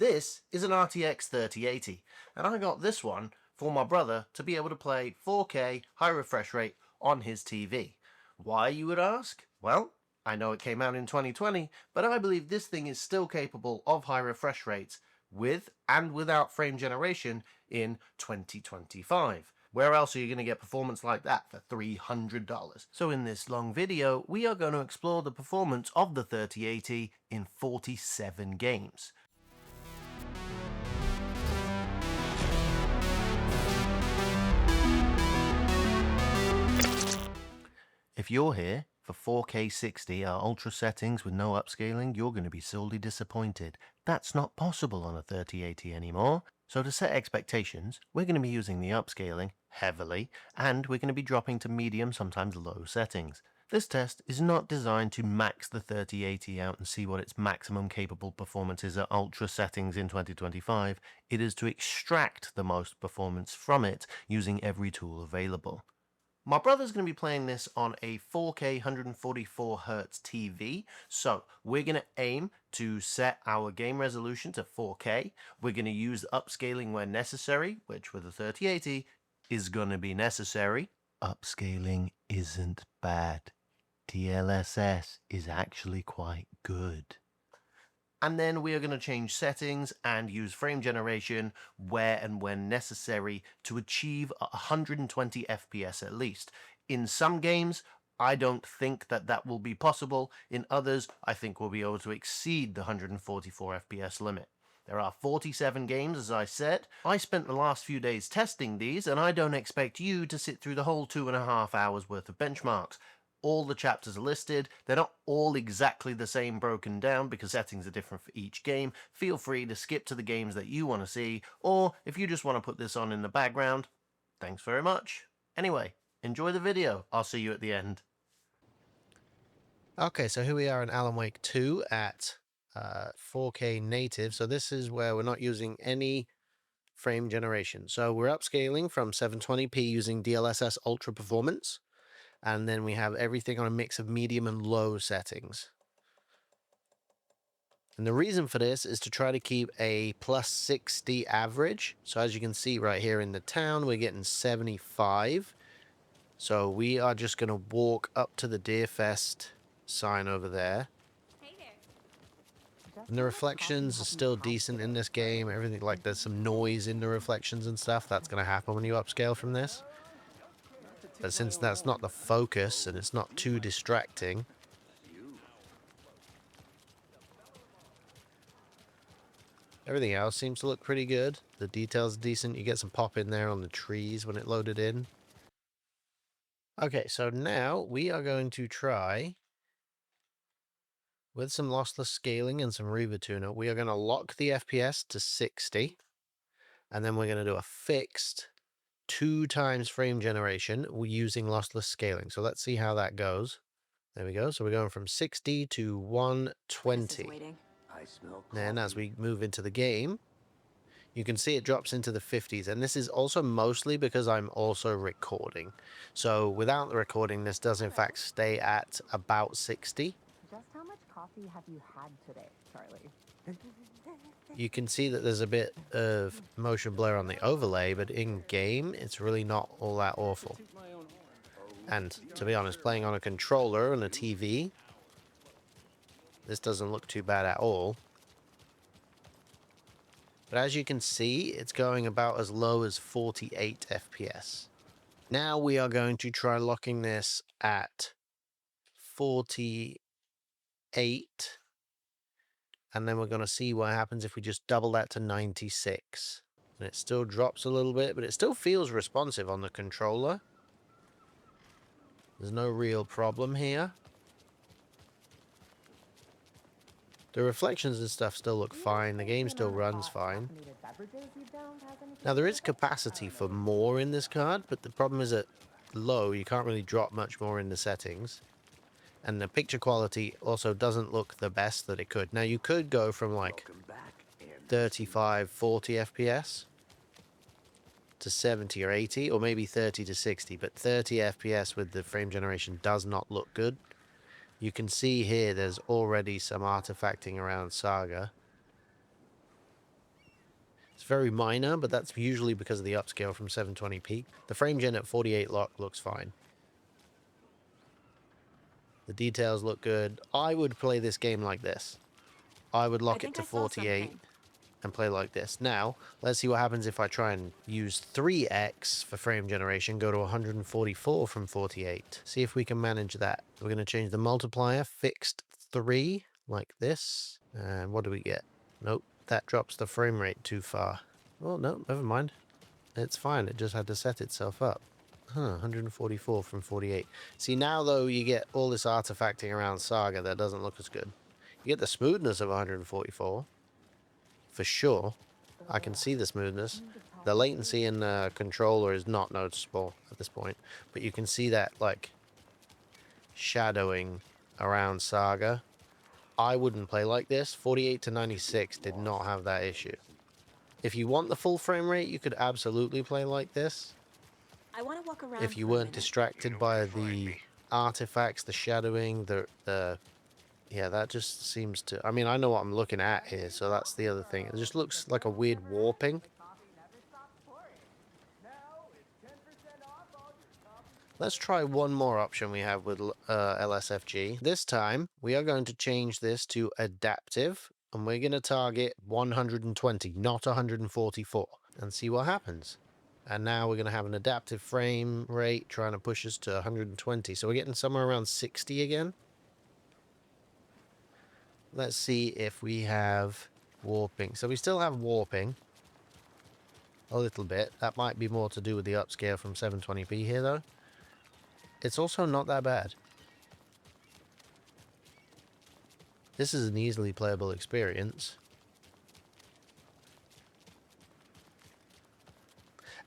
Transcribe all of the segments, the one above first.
This is an RTX 3080, and I got this one for my brother to be able to play 4K high refresh rate on his TV. Why, you would ask? Well, I know it came out in 2020, but I believe this thing is still capable of high refresh rates with and without frame generation in 2025. Where else are you going to get performance like that for $300? So in this long video, we are going to explore the performance of the 3080 in 47 games. If you're here for 4K 60 at ultra settings with no upscaling, you're going to be sorely disappointed. That's not possible on a 3080 anymore. So to set expectations, we're going to be using the upscaling heavily, and we're going to be dropping to medium, sometimes low settings. This test is not designed to max the 3080 out and see what its maximum capable performance is at ultra settings in 2025. It is to extract the most performance from it using every tool available. My brother's going to be playing this on a 4K 144Hz TV, so we're going to aim to set our game resolution to 4K. We're going to use upscaling where necessary, which with a 3080 is going to be necessary. Upscaling isn't bad. DLSS is actually quite good. And then we are going to change settings and use frame generation where and when necessary to achieve 120 FPS at least. In some games, I don't think that will be possible. In others, I think we'll be able to exceed the 144 FPS limit. There are 47 games, as I said. I spent the last few days testing these, and I don't expect you to sit through the whole 2.5 hours worth of benchmarks. All the chapters are listed. They're not all exactly the same broken down because settings are different for each game. Feel free to skip to the games that you want to see, or if you just want to put this on in the background, thanks very much. Anyway, enjoy the video. I'll see you at the end. Okay, so here we are in Alan Wake 2 at 4K native. So this is where we're not using any frame generation. So we're upscaling from 720p using DLSS Ultra Performance. And then we have everything on a mix of medium and low settings. And the reason for this is to try to keep a plus 60 average. So as you can see right here in the town, we're getting 75. So we are just going to walk up to the Deerfest sign over there. Hey there. And the reflections are still decent in this game. Everything, like there's some noise in the reflections and stuff. That's going to happen when you upscale from this. But since that's not the focus and it's not too distracting, everything else seems to look pretty good. The details are decent. You get some pop in there on the trees when it loaded in. Okay, so now we are going to try, with some lossless scaling and some Reaver Tuner, we are going to lock the FPS to 60. And then we're going to do a fixed 2 times frame generation using lossless scaling. So let's see how that goes. There we go. So we're going from 60 to 120. Then as we move into the game, you can see it drops into the 50s. And this is also mostly because I'm also recording. So without the recording, this does in fact stay at about 60. Just how much coffee have you had today, Charlie? You can see that there's a bit of motion blur on the overlay, but in game, it's really not all that awful. And to be honest, playing on a controller and a TV, this doesn't look too bad at all. But as you can see, it's going about as low as 48 FPS. Now we are going to try locking this at 48. And then we're going to see what happens if we just double that to 96. And it still drops a little bit, but it still feels responsive on the controller. There's no real problem here. The reflections and stuff still look fine. The game still runs fine. Now there is capacity for more in this card, but the problem is at low, you can't really drop much more in the settings. And the picture quality also doesn't look the best that it could. Now you could go from like 35, 40 FPS to 70 or 80, or maybe 30 to 60, but 30 FPS with the frame generation does not look good. You can see here there's already some artifacting around Saga. It's very minor, but that's usually because of the upscale from 720p. The frame gen at 48 lock looks fine. The details look good. I would play this game like this. I would lock it to 48 and play like this. Now, let's see what happens if I try and use 3x for frame generation, go to 144 from 48. See if we can manage that. We're going to change the multiplier, fixed 3, like this. And what do we get? Nope, that drops the frame rate too far. Oh, no, never mind. It's fine, it just had to set itself up. 144 from 48. See, now though, you get all this artifacting around Saga that doesn't look as good. You get the smoothness of 144, for sure. I can see the smoothness. The latency in the controller is not noticeable at this point, but you can see that, like, shadowing around Saga. I wouldn't play like this. 48 to 96 did not have that issue. If you want the full frame rate, you could absolutely play like this. I want to walk around If you for a weren't minute. distracted by the artifacts, the shadowing, yeah, that just seems to... I mean, I know what I'm looking at here, so that's the other thing. It just looks like a weird warping. Let's try one more option we have with LSFG. This time, we are going to change this to adaptive, and we're going to target 120, not 144, and see what happens. And now we're going to have an adaptive frame rate trying to push us to 120. So we're getting somewhere around 60 again. Let's see if we have warping. So we still have warping a little bit. That might be more to do with the upscale from 720p here, though. It's also not that bad. This is an easily playable experience.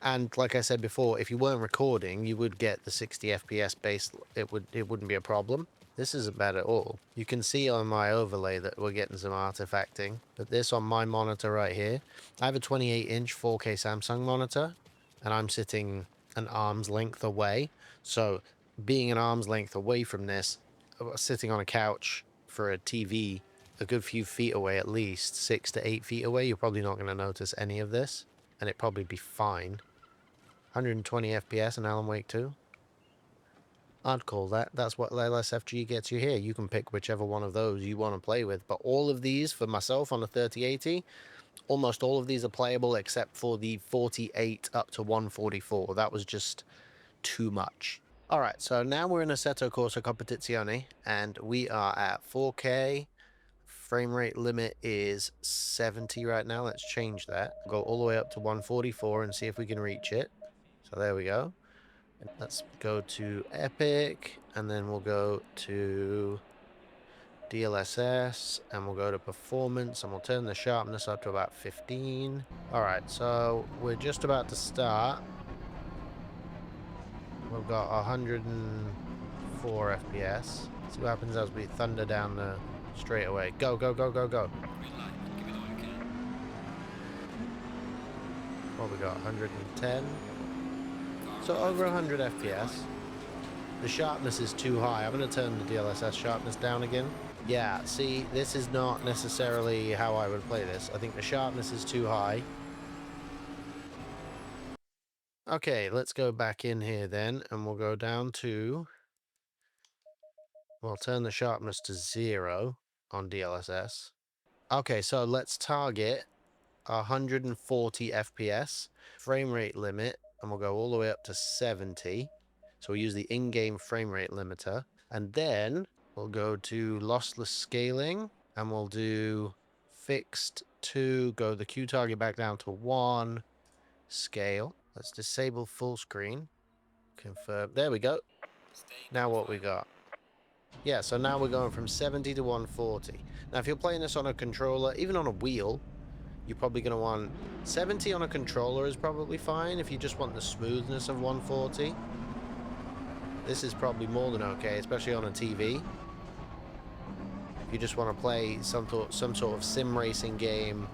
And like I said before, if you weren't recording, you would get the 60 FPS base. It wouldn't be a problem. This isn't bad at all. You can see on my overlay that we're getting some artifacting. But this on my monitor right here, I have a 28-inch 4K Samsung monitor, and I'm sitting an arm's length away. So being an arm's length away from this, sitting on a couch for a TV a good few feet away, at least 6 to 8 feet away, you're probably not going to notice any of this, and it'd probably be fine. 120 FPS in Alan Wake 2. I'd call that. That's what LSFG gets you here. You can pick whichever one of those you want to play with. But all of these, for myself on a 3080, almost all of these are playable except for the 48 up to 144. That was just too much. Alright, so now we're in Assetto Corsa Competizione, and we are at 4K. Frame rate limit is 70 right now. Let's change that. Go all the way up to 144 and see if we can reach it. So there we go. Let's go to Epic, and then we'll go to DLSS, and we'll go to Performance, and we'll turn the sharpness up to about 15. Alright, so we're just about to start. We've got 104 FPS. See what happens as we thunder down the straightaway. Go, go, go, go, go. What we got? 110. So over 100 FPS. The sharpness is too high. I'm going to turn the DLSS sharpness down again. Yeah, see, this is not necessarily how I would play this. I think the sharpness is too high. Okay, let's go back in here then, and we'll go down to... We'll turn the sharpness to 0 on DLSS. Okay, so let's target 140 FPS. Frame rate limit, and we'll go all the way up to 70. So we'll use the in-game frame rate limiter. And then we'll go to lossless scaling, and we'll do fixed 2, go the Q target back down to 1, scale. Let's disable full screen. Confirm. There we go. Now what we got? Yeah, so now we're going from 70 to 140. Now if you're playing this on a controller, even on a wheel, you're probably going to want 70 on a controller is probably fine if you just want the smoothness of 140. This is probably more than okay, especially on a TV. If you just want to play some sort of sim racing game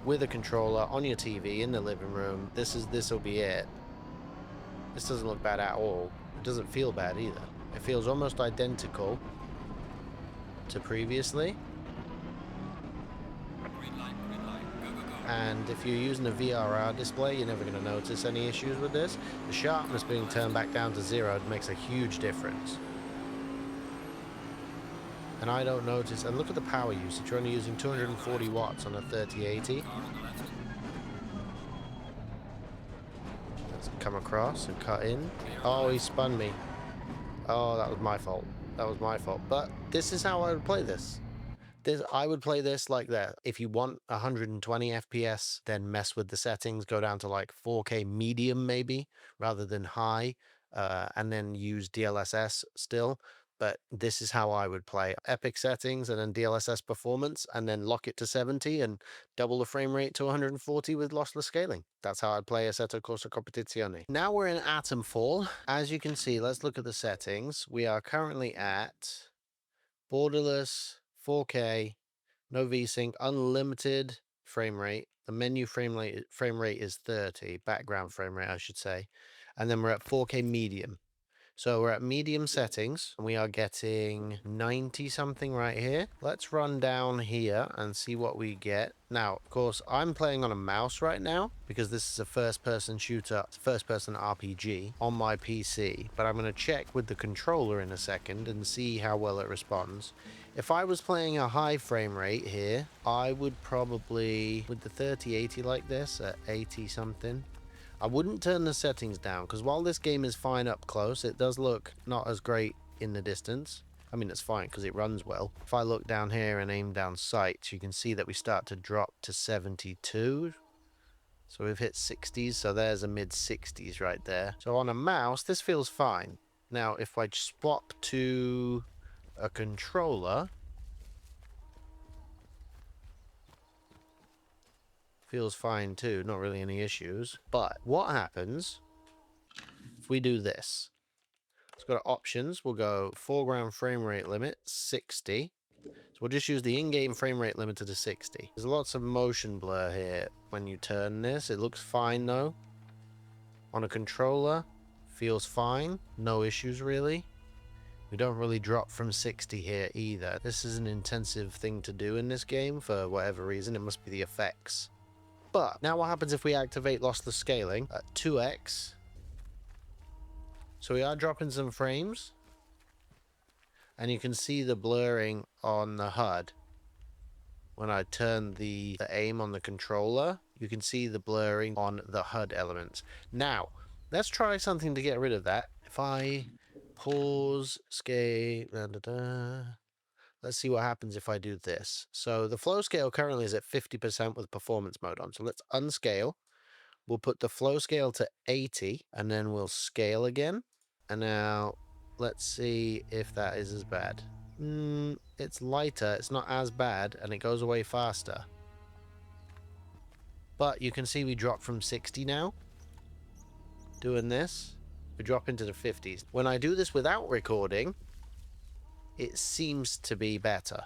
with a controller on your TV in the living room, this will be it. This doesn't look bad at all. It doesn't feel bad either. It feels almost identical to previously. and if you're using a VRR display, you're never going to notice any issues with this. The sharpness being turned back down to 0 makes a huge difference. And I don't notice, and look at the power usage, you're only using 240 watts on a 3080. Let's come across and cut in. Oh, he spun me. Oh, that was my fault. That was my fault. But this is how I would play this. I would play this like that. If you want 120 FPS, then mess with the settings. Go down to like 4K medium maybe, rather than high, and then use DLSS still. But this is how I would play. Epic settings and then DLSS performance, and then lock it to 70 and double the frame rate to 140 with lossless scaling. That's how I'd play Assetto Corsa Competizione. Now we're in Atomfall. As you can see, let's look at the settings. We are currently at borderless, 4K, no VSync, unlimited frame rate. The menu frame rate is 30, background frame rate, I should say. And then we're at 4K medium. So we're at medium settings, and we are getting 90 something right here. Let's run down here and see what we get. Now, of course, I'm playing on a mouse right now because this is a first-person shooter, first-person RPG on my PC. But I'm going to check with the controller in a second and see how well it responds. If I was playing a high frame rate here, I would probably, with the 3080 like this, at 80 something, I wouldn't turn the settings down, because while this game is fine up close, it does look not as great in the distance. I mean, it's fine because it runs well. If I look down here and aim down sights, you can see that we start to drop to 72. So we've hit 60s, so there's a mid-60s right there. So on a mouse, this feels fine. Now, if I swap to a controller, feels fine too, not really any issues. But what happens if we do this? Let's go to options. We'll go foreground frame rate limit 60. So we'll just use the in-game frame rate limiter to 60. There's lots of motion blur here when you turn this. It looks fine though. On a controller, feels fine. No issues really. We don't really drop from 60 here either. This is an intensive thing to do in this game for whatever reason. It must be the effects. But now what happens if we activate lossless scaling at 2x? So we are dropping some frames. And you can see the blurring on the HUD. When I turn the aim on the controller, you can see the blurring on the HUD elements. Now, let's try something to get rid of that. If I pause, scale, let's see what happens if I do this. So the flow scale currently is at 50% with performance mode on. So let's unscale. We'll put the flow scale to 80 and then we'll scale again. And now let's see if that is as bad. It's lighter, it's not as bad, and it goes away faster. But you can see we drop from 60 now. Doing this, we drop into the 50s. When I do this without recording, it seems to be better.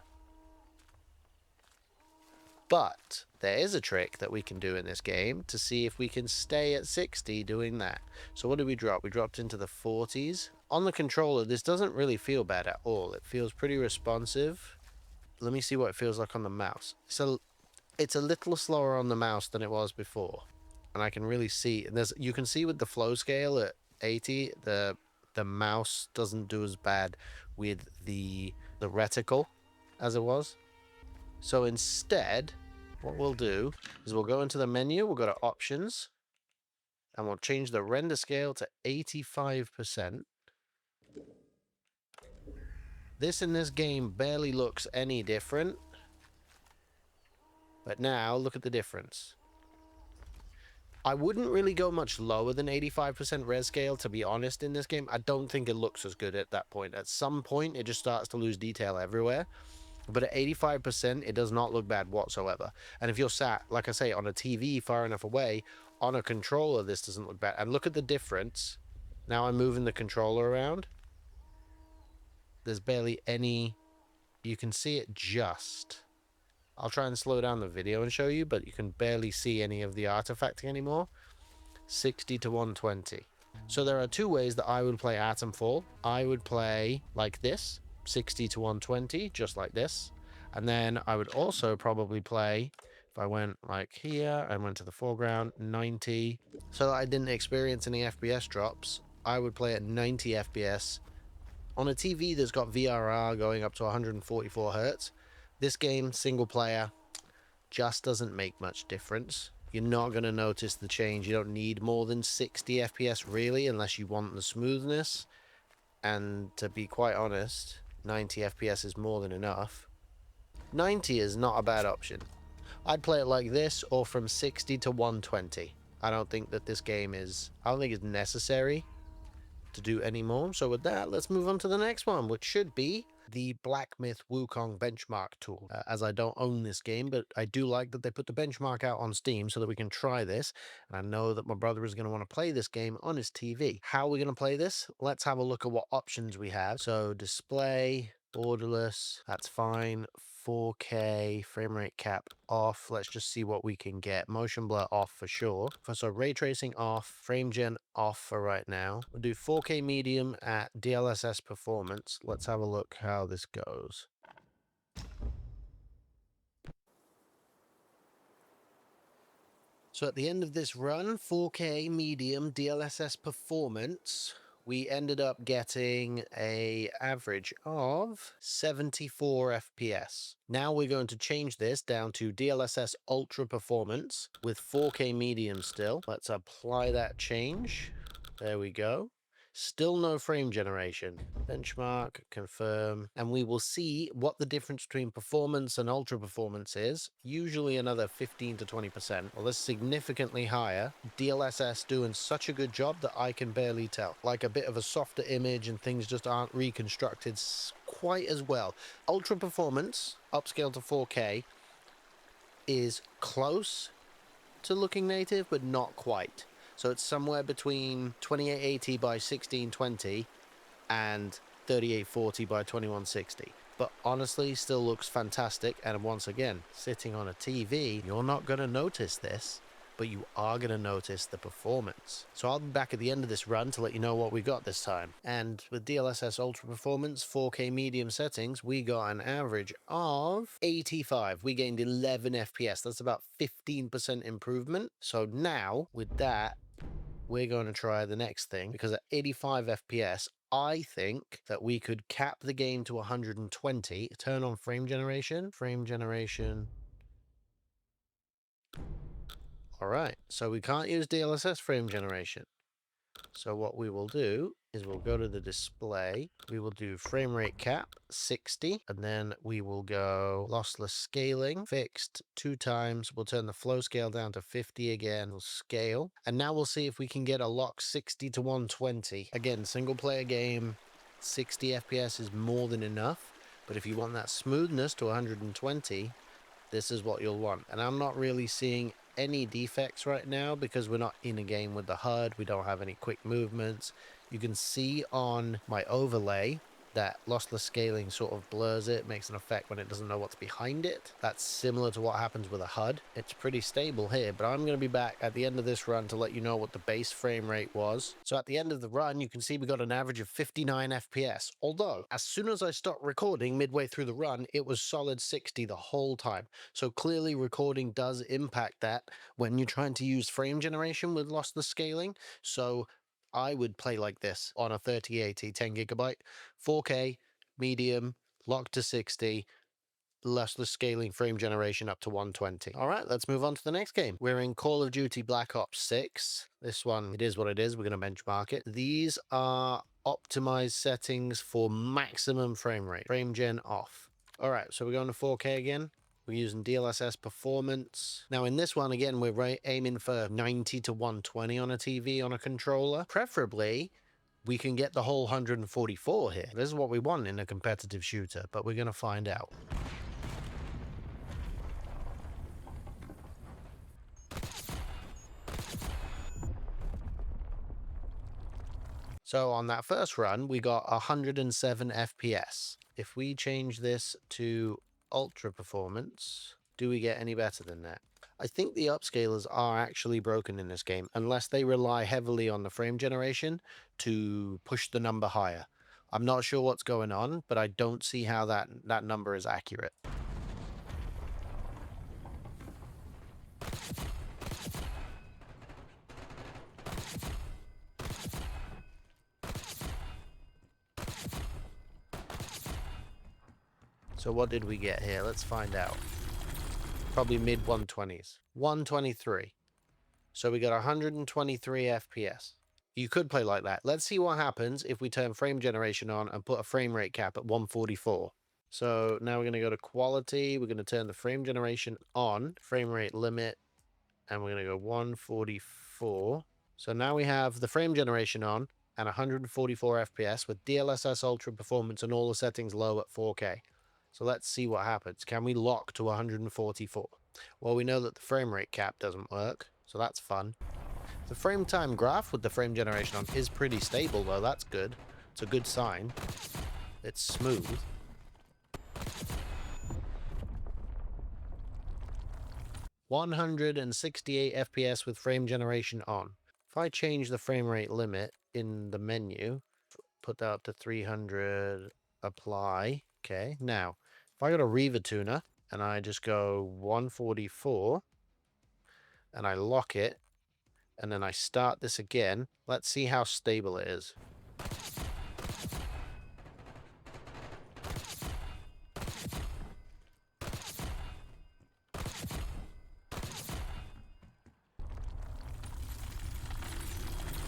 But there is a trick that we can do in this game to see if we can stay at 60 doing that. So what did we drop? We dropped into the 40s. On the controller, this doesn't really feel bad at all. It feels pretty responsive. Let me see what it feels like on the mouse. So it's a little slower on the mouse than it was before. And I can really see, and you can see with the flow scale at 80, the mouse doesn't do as bad with the reticle as it was. So instead, what we'll do is we'll go into the menu, we'll go to options, and we'll change the render scale to 85%. This in this game barely looks any different. But now, look at the difference. I wouldn't really go much lower than 85% res scale, to be honest, in this game. I don't think it looks as good at that point. At some point, it just starts to lose detail everywhere. But at 85%, it does not look bad whatsoever. And if you're sat, like I say, on a TV far enough away, on a controller, this doesn't look bad. And look at the difference. Now I'm moving the controller around. There's barely any... You can see it just... I'll try and slow down the video and show you, but you can barely see any of the artifacting anymore. 60 to 120. So there are two ways that I would play Atomfall. I would play like this. 60 to 120, just like this. And then I would also probably play, If I went like here and went to the foreground, 90. So that I didn't experience any FPS drops, I would play at 90 FPS on a TV that's got VRR going up to 144 Hertz. This game, single player, just doesn't make much difference. You're not going to notice the change. You don't need more than 60 FPS really, unless you want the smoothness. And to be quite honest, 90 FPS is more than enough. 90 is not a bad option. I'd play it like this or from 60 to 120. I don't think that this game is, I don't think it's necessary to do any more. So with that, let's move on to the next one, which should be the Black Myth Wukong benchmark tool. As I don't own this game, but I do like that they put the benchmark out on Steam so that we can try this. And I know that my brother is going to want to play this game on his TV. How are we going to play this? Let's have a look at what options we have. So display, borderless, that's fine. 4K, frame rate cap off. Let's just see what we can get. Motion blur off for sure. So ray tracing off, frame gen off for right now. We'll do 4K medium at DLSS performance. Let's have a look how this goes. So at the end of this run, 4K medium DLSS performance, we ended up getting an average of 74 FPS. Now we're going to change this down to DLSS Ultra Performance with 4K medium still. Let's apply that change. There we go. Still no frame generation. Benchmark, confirm, and we will see what the difference between performance and ultra performance is. Usually another 15 to 20%. Well, this is significantly higher. DLSS doing such a good job that I can barely tell. Like a bit of a softer image and things just aren't reconstructed quite as well. Ultra performance, upscale to 4K, is close to looking native, but not quite. So it's somewhere between 2880 by 1620 and 3840 by 2160. But honestly, still looks fantastic. And once again, sitting on a TV, you're not going to notice this, but you are going to notice the performance. So I'll be back at the end of this run to let you know what we got this time. And with DLSS Ultra Performance, 4K medium settings, we got an average of 85. We gained 11 FPS. That's about 15% improvement. So now, with that, we're going to try the next thing, because at 85 FPS, I think that we could cap the game to 120, turn on frame generation. All right, so we can't use DLSS frame generation. So what we will do is we'll go to the display, we will do frame rate cap 60, and then we will go lossless scaling fixed 2 times. We'll turn the flow scale down to 50 again. We'll scale, and now we'll see if we can get a lock 60 to 120. Again, single player game, 60 FPS is more than enough, but if you want that smoothness to 120, this is what you'll want. And I'm not really seeing any defects right now because we're not in a game with the HUD. We don't have any quick movements. You can see on my overlay that lossless scaling sort of blurs it, makes an effect when it doesn't know what's behind it. That's similar to what happens with a HUD. It's pretty stable here, but I'm going to be back at the end of this run to let you know what the base frame rate was. So at the end of the run, you can see we got an average of 59 FPS. Although, as soon as I stopped recording midway through the run, it was solid 60 the whole time. So clearly recording does impact that when you're trying to use frame generation with lossless scaling. So I would play like this on a 3080 10GB, 4K, medium, locked to 60, lossless scaling frame generation up to 120. All right, let's move on to the next game. We're in Call of Duty Black Ops 6. This one, it is what it is. We're going to benchmark it. These are optimized settings for maximum frame rate. Frame gen off. All right, so we're going to 4K again. We're using DLSS performance. Now in this one, again, we're aiming for 90 to 120 on a TV on a controller. Preferably, we can get the whole 144 here. This is what we want in a competitive shooter, but we're going to find out. So on that first run, we got 107 FPS. If we change this to ultra performance, do we get any better than that? I think the upscalers are actually broken in this game, unless they rely heavily on the frame generation to push the number higher. I'm not sure what's going on, but I don't see how that number is accurate. So what did we get here? Let's find out. Probably mid 120s. 123. So we got 123 FPS. You could play like that. Let's see what happens if we turn frame generation on and put a frame rate cap at 144. So now we're going to go to quality. We're going to turn the frame generation on, frame rate limit, and we're going to go 144. So now we have the frame generation on and 144 FPS with DLSS Ultra performance and all the settings low at 4K. So let's see what happens. Can we lock to 144? Well, we know that the frame rate cap doesn't work, so that's fun. The frame time graph with the frame generation on is pretty stable, though. That's good. It's a good sign. It's smooth. (168 FPS with frame generation on. If I change the frame rate limit in the menu, put that up to 300, apply. Okay, now, if I go to Riva Tuner and I just go 144 and I lock it, and then I start this again, let's see how stable it is.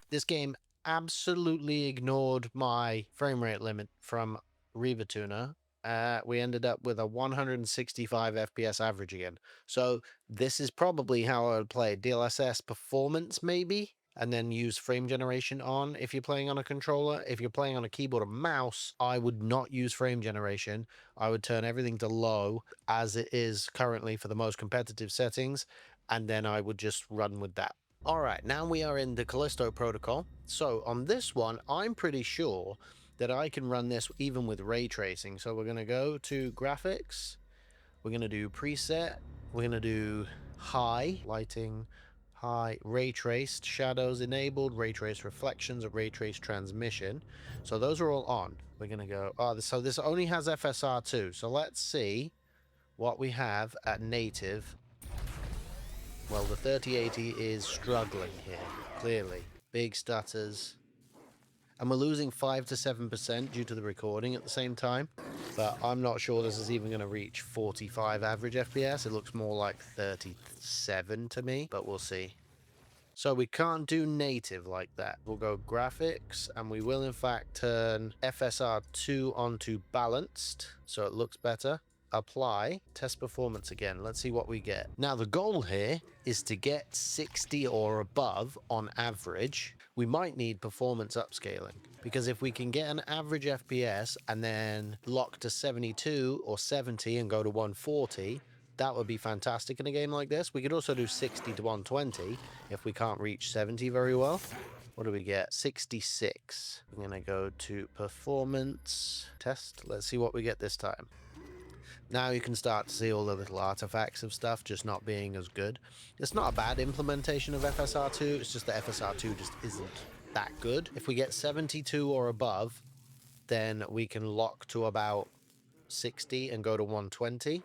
This game absolutely ignored my frame rate limit from Riva Tuner. We ended up with a 165 FPS average again. So this is probably how I would play DLSS performance, maybe, and then use frame generation on if you're playing on a controller. If you're playing on a keyboard or mouse, I would not use frame generation. I would turn everything to low as it is currently for the most competitive settings, and then I would just run with that. All right, now we are in the Callisto Protocol. So on this one, I'm pretty sure that I can run this even with ray tracing. So we're going to go to graphics. We're going to do preset. We're going to do high lighting, high ray traced, shadows enabled, ray trace reflections, or ray trace transmission. So those are all on. We're going to go, so this only has FSR2. So let's see what we have at native. Well, the 3080 is struggling here, clearly. Big stutters. And we're losing 5 to 7% due to the recording at the same time. But I'm not sure this is even going to reach 45 average FPS. It looks more like 37 to me, but we'll see. So we can't do native like that. We'll go graphics, and we will in fact turn FSR2 onto balanced, so it looks better. Apply, test performance again. Let's see what we get. Now the goal here is to get 60 or above on average. We might need performance upscaling, because if we can get an average FPS and then lock to 72 or 70 and go to 140, that would be fantastic in a game like this. We could also do 60 to 120 if we can't reach 70 very well. What do we get? 66. I'm going to go to performance test. Let's see what we get this time. Now you can start to see all the little artifacts of stuff just not being as good. It's not a bad implementation of FSR2, it's just that FSR2 just isn't that good. If we get 72 or above, then we can lock to about 60 and go to 120.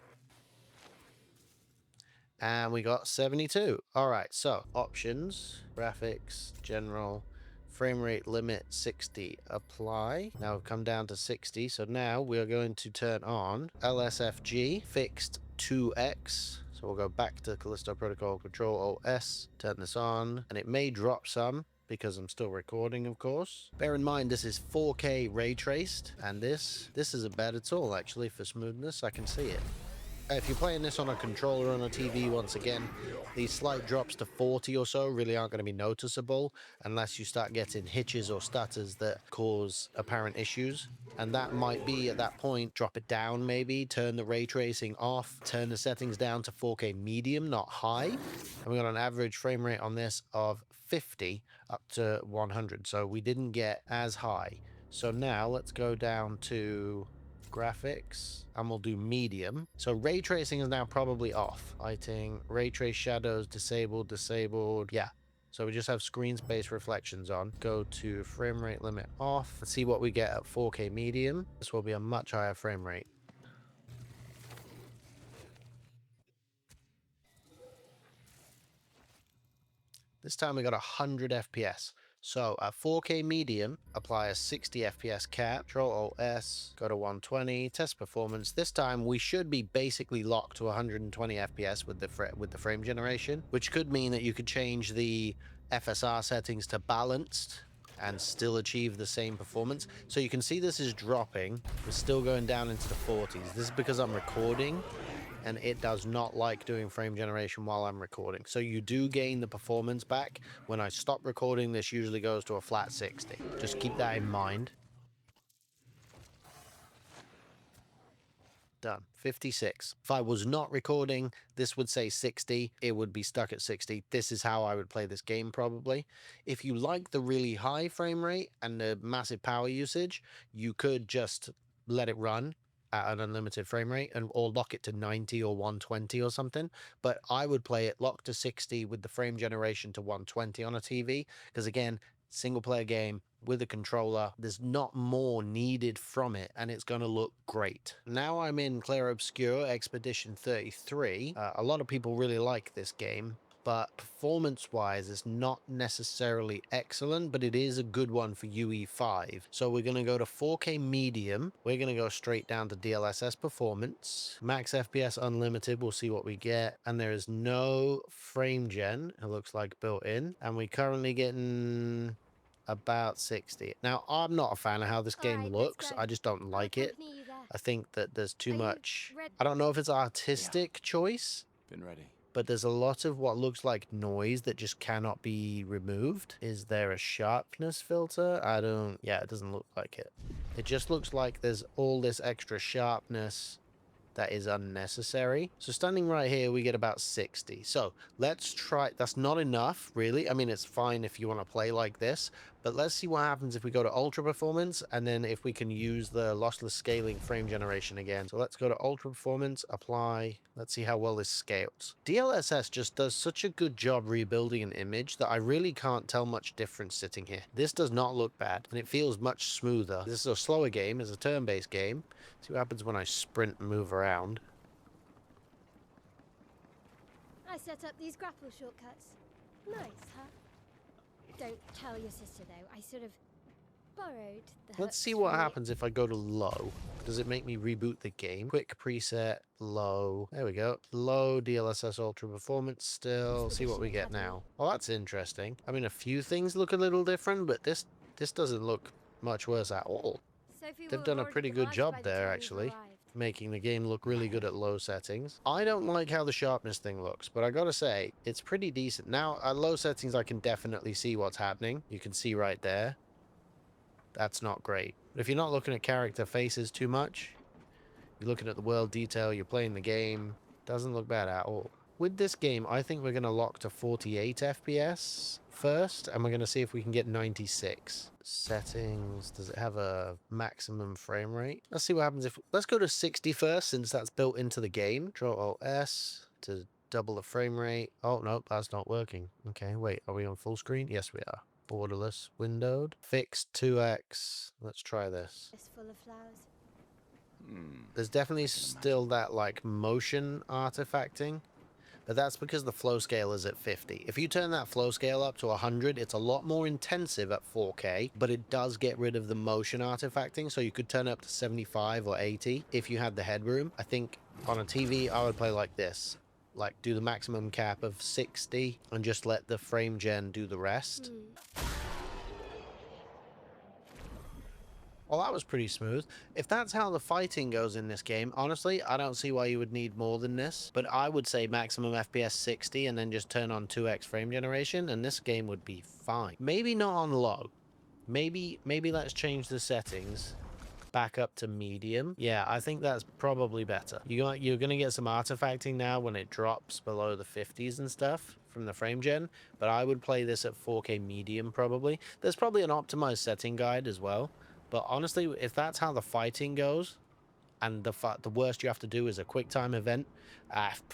And we got 72. All right, so options, graphics, general, frame rate limit 60, apply. Now we've come down to 60, so now we're going to turn on LSFG fixed 2x. So we'll go back to Callisto Protocol, Control OS, turn this on, and it may drop some because I'm still recording, of course. Bear in mind this is 4K ray traced, and this isn't bad at all actually for smoothness. I can see it. If you're playing this on a controller or on a TV, once again, these slight drops to 40 or so really aren't going to be noticeable unless you start getting hitches or stutters that cause apparent issues. And that might be, at that point, drop it down maybe, turn the ray tracing off, turn the settings down to 4K medium, not high. And we got an average frame rate on this of 50 up to 100, so we didn't get as high. So now let's go down to graphics and we'll do medium. So ray tracing is now probably off. Lighting, ray trace shadows, disabled. Yeah. So we just have screen space reflections on. Go to frame rate limit off. Let's see what we get at 4K medium. This will be a much higher frame rate. This time we got 100 FPS. So at 4K medium, apply a 60 FPS cap, Ctrl-Alt-S, go to 120, test performance. This time we should be basically locked to 120 FPS with the frame generation, which could mean that you could change the FSR settings to balanced and still achieve the same performance. So you can see this is dropping. We're still going down into the 40s. This is because I'm recording, and it does not like doing frame generation while I'm recording. So you do gain the performance back. When I stop recording, this usually goes to a flat 60. Just keep that in mind. Done. 56. If I was not recording, this would say 60. It would be stuck at 60. This is how I would play this game probably. If you like the really high frame rate and the massive power usage, you could just let it run at an unlimited frame rate or lock it to 90 or 120 or something. But I would play it locked to 60 with the frame generation to 120 on a TV, because again, single player game with a controller, there's not more needed from it, and it's going to look great. Now I'm in Clair Obscur Expedition 33. A lot of people really like this game, but performance-wise, it's not necessarily excellent, but it is a good one for UE5. So we're going to go to 4K medium. We're going to go straight down to DLSS performance. Max FPS unlimited, we'll see what we get. And there is no frame gen, it looks like built in. And we're currently getting about 60. Now, I'm not a fan of how this game looks. I just don't like it. I think that there's too much... I don't know if it's artistic choice. Been ready. But there's a lot of what looks like noise that just cannot be removed. Is there a sharpness filter? Yeah, it doesn't look like it. It just looks like there's all this extra sharpness that is unnecessary. So standing right here, we get about 60. So let's try. That's not enough, really. I mean, it's fine if you want to play like this, but let's see what happens if we go to ultra performance, and then if we can use the lossless scaling frame generation again. So let's go to ultra performance, apply. Let's see how well this scales. DLSS just does such a good job rebuilding an image that I really can't tell much difference sitting here. This does not look bad, and it feels much smoother. This is a slower game. It's a turn-based game. See what happens when I sprint and move around. I set up these grapple shortcuts. Nice, huh? Don't tell your sister, though. I sort of borrowed the Let's see hooks what from you. happens if I go to low. Does it make me reboot the game? Quick preset, low. There we go. Low DLSS Ultra Performance still. See what we get now. Well, that's interesting. I mean, a few things look a little different, but this doesn't look much worse at all. Sophie They've will done a already pretty be good arrived job by the there, time we've actually, arrived. making the game look really good at low settings. I don't like how the sharpness thing looks, but I gotta say, it's pretty decent. Now, at low settings, I can definitely see what's happening. You can see right there. That's not great. But if you're not looking at character faces too much, you're looking at the world detail, you're playing the game, doesn't look bad at all. With this game, I think we're going to lock to 48 FPS first, and we're going to see if we can get 96. Settings, does it have a maximum frame rate? Let's see what happens if... Let's go to 60 first, since that's built into the game. Ctrl-Alt-S to double the frame rate. Oh, no, that's not working. Okay, wait, are we on full screen? Yes, we are. Borderless, windowed. Fixed 2x. Let's try this. It's full of flowers. There's definitely still that, like, motion artifacting. But that's because the flow scale is at 50. If you turn that flow scale up to 100, it's a lot more intensive at 4K, but it does get rid of the motion artifacting, so you could turn it up to 75 or 80 if you had the headroom. I think on a TV, I would play like this. Like, do the maximum cap of 60 and just let the frame gen do the rest. Well, that was pretty smooth. If that's how the fighting goes in this game, honestly, I don't see why you would need more than this. But I would say maximum FPS 60 and then just turn on 2x frame generation, and this game would be fine. Maybe not on low. Maybe let's change the settings back up to medium. Yeah, I think that's probably better. You're going to get some artifacting now when it drops below the 50s and stuff from the frame gen, but I would play this at 4K medium probably. There's probably an optimized setting guide as well. But honestly, if that's how the fighting goes, and the worst you have to do is a QuickTime event.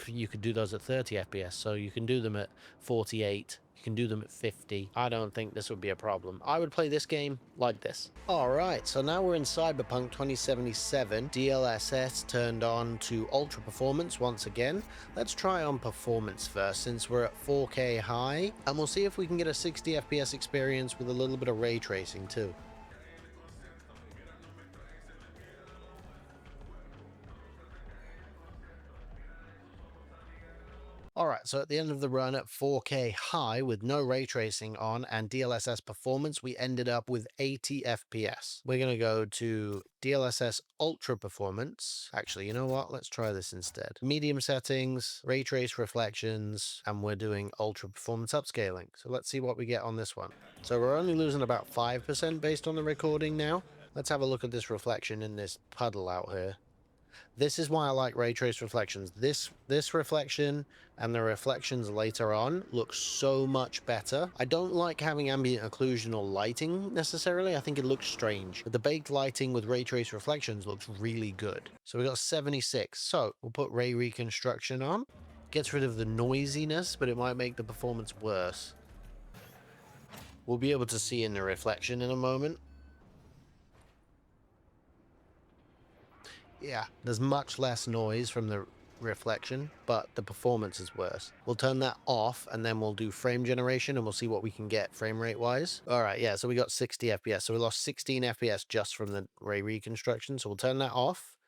You could do those at 30 FPS, so you can do them at 48, you can do them at 50. I don't think this would be a problem. I would play this game like this. Alright, so now we're in Cyberpunk 2077. DLSS turned on to ultra performance once again. Let's try on performance first, since we're at 4K high, and we'll see if we can get a 60 FPS experience with a little bit of ray tracing too. Alright, so at the end of the run at 4K high with no ray tracing on and DLSS performance, we ended up with 80 FPS. We're going to go to DLSS Ultra Performance. Actually, you know what? Let's try this instead. Medium settings, ray trace reflections, and we're doing Ultra Performance upscaling. So let's see what we get on this one. So we're only losing about 5% based on the recording now. Let's have a look at this reflection in this puddle out here. This is why I like ray trace reflections. This reflection and the reflections later on look so much better. I don't like having ambient occlusion or lighting necessarily. I think it looks strange. But the baked lighting with ray trace reflections looks really good. So we got 76. So we'll put ray reconstruction on. Gets rid of the noisiness, but it might make the performance worse. We'll be able to see in the reflection in a moment. Yeah, there's much less noise from the reflection, but the performance is worse. We'll turn that off, and then we'll do frame generation, and we'll see what we can get frame rate wise. All right, yeah, so we got 60 FPS. So we lost 16 FPS just from the ray reconstruction. So we'll turn that off.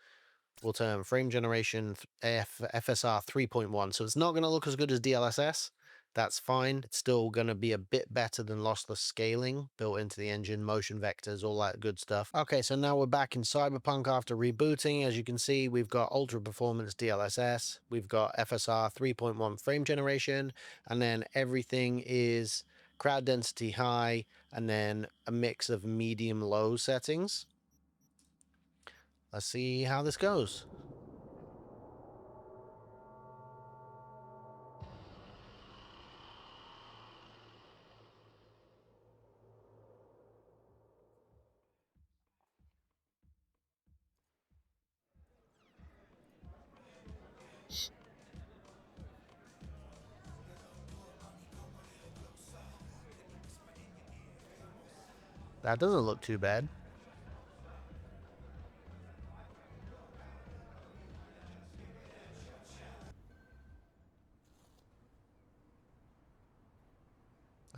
We'll turn frame generation FSR 3.1. So it's not going to look as good as DLSS. That's fine. It's still going to be a bit better than lossless scaling built into the engine, motion vectors, all that good stuff. Okay, so now we're back in Cyberpunk after rebooting. As you can see, we've got ultra performance DLSS, we've got FSR 3.1 frame generation, and then everything is crowd density high, and then a mix of medium low settings. Let's see how this goes. That doesn't look too bad.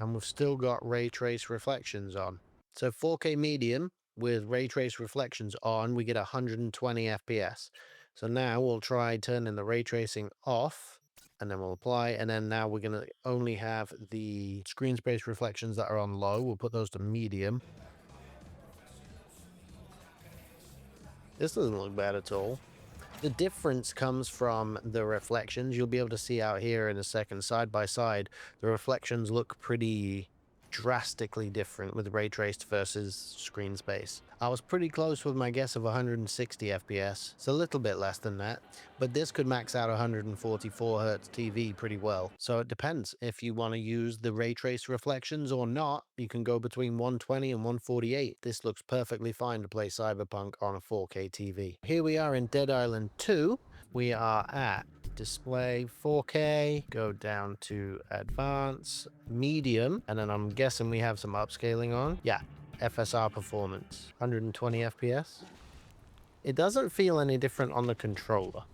And we've still got ray trace reflections on. So 4K medium with ray trace reflections on, we get 120 FPS. So now we'll try turning the ray tracing off, and then we'll apply, and then now we're going to only have the screen space reflections that are on low. We'll put those to medium. This doesn't look bad at all. The difference comes from the reflections. You'll be able to see out here in a second, side by side, the reflections look pretty drastically different with ray traced versus screen space. I was pretty close with my guess of 160 FPS. It's a little bit less than that, but this could max out 144 Hz TV pretty well. So it depends. If you want to use the ray trace reflections or not, you can go between 120 and 148. This looks perfectly fine to play Cyberpunk on a 4K TV. Here we are in Dead Island 2. We are at display 4K, go down to advanced, medium, and then I'm guessing we have some upscaling on. Yeah, FSR performance, 120 FPS. It doesn't feel any different on the controller,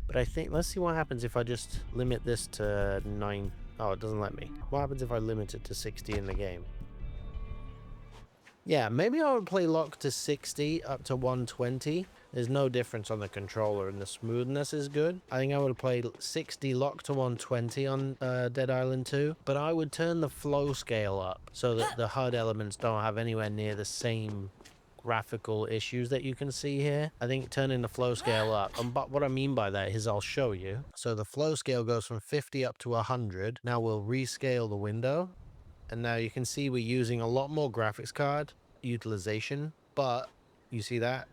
but I think, let's see what happens if I just limit this to 9. Oh, it doesn't let me. What happens if I limit it to 60 in the game? Yeah, maybe I would play lock to 60 up to 120. There's no difference on the controller and the smoothness is good. I think I would play 60 lock to 120 on Dead Island 2, but I would turn the flow scale up so that the HUD elements don't have anywhere near the same graphical issues that you can see here. I think turning the flow scale up, but what I mean by that is I'll show you. So the flow scale goes from 50 up to 100. Now we'll rescale the window. And now you can see we're using a lot more graphics card utilization, but you see that?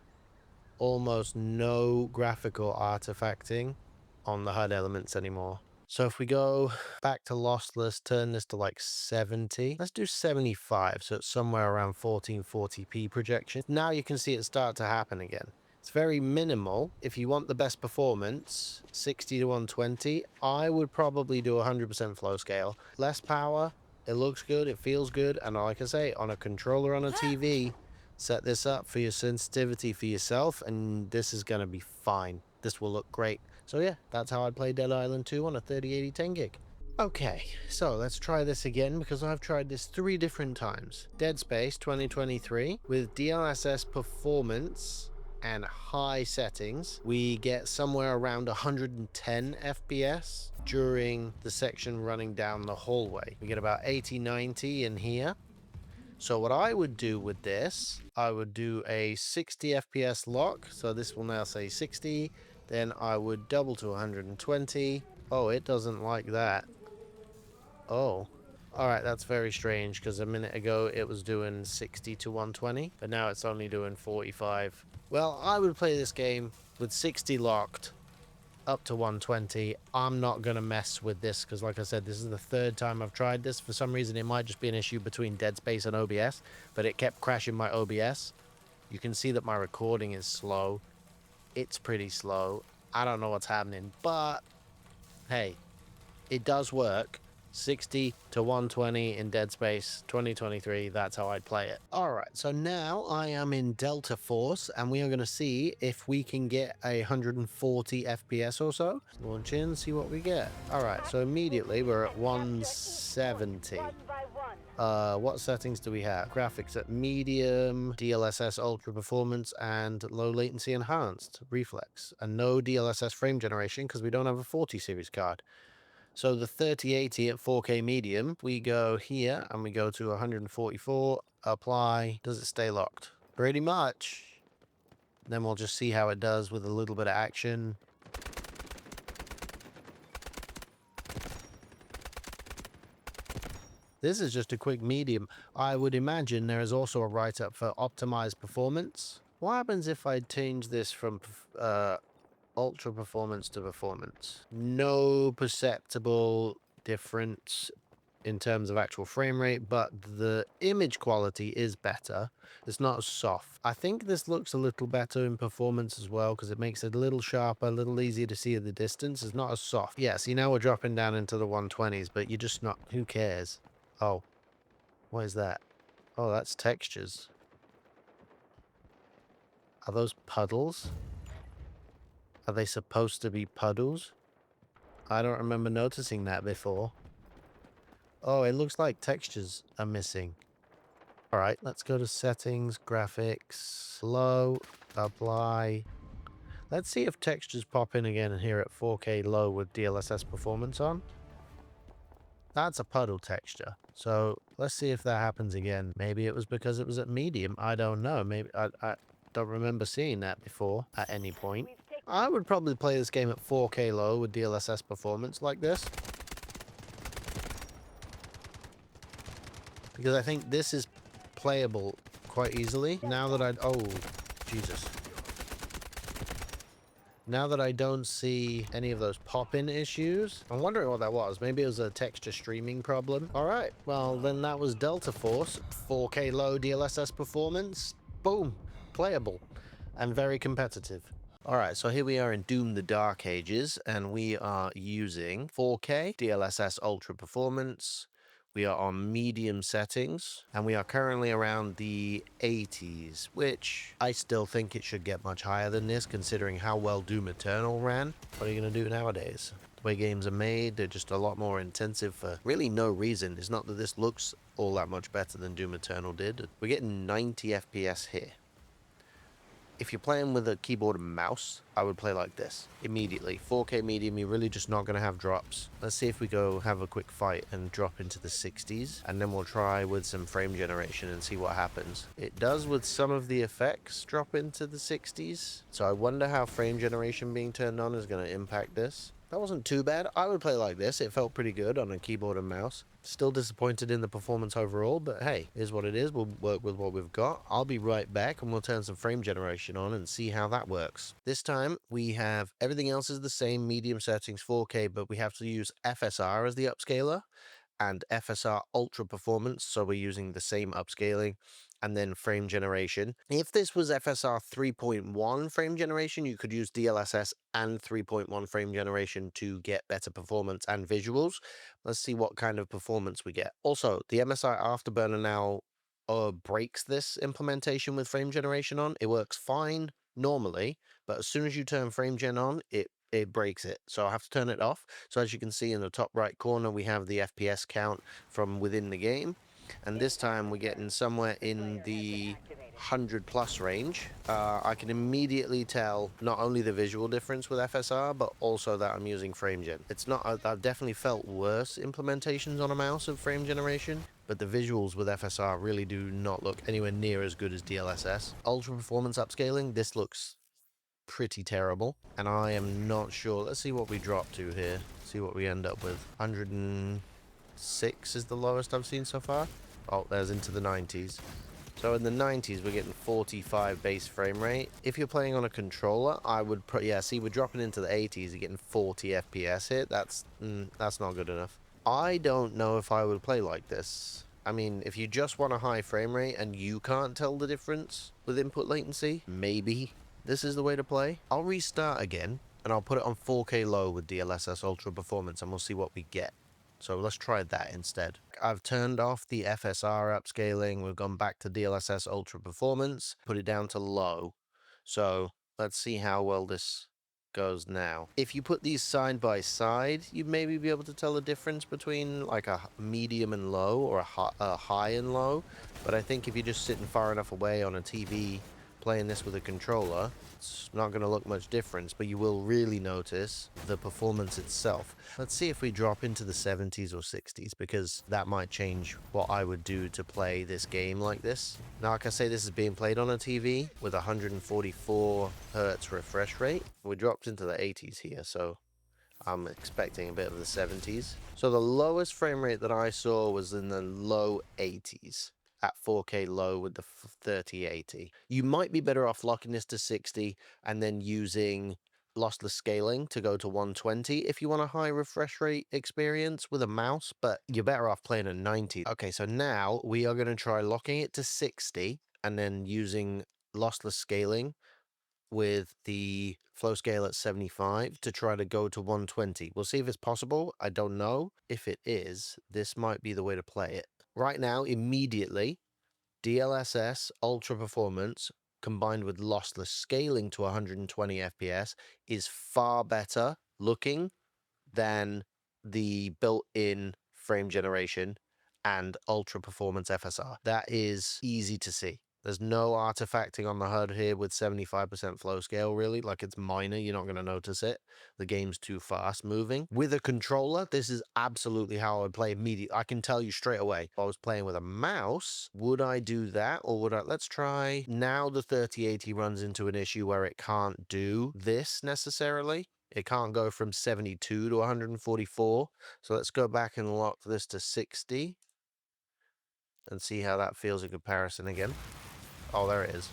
Almost no graphical artifacting on the HUD elements anymore. So if we go back to lossless, turn this to like 70. Let's do 75, so it's somewhere around 1440p projection. Now you can see it start to happen again. It's very minimal. If you want the best performance, 60 to 120, I would probably do 100% flow scale. Less power, it looks good, it feels good, and like I say, on a controller on a TV, set this up for your sensitivity for yourself, and this is going to be fine. This will look great. So yeah, that's how I'd play Dead Island 2 on a 3080 10 gig. Okay, so let's try this again because I've tried this 3 different times. Dead Space 2023 with DLSS performance and high settings, we get somewhere around 110 FPS during the section running down the hallway. We get about 80, 90 in here. So what I would do with this, I would do a 60 FPS lock. So this will now say 60. Then I would double to 120. Oh, it doesn't like that. Oh. Alright, that's very strange because a minute ago it was doing 60 to 120, but now it's only doing 45. Well, I would play this game with 60 locked up to 120. I'm not going to mess with this because, like I said, this is the 3rd time I've tried this. For some reason, it might just be an issue between Dead Space and OBS, but it kept crashing my OBS. You can see that my recording is slow. It's pretty slow. I don't know what's happening, but hey, it does work. 60 to 120 in Dead Space 2023. That's how I'd play it. All right, so now I am in Delta Force, and we are going to see if we can get 140 FPS or so. Launch in, see what we get. All right, so immediately we're at 170. What settings do we have? Graphics at medium, DLSS ultra performance, and low latency enhanced reflex, and no DLSS frame generation because we don't have a 40 series card. So the 3080 at 4K medium, we go here and we go to 144, apply. Does it stay locked? Pretty much. Then we'll just see how it does with a little bit of action. This is just a quick medium. I would imagine there is also a write-up for optimized performance. What happens if I change this from ultra performance to performance? No perceptible difference in terms of actual frame rate, but the image quality is better. It's not as soft. I think this looks a little better in performance as well because it makes it a little sharper, a little easier to see at the distance. It's not as soft. Yeah, see, now we're dropping down into the 120s, but you're just not... Who cares? Oh, what is that? Oh, that's textures. Are those puddles? Are they supposed to be puddles? I don't remember noticing that before. Oh, it looks like textures are missing. Alright, let's go to settings, graphics, low, apply. Let's see if textures pop in again here at 4K low with DLSS performance on. That's a puddle texture. So let's see if that happens again. Maybe it was because it was at medium. I don't know. Maybe I don't remember seeing that before at any point. I would probably play this game at 4K low with DLSS performance like this. Because I think this is playable quite easily. Now that I... Oh, Jesus. Now that I don't see any of those pop-in issues, I'm wondering what that was. Maybe it was a texture streaming problem. All right, well, then that was Delta Force. 4K low DLSS performance. Boom. Playable. And very competitive. All right, so here we are in Doom the Dark Ages, and we are using 4K DLSS Ultra Performance. We are on medium settings, and we are currently around the 80s, which I still think it should get much higher than this, considering how well Doom Eternal ran. What are you going to do nowadays? The way games are made, they're just a lot more intensive for really no reason. It's not that this looks all that much better than Doom Eternal did. We're getting 90 FPS here. If you're playing with a keyboard and mouse, I would play like this immediately. 4K medium, you're really just not going to have drops. Let's see if we go have a quick fight and drop into the 60s, and then we'll try with some frame generation and see what happens. It does with some of the effects drop into the 60s, so I wonder how frame generation being turned on is going to impact this. That wasn't too bad. I would play like this. It felt pretty good on a keyboard and mouse. Still disappointed in the performance overall, but hey, here's what it is. We'll work with what we've got. I'll be right back and we'll turn some frame generation on and see how that works. This time we have everything else is the same, medium settings, 4K, but we have to use FSR as the upscaler and FSR Ultra Performance, so we're using the same upscaling. and then frame generation. If this was FSR 3.1 frame generation, you could use DLSS and 3.1 frame generation to get better performance and visuals. Let's see what kind of performance we get. Also, the MSI Afterburner now breaks this implementation with frame generation on. It works fine normally, but as soon as you turn frame gen on, it breaks it. So I have to turn it off. So as you can see in the top right corner, we have the FPS count from within the game. And this time we're getting somewhere in the 100+ range. I can immediately tell not only the visual difference with FSR, but also that I'm using frame gen. It's not, I've definitely felt worse implementations on a mouse of frame generation, but the visuals with FSR really do not look anywhere near as good as DLSS. Ultra performance upscaling, this looks pretty terrible, and I am not sure. Let's see what we drop to here. See what we end up with. 106 is the lowest I've seen so far. Oh, there's into the 90s. So in the 90s, we're getting 45 base frame rate. If you're playing on a controller, I would yeah, see, we're dropping into the 80s. You're getting 40 FPS hit. That's not good enough. I don't know if I would play like this. I mean, if you just want a high frame rate and you can't tell the difference with input latency, maybe this is the way to play. I'll restart again, and I'll put it on 4K low with DLSS Ultra Performance, and we'll see what we get. So let's try that instead. I've turned off the FSR upscaling. We've gone back to DLSS Ultra Performance, put it down to low. So let's see how well this goes now. If you put these side by side, you'd maybe be able to tell the difference between like a medium and low or a high and low. But I think if you're just sitting far enough away on a TV playing this with a controller, it's not going to look much difference, but you will really notice the performance itself. Let's see if we drop into the 70s or 60s, because that might change what I would do to play this game like this. Now, like I say, this is being played on a TV with 144 Hertz refresh rate. We dropped into the 80s here, so I'm expecting a bit of the 70s. So the lowest frame rate that I saw was in the low 80s. At 4K low with the 3080. You might be better off locking this to 60 and then using lossless scaling to go to 120 if you want a high refresh rate experience with a mouse, but you're better off playing at 90. Okay, so now we are going to try locking it to 60 and then using lossless scaling with the flow scale at 75 to try to go to 120. We'll see if it's possible. I don't know. If it is, this might be the way to play it. Right now, immediately, DLSS Ultra Performance combined with lossless scaling to 120 FPS is far better looking than the built-in frame generation and Ultra Performance FSR. That is easy to see. There's no artifacting on the HUD here with 75% flow scale, really. Like, it's minor. You're not going to notice it. The game's too fast moving. With a controller, this is absolutely how I would play immediately. I can tell you straight away. If I was playing with a mouse, would I do that? Or would I... Let's try... Now the 3080 runs into an issue where it can't do this necessarily. It can't go from 72 to 144. So let's go back and lock this to 60 and see how that feels in comparison again. Oh, there it is.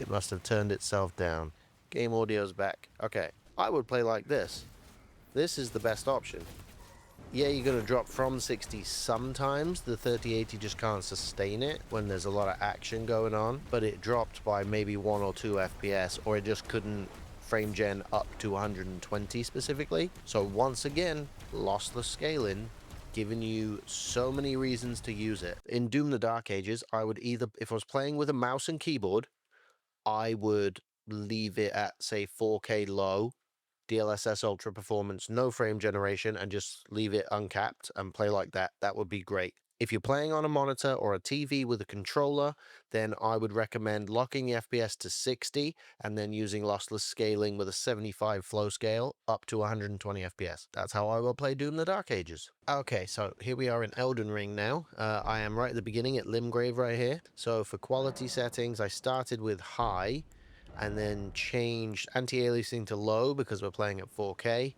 It must have turned itself down. Game audio's back. Okay, I would play like this. This is the best option. Yeah, you're going to drop from 60 sometimes. The 3080 just can't sustain it when there's a lot of action going on. But it dropped by maybe 1 or 2 FPS, or it just couldn't frame gen up to 120 specifically. So once again, lossless scaling, giving you so many reasons to use it. In Doom the Dark Ages, I would either, if I was playing with a mouse and keyboard, I would leave it at, say, 4K low, DLSS Ultra Performance, no frame generation, and just leave it uncapped and play like that. That would be great. If you're playing on a monitor or a TV with a controller, then I would recommend locking the FPS to 60 and then using lossless scaling with a 75 flow scale up to 120 FPS. That's how I will play Doom the Dark Ages. Okay, so here we are in Elden Ring now. I am right at the beginning at Limgrave right here. So for quality settings, I started with high and then changed anti-aliasing to low because we're playing at 4K.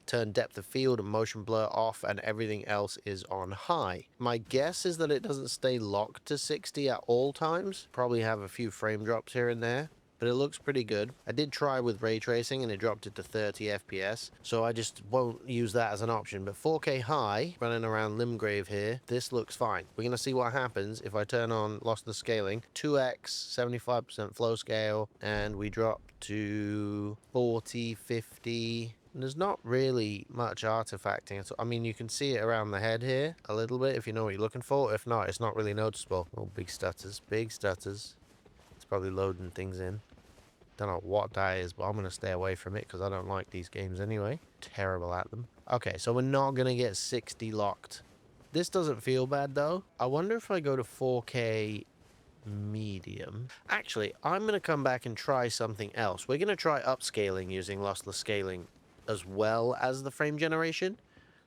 Turn depth of field and motion blur off, and everything else is on high. My guess is that it doesn't stay locked to 60 at all times. Probably have a few frame drops here and there, but it looks pretty good. I did try with ray tracing and it dropped it to 30 FPS, so I just won't use that as an option. But 4K high, running around Limgrave here, this looks fine. We're going to see what happens if I turn on lossless scaling, 2x, 75% flow scale, and we drop to 40, 50... There's not really much artifacting. I mean, you can see it around the head here a little bit if you know what you're looking for. If not, it's not really noticeable. Oh, big stutters. Big stutters. It's probably loading things in. Don't know what that is, but I'm going to stay away from it because I don't like these games anyway. Terrible at them. Okay, so we're not going to get 60 locked. This doesn't feel bad, though. I wonder if I go to 4K medium. Actually, I'm going to come back and try something else. We're going to try upscaling using lossless scaling as well as the frame generation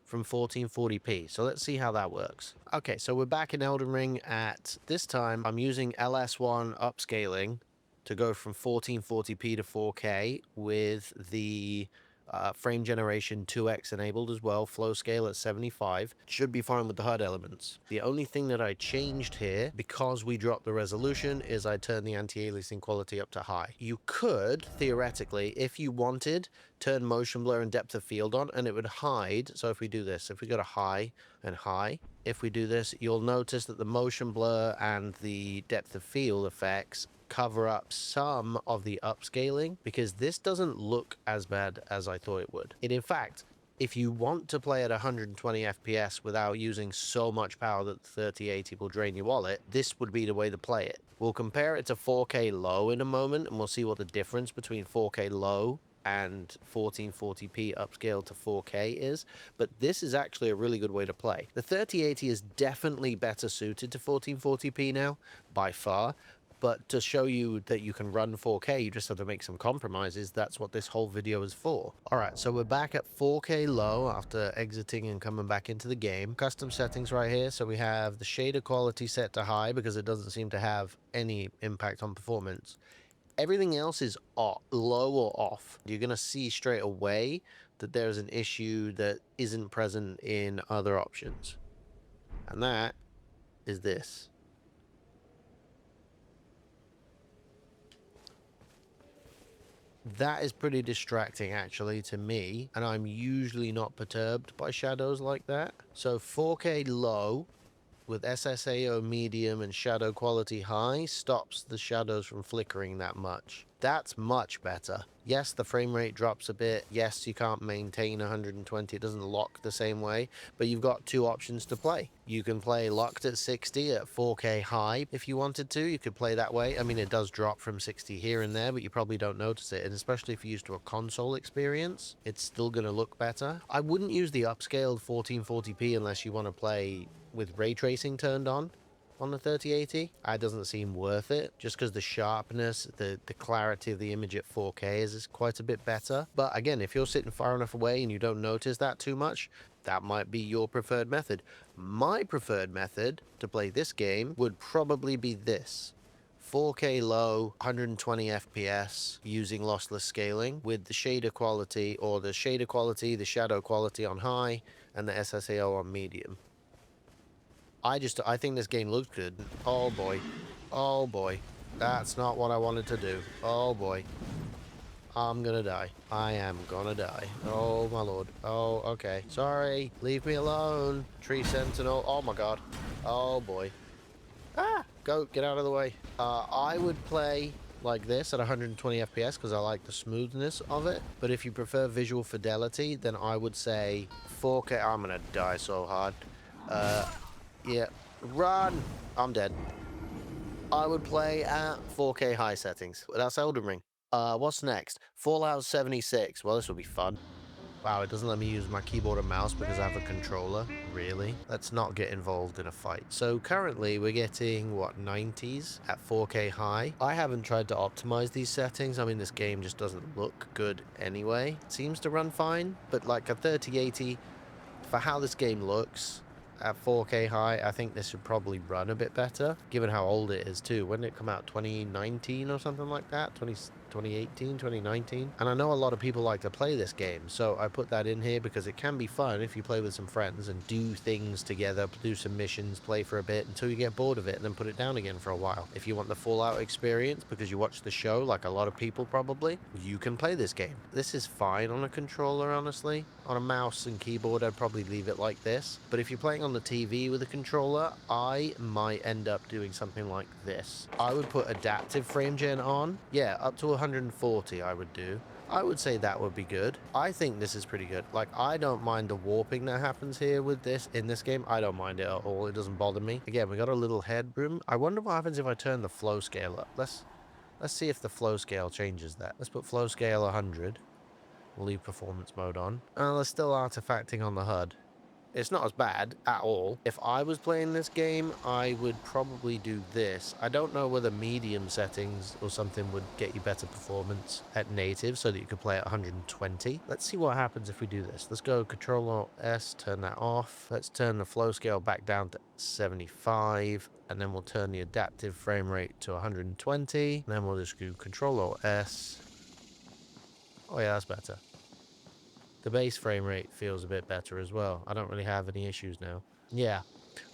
from 1440p. So let's see how that works. Okay, so we're back in Elden Ring at this time. I'm using LS1 upscaling to go from 1440p to 4K with the frame generation 2x enabled as well, flow scale at 75. Should be fine with the HUD elements. The only thing that I changed here, because we dropped the resolution, is I turned the anti-aliasing quality up to high. You could, theoretically, if you wanted, turn motion blur and depth of field on, and it would hide. So if we do this, if we go to high and high, if we do this, you'll notice that the motion blur and the depth of field effects cover up some of the upscaling, because this doesn't look as bad as I thought it would. In fact, if you want to play at 120 FPS without using so much power that the 3080 will drain your wallet, this would be the way to play it. We'll compare it to 4K low in a moment, and we'll see what the difference between 4K low and 1440p upscale to 4K is, but this is actually a really good way to play. The 3080 is definitely better suited to 1440p now, by far. But to show you that you can run 4K, you just have to make some compromises. That's what this whole video is for. Alright, so we're back at 4K low after exiting and coming back into the game. Custom settings right here. So we have the shader quality set to high because it doesn't seem to have any impact on performance. Everything else is low or off. You're going to see straight away that there's an issue that isn't present in other options. And that is this. That is pretty distracting actually to me, and I'm usually not perturbed by shadows like that. So 4K low with SSAO medium and shadow quality high stops the shadows from flickering that much. That's much better. Yes, the frame rate drops a bit. Yes, you can't maintain 120. It doesn't lock the same way, but you've got two options to play. You can play locked at 60 at 4K high if you wanted to. You could play that way. I mean, it does drop from 60 here and there, but you probably don't notice it. And especially if you're used to a console experience, it's still going to look better. I wouldn't use the upscaled 1440p unless you want to play with ray tracing turned on the 3080. It doesn't seem worth it, just because the sharpness, the clarity of the image at 4K is quite a bit better. But again, if you're sitting far enough away and you don't notice that too much, that might be your preferred method. My preferred method to play this game would probably be this. 4K low, 120 FPS using lossless scaling with the shader quality, or the shader quality, the shadow quality on high, and the SSAO on medium. I think this game looks good. Oh boy. Oh boy. That's not what I wanted to do. Oh boy. I'm gonna die. I am gonna die. Oh my lord. Oh, okay. Sorry. Leave me alone. Tree Sentinel. Oh my god. Oh boy. Ah! Go. Get out of the way. I would play like this at 120 FPS because I like the smoothness of it. But if you prefer visual fidelity, then I would say 4K. I'm gonna die so hard. Yeah, run! I'm dead. I would play at 4K high settings. That's Elden Ring. What's next? Fallout 76. Well, this will be fun. Wow, it doesn't let me use my keyboard and mouse because I have a controller. Really? Let's not get involved in a fight. So currently we're getting, what, 90s at 4K high. I haven't tried to optimize these settings. I mean, this game just doesn't look good anyway. It seems to run fine, but like a 3080, for how this game looks, at 4K high, I think this should probably run a bit better, given how old it is too. When did it come out? 2019 or something like that? 2018, 2019. And I know a lot of people like to play this game, so I put that in here because it can be fun if you play with some friends and do things together, do some missions, play for a bit until you get bored of it and then put it down again for a while. If you want the Fallout experience because you watch the show, like a lot of people probably, you can play this game. This is fine on a controller, honestly. On a mouse and keyboard, I'd probably leave it like this. But if you're playing on the TV with a controller, I might end up doing something like this. I would put adaptive frame gen on. Yeah, up to 140 I would do. I would say that would be good. I think this is pretty good. Like, I don't mind the warping that happens here with this in this game. I don't mind it at all. It doesn't bother me. Again, we got a little headroom. I wonder what happens if I turn the flow scale up. Let's see if the flow scale changes that. Let's put flow scale 100. We'll leave performance mode on. There's still artifacting on the HUD. It's not as bad at all. If I was playing this game, I would probably do this. I don't know whether medium settings or something would get you better performance at native so that you could play at 120. Let's see what happens if we do this. Let's go Control-Alt-S, turn that off. Let's turn the flow scale back down to 75. And then we'll turn the adaptive frame rate to 120. And then we'll just do Control-Alt-S. Oh yeah, that's better. The base frame rate feels a bit better as well. I don't really have any issues now. Yeah,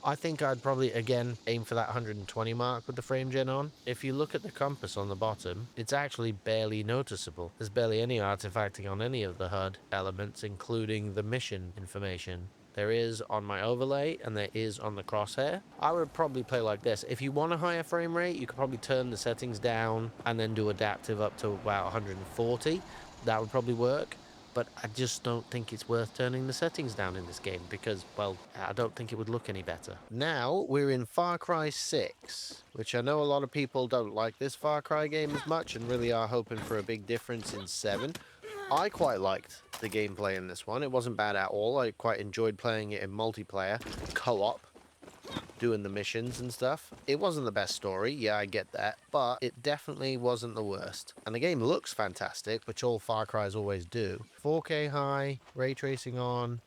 I think I'd probably, again, aim for that 120 mark with the frame gen on. If you look at the compass on the bottom, it's actually barely noticeable. There's barely any artifacting on any of the HUD elements, including the mission information. There is on my overlay, and there is on the crosshair. I would probably play like this. If you want a higher frame rate, you could probably turn the settings down and then do adaptive up to about 140. That would probably work. But I just don't think it's worth turning the settings down in this game because, well, I don't think it would look any better. Now we're in Far Cry 6, which I know a lot of people don't like this Far Cry game as much and really are hoping for a big difference in 7. I quite liked the gameplay in this one. It wasn't bad at all. I quite enjoyed playing it in multiplayer, co-op, doing the missions and stuff. It wasn't the best story, yeah, I get that, but it definitely wasn't the worst. And the game looks fantastic, which all Far Cry's always do. 4K high, ray tracing on.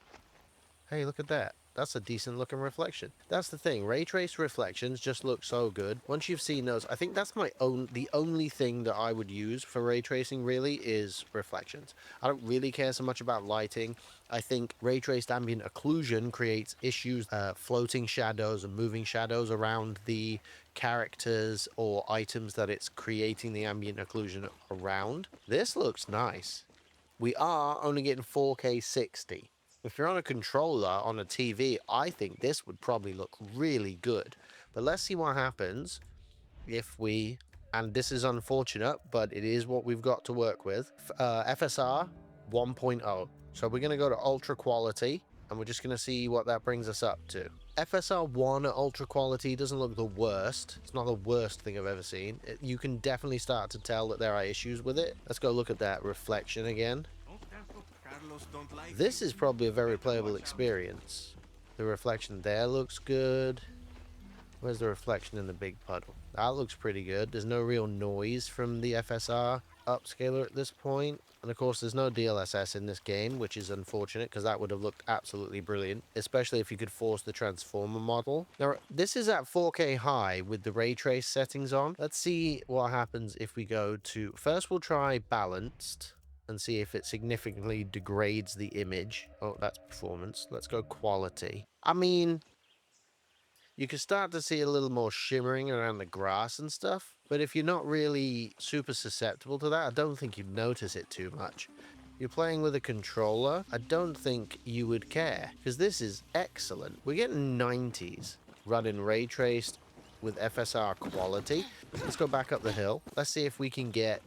Hey, look at that. That's a decent looking reflection. That's the thing, ray trace reflections just look so good. Once you've seen those, I think that's the only thing that I would use for ray tracing really is reflections. I don't really care so much about lighting. I think ray traced ambient occlusion creates issues, floating shadows and moving shadows around the characters or items that it's creating the ambient occlusion around. This looks nice. We are only getting 4K 60. If you're on a controller on a TV, I think this would probably look really good. But let's see what happens if we, and this is unfortunate, but it is what we've got to work with, FSR 1.0. So we're going to go to ultra quality, and we're just going to see what that brings us up to. FSR 1 at ultra quality doesn't look the worst. It's not the worst thing I've ever seen. You can definitely start to tell that there are issues with it. Let's go look at that reflection again. This is probably a very playable experience. The reflection there looks good. Where's the reflection in the big puddle? That looks pretty good. There's no real noise from the FSR upscaler at this point. And of course, there's no DLSS in this game, which is unfortunate because that would have looked absolutely brilliant, especially if you could force the transformer model. Now, this is at 4K high with the ray trace settings on. Let's see what happens if we go to... First, we'll try balanced and see if it significantly degrades the image. Oh, that's performance. Let's go quality. I mean, you can start to see a little more shimmering around the grass and stuff, but if you're not really super susceptible to that, I don't think you'd notice it too much. You're playing with a controller, I don't think you would care, because this is excellent. We're getting 90s, running ray traced with FSR quality. Let's go back up the hill. Let's see if we can get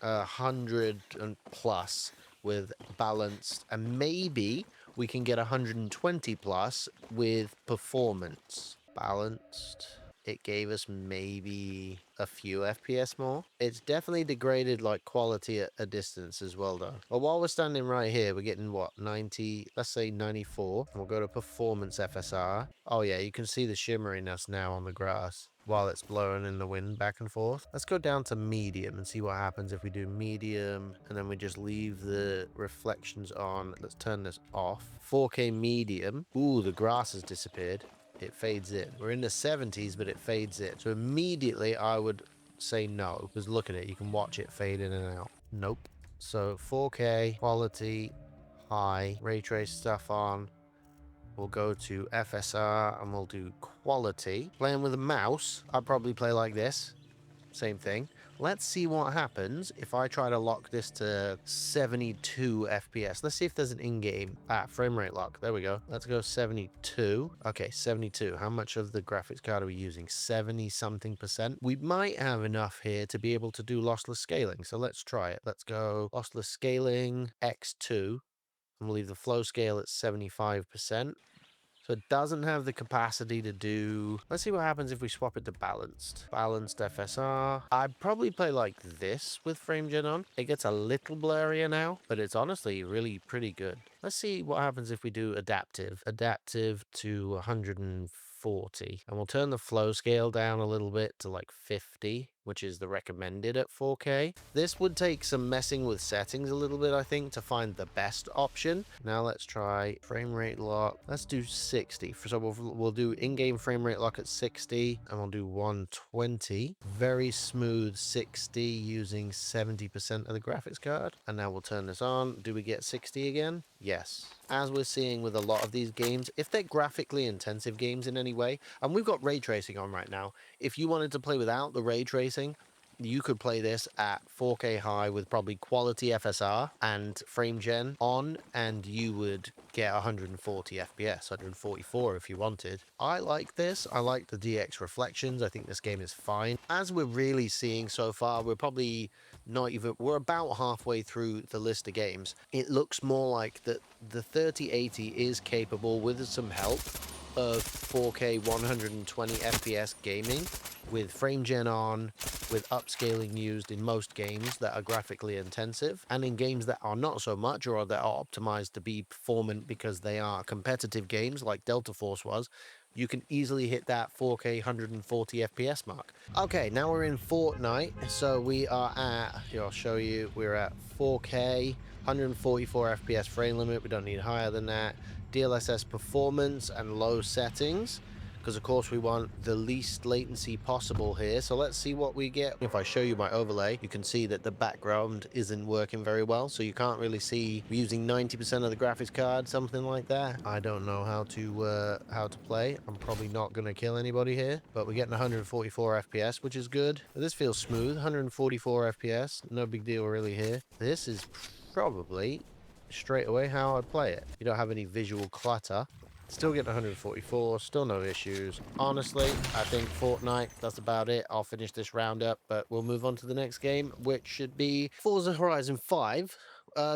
100 and plus with balanced, and maybe we can get 120 plus with performance. Balanced, it gave us maybe a few FPS more. It's definitely degraded like quality at a distance as well though. But while we're standing right here, we're getting what, 90, let's say 94. And we'll go to performance FSR. Oh yeah, you can see the shimmeriness now on the grass while it's blowing in the wind back and forth. Let's go down to medium and see what happens if we do medium and then we just leave the reflections on. Let's turn this off. 4K medium. Ooh, the grass has disappeared. It fades in. We're in the 70s, but it fades in. So immediately I would say no, because look at it, you can watch it fade in and out. Nope. So 4K, quality, high, ray trace stuff on. We'll go to FSR and we'll do quality. Playing with a mouse, I'd probably play like this. Same thing. Let's see what happens if I try to lock this to 72 FPS. Let's see if there's an in-game frame rate lock. There we go. Let's go 72. Okay, 72. How much of the graphics card are we using? 70 something percent. We might have enough here to be able to do lossless scaling. So let's try it. Let's go lossless scaling X2. And we'll leave the flow scale at 75%. So it doesn't have the capacity to do... Let's see what happens if we swap it to balanced. Balanced FSR. I'd probably play like this with frame gen on. It gets a little blurrier now, but it's honestly really pretty good. Let's see what happens if we do adaptive. Adaptive to 140. And we'll turn the flow scale down a little bit to like 50, which is the recommended at 4K. This would take some messing with settings a little bit, I think, to find the best option. Now let's try frame rate lock. Let's do 60. So we'll do in-game frame rate lock at 60, and we'll do 120. Very smooth 60 using 70% of the graphics card. And now we'll turn this on. Do we get 60 again? Yes. As we're seeing with a lot of these games, if they're graphically intensive games in any way, and we've got ray tracing on right now, if you wanted to play without the ray tracing, you could play this at 4K high with probably quality FSR and frame gen on, and you would get 140 FPS, 144 if you wanted. I like this. I like the DX reflections. I think this game is fine. As we're really seeing so far, we're probably not even... We're about halfway through the list of games. It looks more like that the 3080 is capable, with some help, of 4K 120 FPS gaming with frame gen on, with upscaling used in most games that are graphically intensive, and in games that are not so much, or that are optimized to be performant because they are competitive games like Delta Force was, you can easily hit that 4K 140 FPS mark. Okay, now we're in Fortnite, so we are at, here I'll show you, we're at 4K 144 FPS frame limit. We don't need higher than that. DLSS performance and low settings, because of course we want the least latency possible here. So let's see what we get. If I show you my overlay, you can see that the background isn't working very well, so you can't really see. We're using 90% of the graphics card, something like that. I don't know how to play. I'm probably not going to kill anybody here, but we're getting 144 FPS, which is good. This feels smooth. 144 FPS, no big deal really here. This is probably straight away how I'd play it. You don't have any visual clutter. Still getting 144, still no issues. Honestly, I think Fortnite, that's about it. I'll finish this roundup, but we'll move on to the next game, which should be Forza Horizon 5.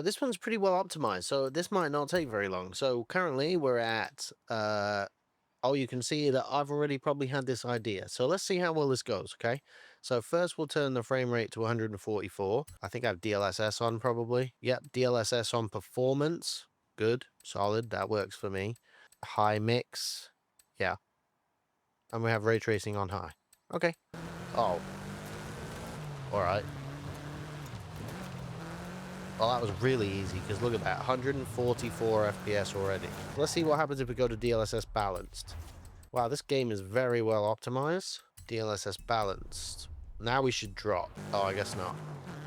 This one's pretty well optimized, so this might not take very long. So currently we're at... oh, you can see that I've already probably had this idea. So let's see how well this goes, okay? So first we'll turn the frame rate to 144. I think I have DLSS on probably. Yep, DLSS on performance. Good, solid, that works for me. High mix. Yeah. And we have ray tracing on high. Okay. Oh. Alright. Well, that was really easy, because look at that. 144 FPS already. Let's see what happens if we go to DLSS balanced. Wow, this game is very well optimized. DLSS balanced. Now we should drop. Oh, I guess not.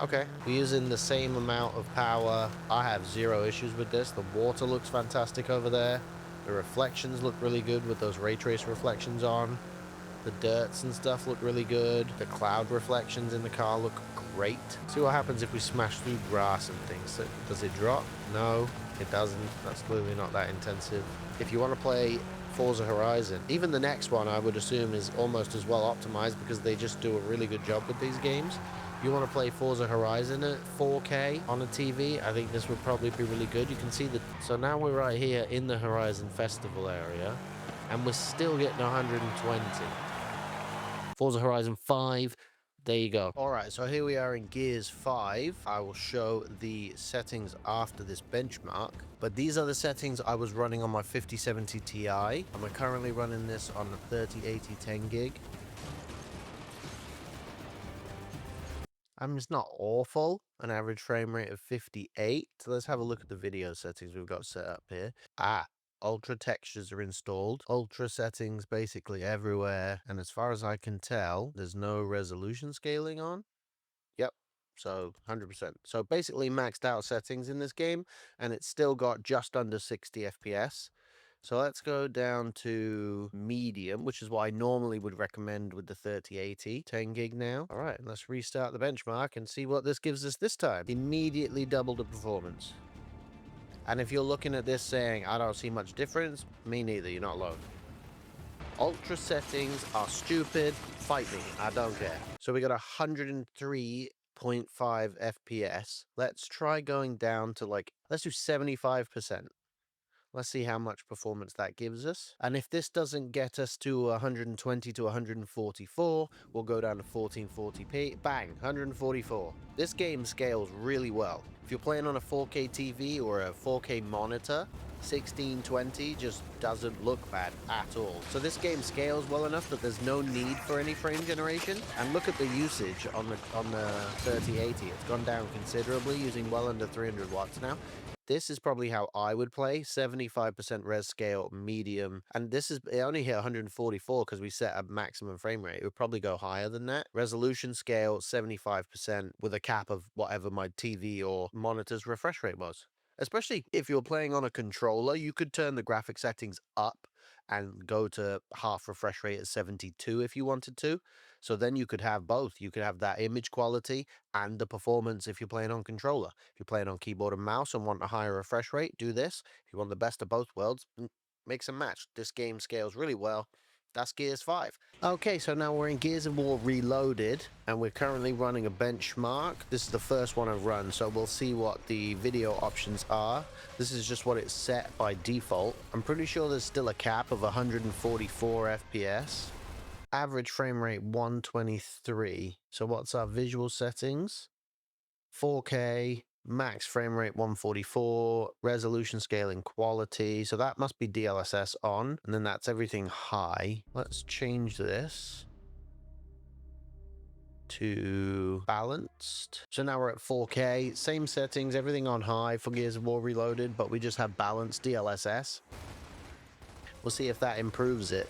Okay. We're using the same amount of power. I have zero issues with this. The water looks fantastic over there. The reflections look really good with those ray trace reflections on. The dirts and stuff look really good. The cloud reflections in the car look great. See what happens if we smash through grass and things. So, does it drop? No, it doesn't. That's clearly not that intensive. If you want to play Forza Horizon, even the next one I would assume is almost as well optimized, because they just do a really good job with these games. You want to play Forza Horizon at 4K on a TV, I think this would probably be really good. You can see that. So now we're right here in the Horizon Festival area, and we're still getting 120. Forza Horizon 5, there you go. All right, so here we are in Gears 5. I will show the settings after this benchmark, but these are the settings I was running on my 5070 Ti, and we're currently running this on the 3080 10 gig. It's not awful, an average frame rate of 58. So let's have a look at the video settings we've got set up here. ultra textures are installed, ultra settings basically everywhere, and as far as I can tell, there's no resolution scaling on. Yep. So 100%. So basically maxed out settings in this game, and it's still got just under 60 FPS. So let's go down to medium, which is what I normally would recommend with the 3080, 10 gig now. All right, let's restart the benchmark and see what this gives us this time. Immediately double the performance. And if you're looking at this saying, I don't see much difference, me neither, you're not alone. Ultra settings are stupid. Fight me. I don't care. So we got 103.5 FPS. Let's try going down to let's do 75%. Let's see how much performance that gives us. And if this doesn't get us to 120 to 144, we'll go down to 1440p. Bang, 144. This game scales really well. If you're playing on a 4K TV or a 4K monitor, 1620 just doesn't look bad at all. So this game scales well enough that there's no need for any frame generation. And look at the usage on the 3080. It's gone down considerably, using well under 300 watts now. This is probably how I would play, 75% res scale, medium, and it only hit 144 because we set a maximum frame rate. It would probably go higher than that. Resolution scale, 75% with a cap of whatever my TV or monitor's refresh rate was. Especially if you're playing on a controller, you could turn the graphic settings up and go to half refresh rate at 72 if you wanted to. So then you could have both. You could have that image quality and the performance if you're playing on controller. If you're playing on keyboard and mouse and want a higher refresh rate, do this. If you want the best of both worlds, mix and match. This game scales really well. That's Gears 5. Okay, so now we're in Gears of War Reloaded, and we're currently running a benchmark. This is the first one I've run, so we'll see what the video options are. This is just what it's set by default. I'm pretty sure there's still a cap of 144 FPS. Average frame rate 123. So what's our visual settings? 4K, max frame rate 144, resolution scaling quality. So that must be DLSS on, and then that's everything high. Let's change this to balanced. So now we're at 4K, same settings, everything on high for Gears of War Reloaded, but we just have balanced DLSS. We'll see if that improves it.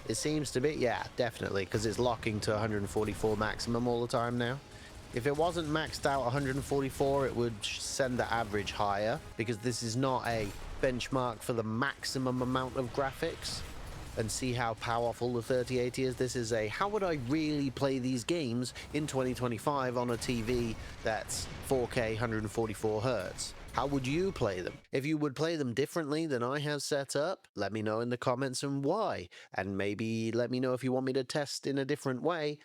It seems to be, yeah, definitely, because it's locking to 144 maximum all the time now. If it wasn't maxed out 144, it would send the average higher, because this is not a benchmark for the maximum amount of graphics. And see how powerful the 3080 is. This is a, how would I really play these games in 2025 on a TV that's 4K 144 hertz? How would you play them? If you would play them differently than I have set up, let me know in the comments and why. And maybe let me know if you want me to test in a different way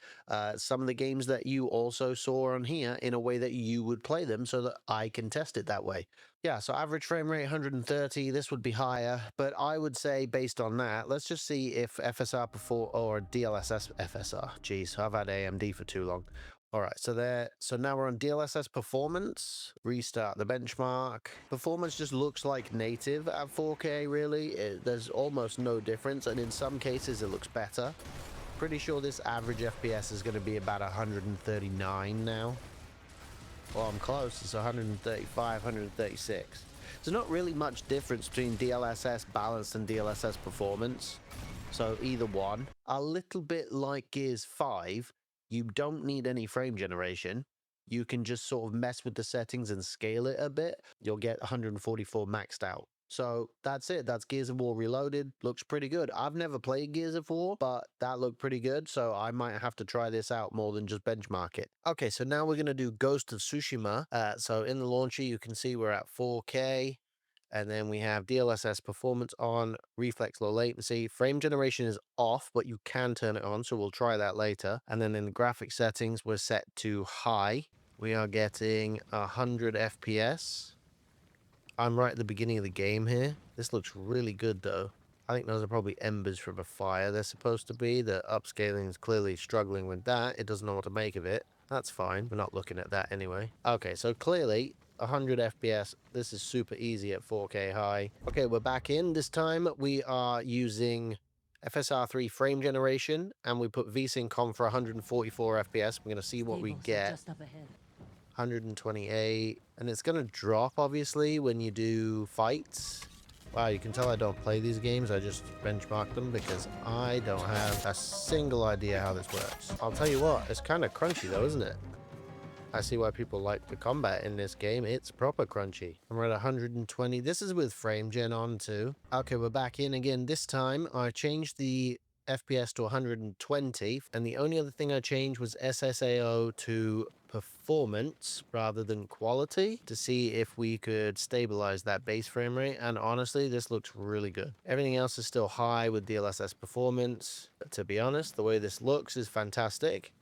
some of the games that you also saw on here in a way that you would play them so that I can test it that way. Yeah, so average frame rate 130, this would be higher, but I would say based on that, let's just see if FSR or DLSS FSR. Jeez, I've had AMD for too long. All right, so now we're on DLSS performance. Restart the benchmark. Performance just looks like native at 4K, really. There's almost no difference, and in some cases it looks better. Pretty sure this average FPS is going to be about 139 now. Well, I'm close. It's 135, 136. There's not really much difference between DLSS balanced and DLSS performance. So either one. A little bit like Gears 5, you don't need any frame generation. You can just sort of mess with the settings and scale it a bit. You'll get 144 maxed out. So that's it. That's Gears of War Reloaded. Looks pretty good. I've never played Gears of War, but that looked pretty good. So I might have to try this out more than just benchmark it. Okay, so now we're going to do Ghost of Tsushima. So in the launcher, you can see we're at 4K. And then we have DLSS performance on, reflex low latency. Frame generation is off, but you can turn it on, so we'll try that later. And then in the graphic settings, we're set to high. We are getting 100 FPS. I'm right at the beginning of the game here. This looks really good, though. I think those are probably embers from a fire they're supposed to be. The upscaling is clearly struggling with that. It doesn't know what to make of it. That's fine. We're not looking at that anyway. Okay, so clearly 100 FPS. This is super easy at 4K high. Okay, we're back in. This time we are using FSR3 frame generation, and we put VSync on for 144 FPS. We're going to see what we get. 128, and it's going to drop obviously when you do fights. Wow, you can tell I don't play these games, I just benchmark them because I don't have a single idea how this works. I'll tell you what, it's kind of crunchy though, isn't it? I see why people like the combat in this game. It's proper crunchy. And we're at 120. This is with frame gen on too. Okay, we're back in again. This time I changed the FPS to 120, and the only other thing I changed was SSAO to performance rather than quality to see if we could stabilize that base frame rate, and honestly this looks really good. Everything else is still high with DLSS performance, but to be honest, the way this looks is fantastic.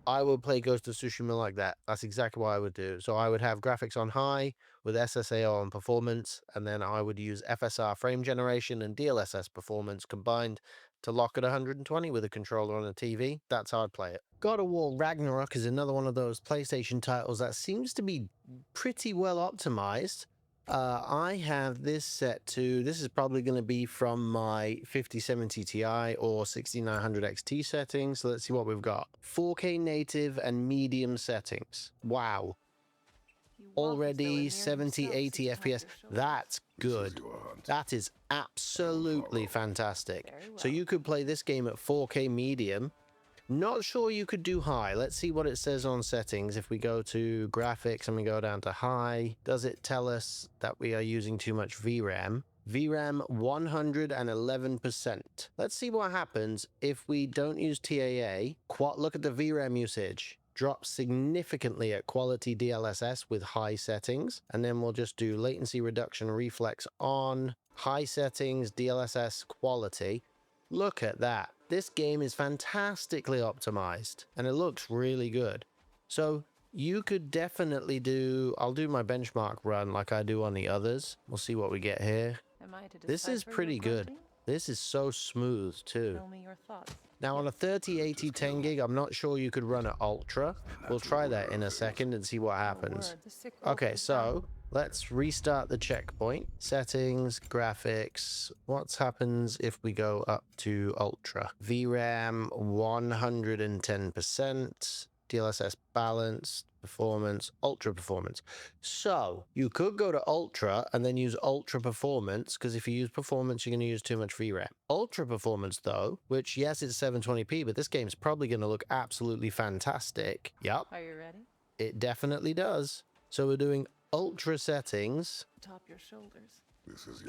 I would play Ghost of Tsushima like that. That's exactly what I would do. So I would have graphics on high with SSAO on performance, and then I would use FSR frame generation and DLSS performance combined to lock at 120 with a controller on a TV. That's how I'd play it. God of War Ragnarok is another one of those PlayStation titles that seems to be pretty well optimized. I have this set to, this is probably going to be from my 5070 Ti or 6900 XT settings. So let's see what we've got. 4K native and medium settings. Wow. Already 70, 80 FPS. That's good. That is absolutely fantastic. So you could play this game at 4K medium. Not sure you could do high. Let's see what it says on settings. If we go to graphics and we go down to high, does it tell us that we are using too much VRAM? VRAM 111%. Let's see what happens if we don't use TAA. Look at the VRAM usage. Drops significantly at quality DLSS with high settings. And then we'll just do latency reduction reflex on, high settings, DLSS quality. Look at that. This game is fantastically optimized and it looks really good. So you could definitely do, I'll do my benchmark run like I do on the others. We'll see what we get here. This is pretty good. This is so smooth too. Tell me your thoughts. Now on a 3080 10 gig, I'm not sure you could run it ultra. We'll try that in a second and see what happens. Okay, so let's restart the checkpoint. Settings, graphics. What happens if we go up to ultra? VRAM 110%, DLSS balanced, performance, ultra performance. So you could go to ultra and then use ultra performance, because if you use performance, you're going to use too much VRAM. Ultra performance though, which yes, it's 720p, but this game's probably going to look absolutely fantastic. Yep. Are you ready? It definitely does. So we're doing ultra settings. Top your shoulders.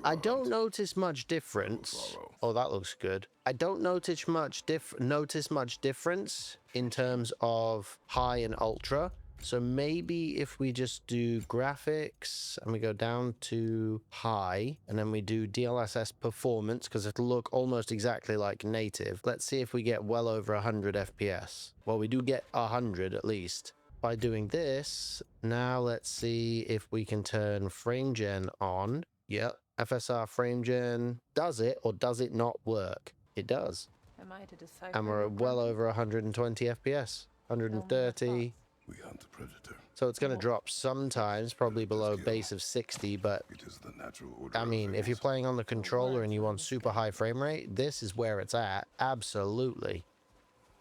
I don't notice much difference. Oh, that looks good. I don't notice much difference in terms of high and ultra. So maybe if we just do graphics and we go down to high and then we do DLSS performance, because it'll look almost exactly like native. Let's see if we get well over 100 FPS. Well, we do get 100 at least. By doing this, now let's see if we can turn frame gen on. Yep, FSR frame gen. Does it or does it not work? It does. Am I to decide? And we're well over 120 FPS. 130. We hunt the predator. So it's going to drop sometimes, probably below base of 60, but It is the natural order I of mean, if you're things. playing on the controller and you want super high frame rate, this is where it's at. Absolutely.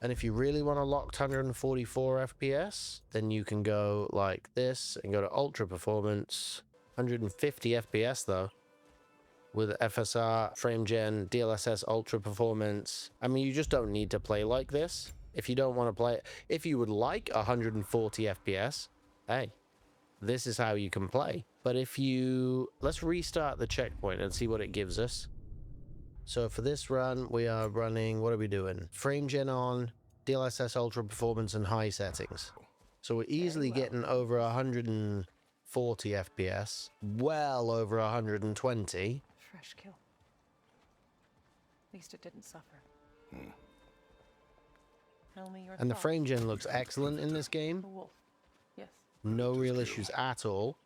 And if you really want a locked 144 FPS, then you can go like this and go to ultra performance. 150 FPS though, with FSR, frame gen, DLSS, ultra performance. I mean, you just don't need to play like this. If you don't want to play it, if you would like 140 FPS, hey, this is how you can play. But if you, let's restart the checkpoint and see what it gives us. So for this run, we are running, what are we doing? Frame gen on, DLSS, ultra performance, and high settings. So we're easily getting over 140 FPS, well over 120. Fresh kill. At least it didn't suffer. Tell me your And the thoughts. frame gen looks excellent in this game. The wolf. Yes. No real issues at all.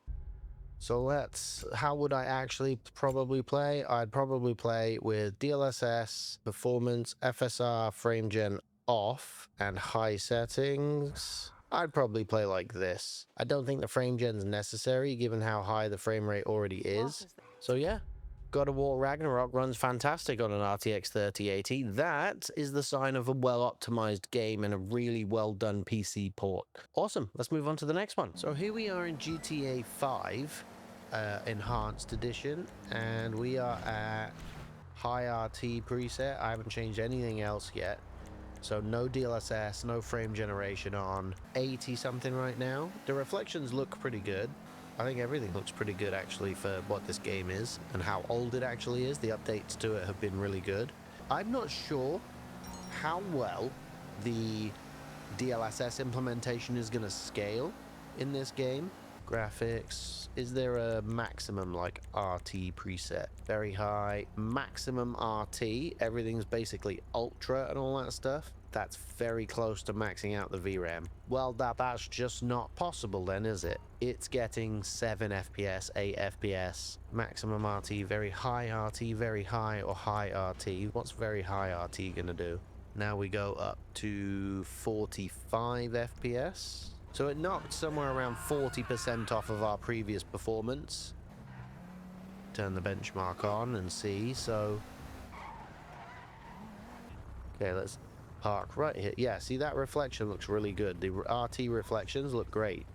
So let's, how would I actually probably play? I'd probably play with DLSS, performance, FSR, frame gen off, and high settings. I'd probably play like this. I don't think the frame gen's necessary given how high the frame rate already is. So yeah, God of War Ragnarok runs fantastic on an RTX 3080. That is the sign of a well-optimized game and a really well-done PC port. Awesome, let's move on to the next one. So here we are in GTA 5. enhanced edition, and we are at high RT preset. I haven't changed anything else yet. So no DLSS, no frame generation on. 80 something right now. The reflections look pretty good. I think everything looks pretty good actually for what this game is and how old it actually is. The updates to it have been really good. I'm not sure how well the DLSS implementation is going to scale in this game. Graphics, is there a maximum like RT preset? Very high, maximum RT, everything's basically ultra and all that stuff. That's very close to maxing out the VRAM. Well, that's just not possible then, is it? It's getting 7 FPS, 8 FPS, maximum RT, very high RT, very high or high RT. What's very high RT gonna do? Now we go up to 45 FPS. So it knocked somewhere around 40% off of our previous performance. Turn the benchmark on and see, so... Okay, let's park right here. Yeah, see that reflection looks really good. The RT reflections look great.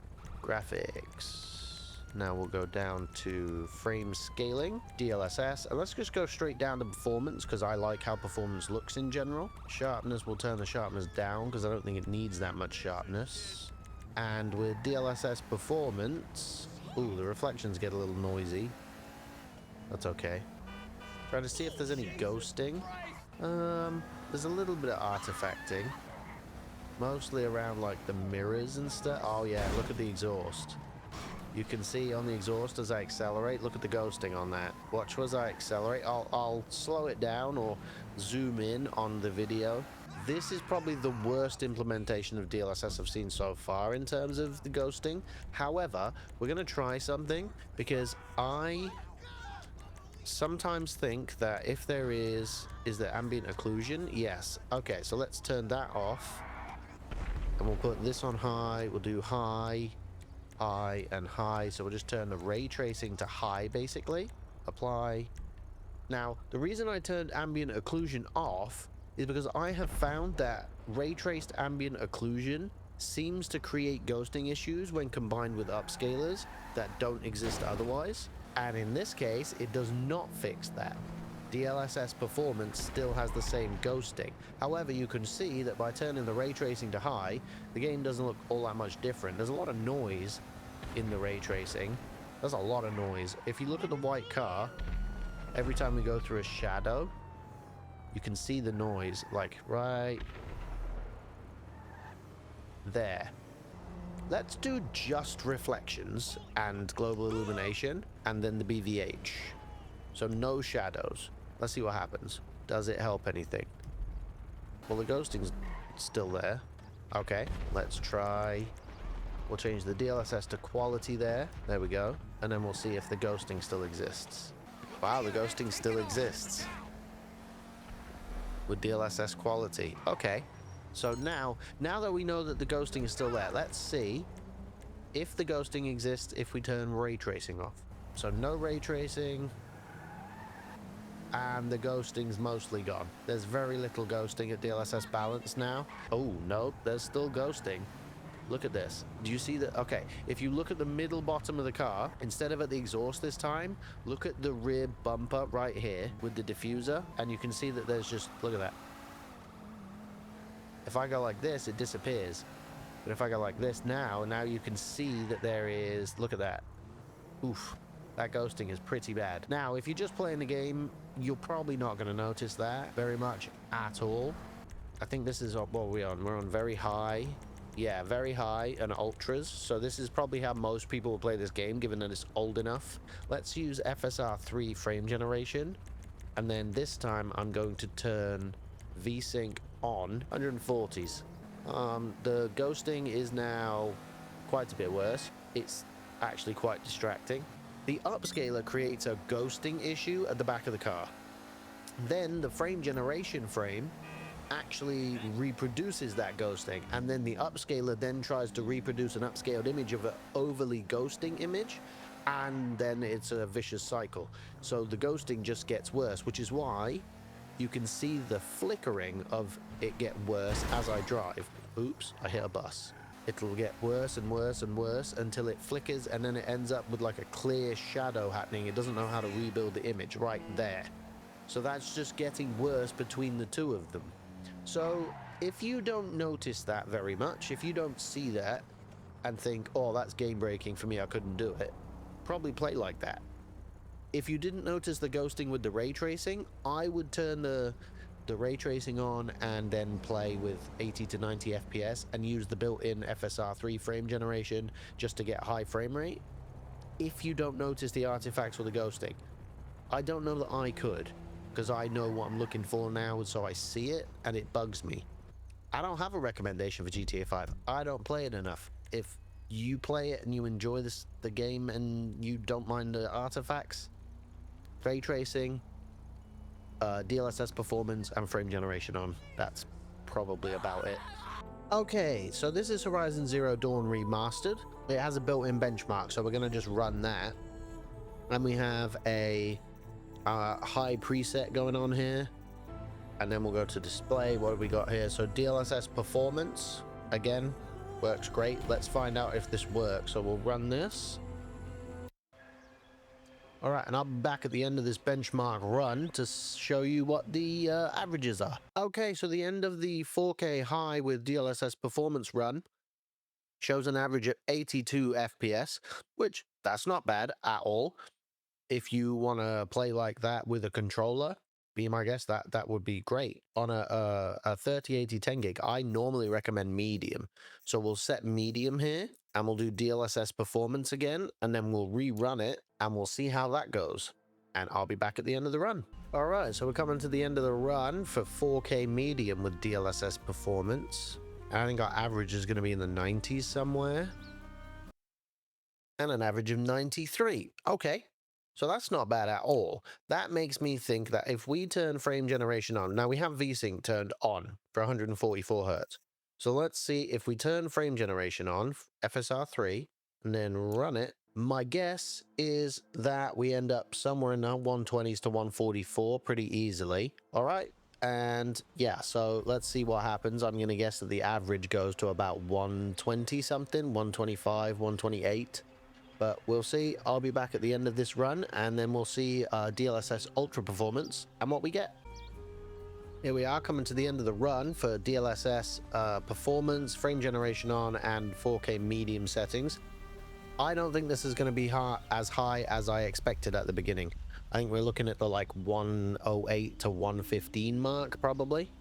Graphics. Now we'll go down to frame scaling, DLSS, and let's just go straight down to performance because I like how performance looks in general. Sharpness, we'll turn the sharpness down because I don't think it needs that much sharpness. And with DLSS performance, ooh, the reflections get a little noisy. That's okay. Trying to see if there's any ghosting. There's a little bit of artifacting. Mostly around like the mirrors and stuff. Oh yeah, look at the exhaust. You can see on the exhaust as I accelerate, look at the ghosting on that. Watch as I accelerate. I'll slow it down or zoom in on the video. This is probably the worst implementation of DLSS I've seen so far in terms of the ghosting. However, we're going to try something because I sometimes think that if there is there ambient occlusion? Yes. Okay, so let's turn that off. And we'll put this on high. We'll do high, high, and high. So we'll just turn the ray tracing to high, basically. Apply. Now, the reason I turned ambient occlusion off is because I have found that ray-traced ambient occlusion seems to create ghosting issues when combined with upscalers that don't exist otherwise. And in this case, it does not fix that. DLSS performance still has the same ghosting. However, you can see that by turning the ray tracing to high, the game doesn't look all that much different. There's a lot of noise in the ray tracing. There's a lot of noise. If you look at the white car, every time we go through a shadow, you can see the noise, like right there. Let's do just reflections and global illumination, and then the BVH. So no shadows. Let's see what happens. Does it help anything? Well, the ghosting's still there. Okay, let's try. We'll change the DLSS to quality there. There we go. And then we'll see if the ghosting still exists. Wow, the ghosting still exists. With DLSS quality. Okay, so now that we know that the ghosting is still there, let's see if the ghosting exists if we turn ray tracing off. So no ray tracing, and the ghosting's mostly gone. There's very little ghosting at DLSS balance now. Oh no, there's still ghosting. Look at this. Do you see that? Okay, if you look at the middle bottom of the car, instead of at the exhaust this time, look at the rear bumper right here with the diffuser, and you can see that there's just, look at that. If I go like this, it disappears. But if I go like this now you can see that there is, look at that. Oof, that ghosting is pretty bad. Now, if you're just playing the game, you're probably not going to notice that very much at all. I think this is what are we on? We're on very high. Yeah, very high and ultras. So this is probably how most people will play this game, given that it's old enough. Let's use FSR3 frame generation. And then this time I'm going to turn VSync on 140s. The ghosting is now quite a bit worse. It's actually quite distracting. The upscaler creates a ghosting issue at the back of the car. Then the frame generation frame actually reproduces that ghosting, and then the upscaler then tries to reproduce an upscaled image of an overly ghosting image, and then it's a vicious cycle. So the ghosting just gets worse, which is why you can see the flickering of it get worse as I drive. Oops, I hit a bus. It'll get worse and worse and worse until it flickers, and then it ends up with like a clear shadow happening. It doesn't know how to rebuild the image right there. So that's just getting worse between the two of them. So if you don't notice that very much, if you don't see that and think, oh, that's game breaking for me, I couldn't do it, probably play like that. If you didn't notice the ghosting with the ray tracing, I would turn the ray tracing on and then play with 80 to 90 FPS and use the built-in FSR3 frame generation just to get high frame rate. If you don't notice the artifacts or the ghosting, I don't know that I could, because I know what I'm looking for now, so I see it and it bugs me. I don't have a recommendation for GTA 5. I don't play it enough. If you play it and you enjoy the game and you don't mind the artifacts, ray tracing, DLSS performance, and frame generation on, that's probably about it. Okay, so this is Horizon Zero Dawn Remastered. It has a built-in benchmark, so we're going to just run that. And we have a high preset going on here. And then we'll go to display. What have we got here? So DLSS performance, again, works great. Let's find out if this works. So we'll run this. All right, and I'll be back at the end of this benchmark run to show you what the averages are. Okay, so the end of the 4K high with DLSS performance run shows an average of 82 FPS, which that's not bad at all. If you want to play like that with a controller, be my guest, that would be great. On a 3080 10 gig, I normally recommend medium. So we'll set medium here, and we'll do DLSS performance again, and then we'll rerun it, and we'll see how that goes. And I'll be back at the end of the run. All right, so we're coming to the end of the run for 4K medium with DLSS performance. And I think our average is going to be in the 90s somewhere. And an average of 93. Okay. So that's not bad at all. That makes me think that if we turn frame generation on, now we have VSync turned on for 144 Hertz. So let's see if we turn frame generation on, FSR3, and then run it. My guess is that we end up somewhere in the 120s to 144 pretty easily. All right. And yeah, so let's see what happens. I'm going to guess that the average goes to about 120 something, 125, 128. But we'll see. I'll be back at the end of this run, and then we'll see DLSS Ultra Performance and what we get. Here we are coming to the end of the run for DLSS Performance, Frame Generation on, and 4K Medium settings. I don't think this is going to be as high as I expected at the beginning. I think we're looking at the like 108 to 115 mark, probably.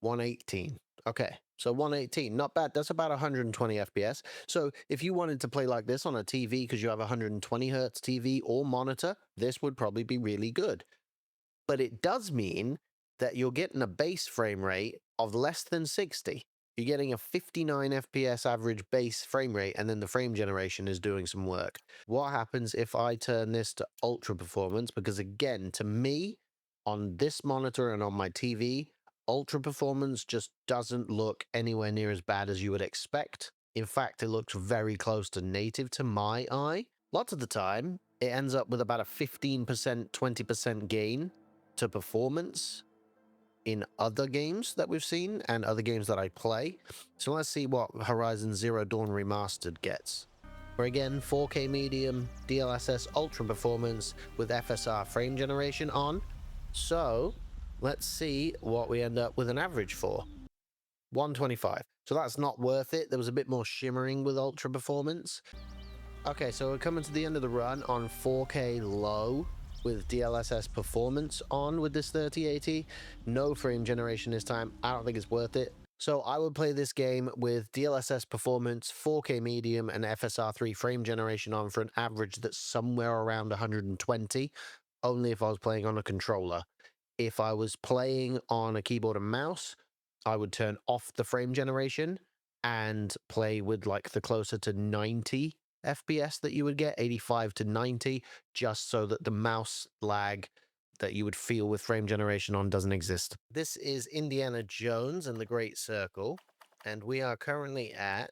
118. Okay, so 118, not bad. That's about 120 FPS. So if you wanted to play like this on a TV because you have a 120 Hertz TV or monitor, this would probably be really good. But it does mean that you're getting a base frame rate of less than 60. You're getting a 59 FPS average base frame rate, and then the frame generation is doing some work. What happens if I turn this to ultra performance? Because again, to me, on this monitor and on my TV, ultra performance just doesn't look anywhere near as bad as you would expect. In fact, it looks very close to native to my eye. Lots of the time, it ends up with about a 15%, 20% gain to performance in other games that we've seen and other games that I play. So let's see what Horizon Zero Dawn Remastered gets. We're again 4K medium, DLSS ultra performance with FSR frame generation on. So let's see what we end up with an average for. 125. So that's not worth it. There was a bit more shimmering with ultra performance. Okay, so we're coming to the end of the run on 4K low with DLSS performance on with this 3080. No frame generation this time. I don't think it's worth it. So I would play this game with DLSS performance, 4K medium, and FSR3 frame generation on for an average that's somewhere around 120, only if I was playing on a controller. If I was playing on a keyboard and mouse, I would turn off the frame generation and play with like the closer to 90 FPS that you would get, 85 to 90, just so that the mouse lag that you would feel with frame generation on doesn't exist. This is Indiana Jones and the Great Circle, and we are currently at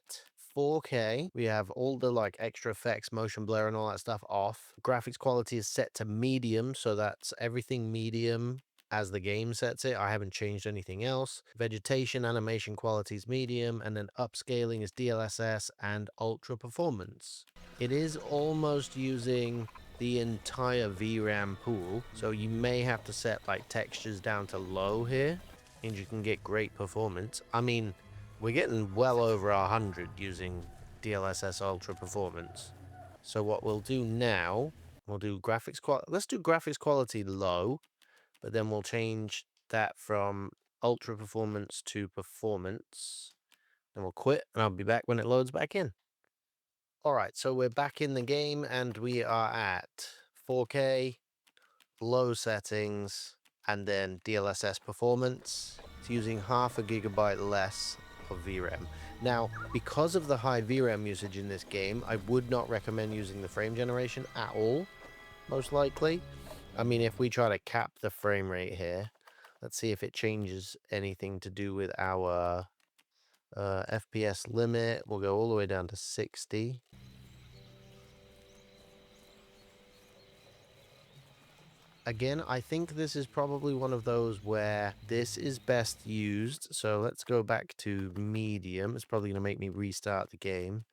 4K. We have all the like extra effects, motion blur and all that stuff off. Graphics quality is set to medium, so that's everything medium. as the game sets it. I haven't changed anything else. Vegetation animation quality is medium, and then upscaling is DLSS and ultra performance. It is almost using the entire VRAM pool, so you may have to set like textures down to low here, and you can get great performance. I mean, we're getting well over 100 using DLSS ultra performance. So what we'll do now, we'll do graphics quality. Let's do graphics quality low, but then we'll change that from ultra performance to performance. Then we'll quit, and I'll be back when it loads back in. All right, so we're back in the game, and we are at 4K, low settings, and then DLSS performance. It's using 0.5 GB less of VRAM. Now, because of the high VRAM usage in this game, I would not recommend using the frame generation at all, most likely. I mean, if we try to cap the frame rate here, let's see if it changes anything to do with our FPS limit. We'll go all the way down to 60. Again, I think this is probably one of those where this is best used. So let's go back to medium. It's probably going to make me restart the game,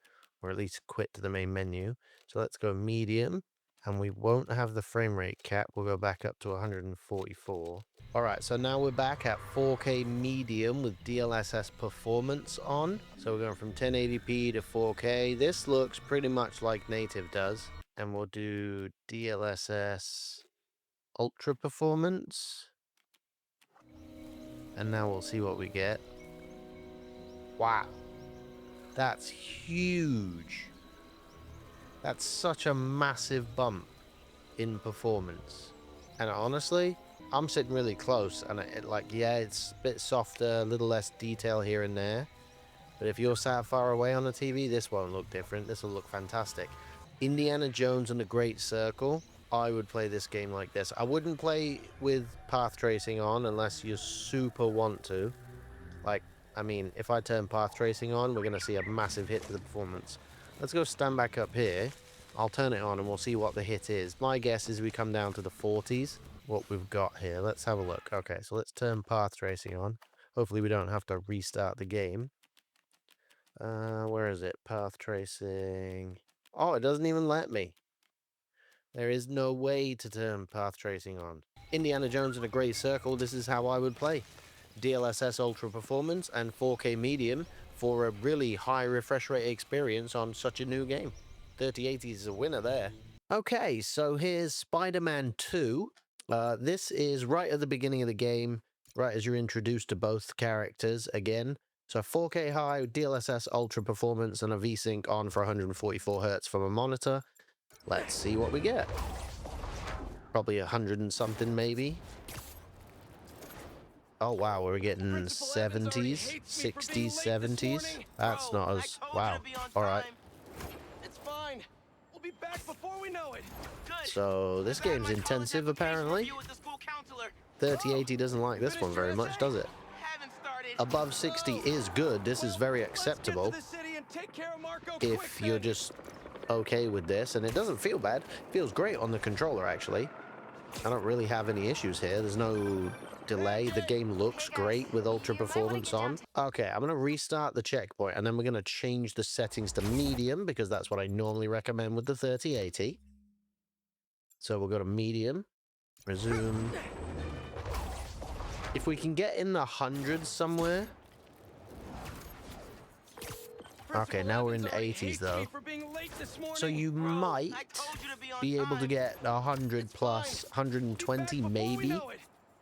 or at least quit to the main menu. So let's go medium, and we won't have the frame rate cap. We'll go back up to 144. All right, so now we're back at 4K medium with DLSS performance on. So we're going from 1080p to 4K. This looks pretty much like native does. And we'll do DLSS ultra performance, and now we'll see what we get. Wow, that's huge. That's such a massive bump in performance. And honestly, I'm sitting really close, and yeah, it's a bit softer, a little less detail here and there, but if you're sat far away on the TV, this won't look different. This will look fantastic. Indiana Jones and the Great Circle, I would play this game like this. I wouldn't play with path tracing on unless you super want to. Like, I mean, if I turn path tracing on, we're going to see a massive hit to the performance. Let's go stand back up here. I'll turn it on and we'll see what the hit is. My guess is we come down to the 40s, what we've got here. Let's have a look. Okay, so let's turn path tracing on. Hopefully we don't have to restart the game. Where is it? Path tracing. Oh, it doesn't even let me. There is no way to turn path tracing on. Indiana Jones and a Great Circle, this is how I would play. DLSS Ultra Performance and 4K Medium for a really high refresh rate experience on such a new game. 3080 is a winner there. Okay, so here's Spider-Man 2. This is right at the beginning of the game, right as you're introduced to both characters again. So 4K high, DLSS Ultra Performance, and a VSync on for 144 Hz from a monitor. Let's see what we get. Probably 100 and something, maybe. Oh, wow, we're getting 70s, 60s, 70s. That's not as... Wow. All right. It's fine. We'll be back before we know it. So, this game's intensive, apparently. 3080 doesn't like this one very much, does it? Above 60 is good. This is very acceptable if you're just okay with this, and it doesn't feel bad. It feels great on the controller, actually. I don't really have any issues here. There's no delay. The game looks great with ultra performance on. Okay, I'm going to restart the checkpoint, and then we're going to change the settings to medium, because that's what I normally recommend with the 3080. So we'll go to medium, resume. If we can get in the hundreds somewhere. Okay, now we're in the 80s though. So you might be able to get 100 plus, 120 maybe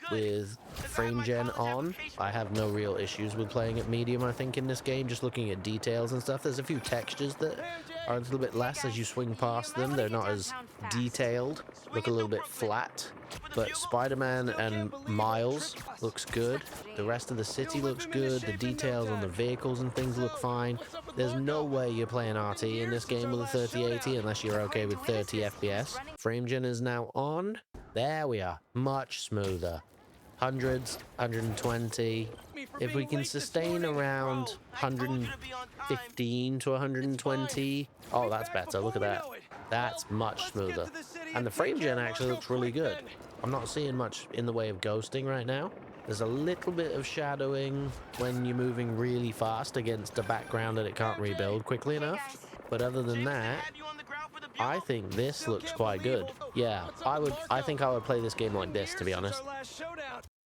with frame gen on. I have no real issues with playing at medium, I think, in this game. Just looking at details and stuff. There's a few textures that are a little bit less as you swing past them. They're not as detailed, look a little bit flat. But Spider-Man and Miles looks good. The rest of the city looks good. The details on the vehicles and things look fine. There's no way you're playing RT in this game with a 3080 unless you're okay with 30 FPS. Frame gen is now on. There we are. Much smoother. Hundreds, 120. If we can sustain around 115 to 120. Oh, that's better. Look at that. That's much smoother. And the frame gen actually looks really good. I'm not seeing much in the way of ghosting right now. There's a little bit of shadowing when you're moving really fast against a background that it can't rebuild quickly enough. But other than that, I think this looks quite good. Yeah, I think I would play this game like this, to be honest.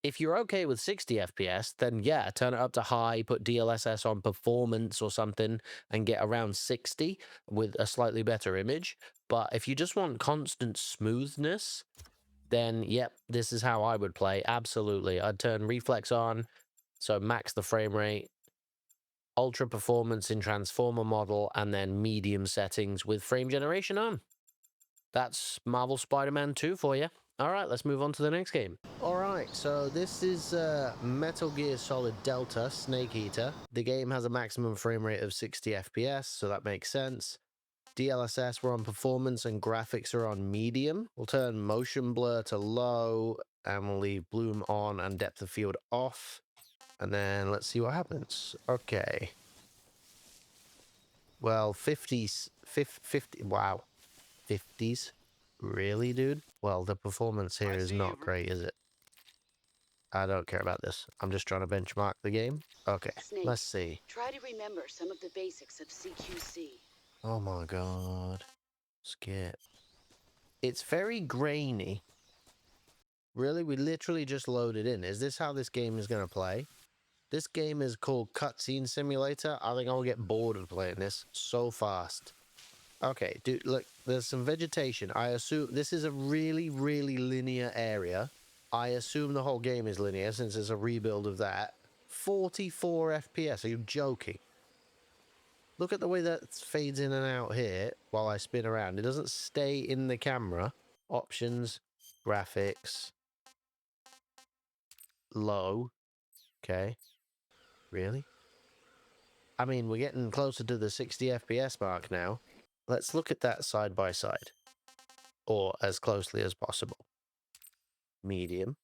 If you're okay with 60 FPS, then yeah, turn it up to high, put DLSS on performance or something, and get around 60 with a slightly better image. But if you just want constant smoothness, then yep, this is how I would play. Absolutely. I'd turn reflex on, so max the frame rate, ultra performance in transformer model, and then medium settings with frame generation on. That's Marvel Spider-Man 2 for you. All right, let's move on to the next game. All right, so this is Metal Gear Solid Delta Snake Eater. The game has a maximum frame rate of 60 FPS, so that makes sense. DLSS, we're on performance, and graphics are on medium. We'll turn motion blur to low, and we'll leave bloom on and depth of field off. And then let's see what happens. Okay. Well, 50s, 50, wow. 50s? Really, dude? Well, the performance here is not great, is it? I don't care about this. I'm just trying to benchmark the game. Okay, Snake, let's see. try to remember some of the basics of CQC. Oh my god. Skip. It's very grainy. Really? We literally just loaded in. Is this how this game is going to play? This game is called Cutscene Simulator. I think I'll get bored of playing this so fast. Okay, dude, look, there's some vegetation. I assume this is a really, really linear area. I assume the whole game is linear since it's a rebuild of that. 44 FPS, are you joking? Look at the way that fades in and out here while I spin around. It doesn't stay in the camera. Options, graphics, low. Okay. Really? I mean, we're getting closer to the 60 FPS mark now. Let's look at that side by side, or as closely as possible. Medium.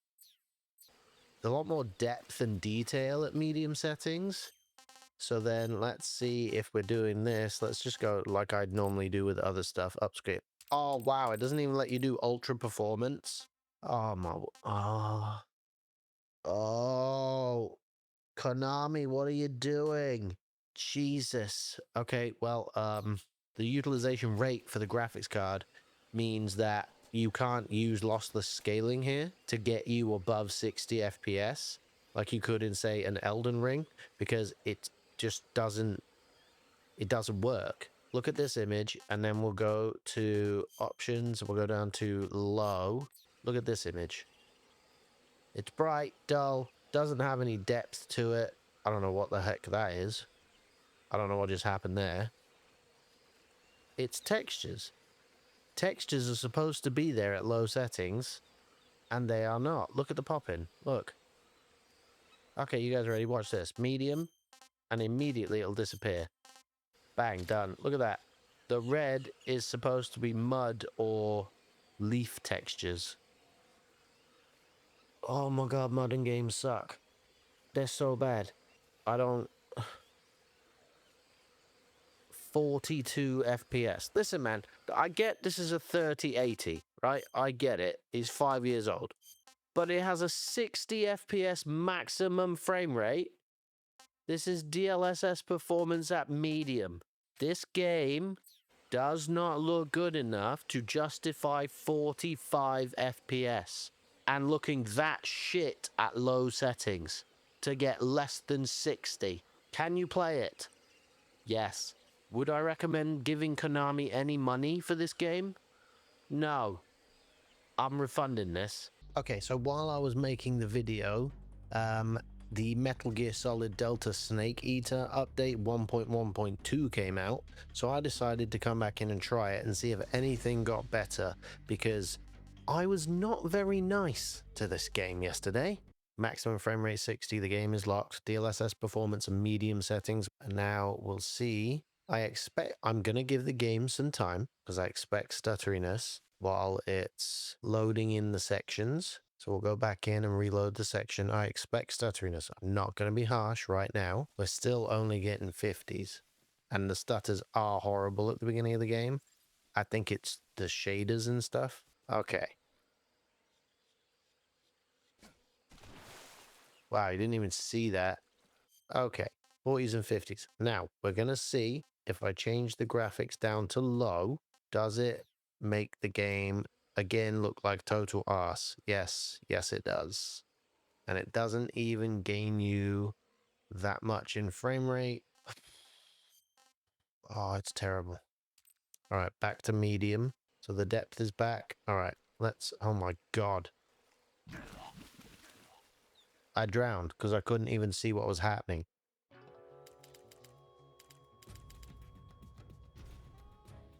There's a lot more depth and detail at medium settings. So then let's see if we're doing this. Let's just go like I'd normally do with other stuff. Upscape. Oh, wow. It doesn't even let you do ultra performance. Oh, my. Oh. Oh. Konami, what are you doing? Jesus. Okay, well, the utilization rate for the graphics card means that you can't use lossless scaling here to get you above 60 FPS like you could in, say, an Elden Ring, because it just doesn't work. Look at this image, and then we'll go to options. We'll go down to low. Look at this image. It's bright, dull, doesn't have any depth to it. I don't know what the heck that is. I don't know what just happened there. It's textures. Textures are supposed to be there at low settings, and they are not. Look at the pop-in. Look. Okay, you guys are ready? Watch this. Medium, and immediately it'll disappear. Bang, done. Look at that. The red is supposed to be mud or leaf textures. Oh my god, modern games suck. They're so bad. I don't... 42 FPS. Listen, man, I get this is a 3080, right? I get it. It's 5 years old. But it has a 60 FPS maximum frame rate. This is DLSS performance at medium. This game does not look good enough to justify 45 FPS. And looking that shit at low settings to get less than 60. Can you play it? Yes. Would I recommend giving Konami any money for this game? No. I'm refunding this. Okay, so while I was making the video, the Metal Gear Solid Delta Snake Eater update 1.1.2 came out, so I decided to come back in and try it and see if anything got better, because I was not very nice to this game yesterday. Maximum frame rate 60, the game is locked. DLSS performance and medium settings. And now we'll see. I'm going to give the game some time because I expect stutteriness while it's loading in the sections. So we'll go back in and reload the section. I expect stutteriness. I'm not going to be harsh right now. We're still only getting 50s. And the stutters are horrible at the beginning of the game. I think it's the shaders and stuff. Okay. Wow, you didn't even see that. Okay, 40s and 50s. Now, we're going to see if I change the graphics down to low, does it make the game again look like total arse? Yes, yes it does. And it doesn't even gain you that much in frame rate. Oh, it's terrible. All right, back to medium. So the depth is back. All right, let's... Oh my God. I drowned because I couldn't even see what was happening.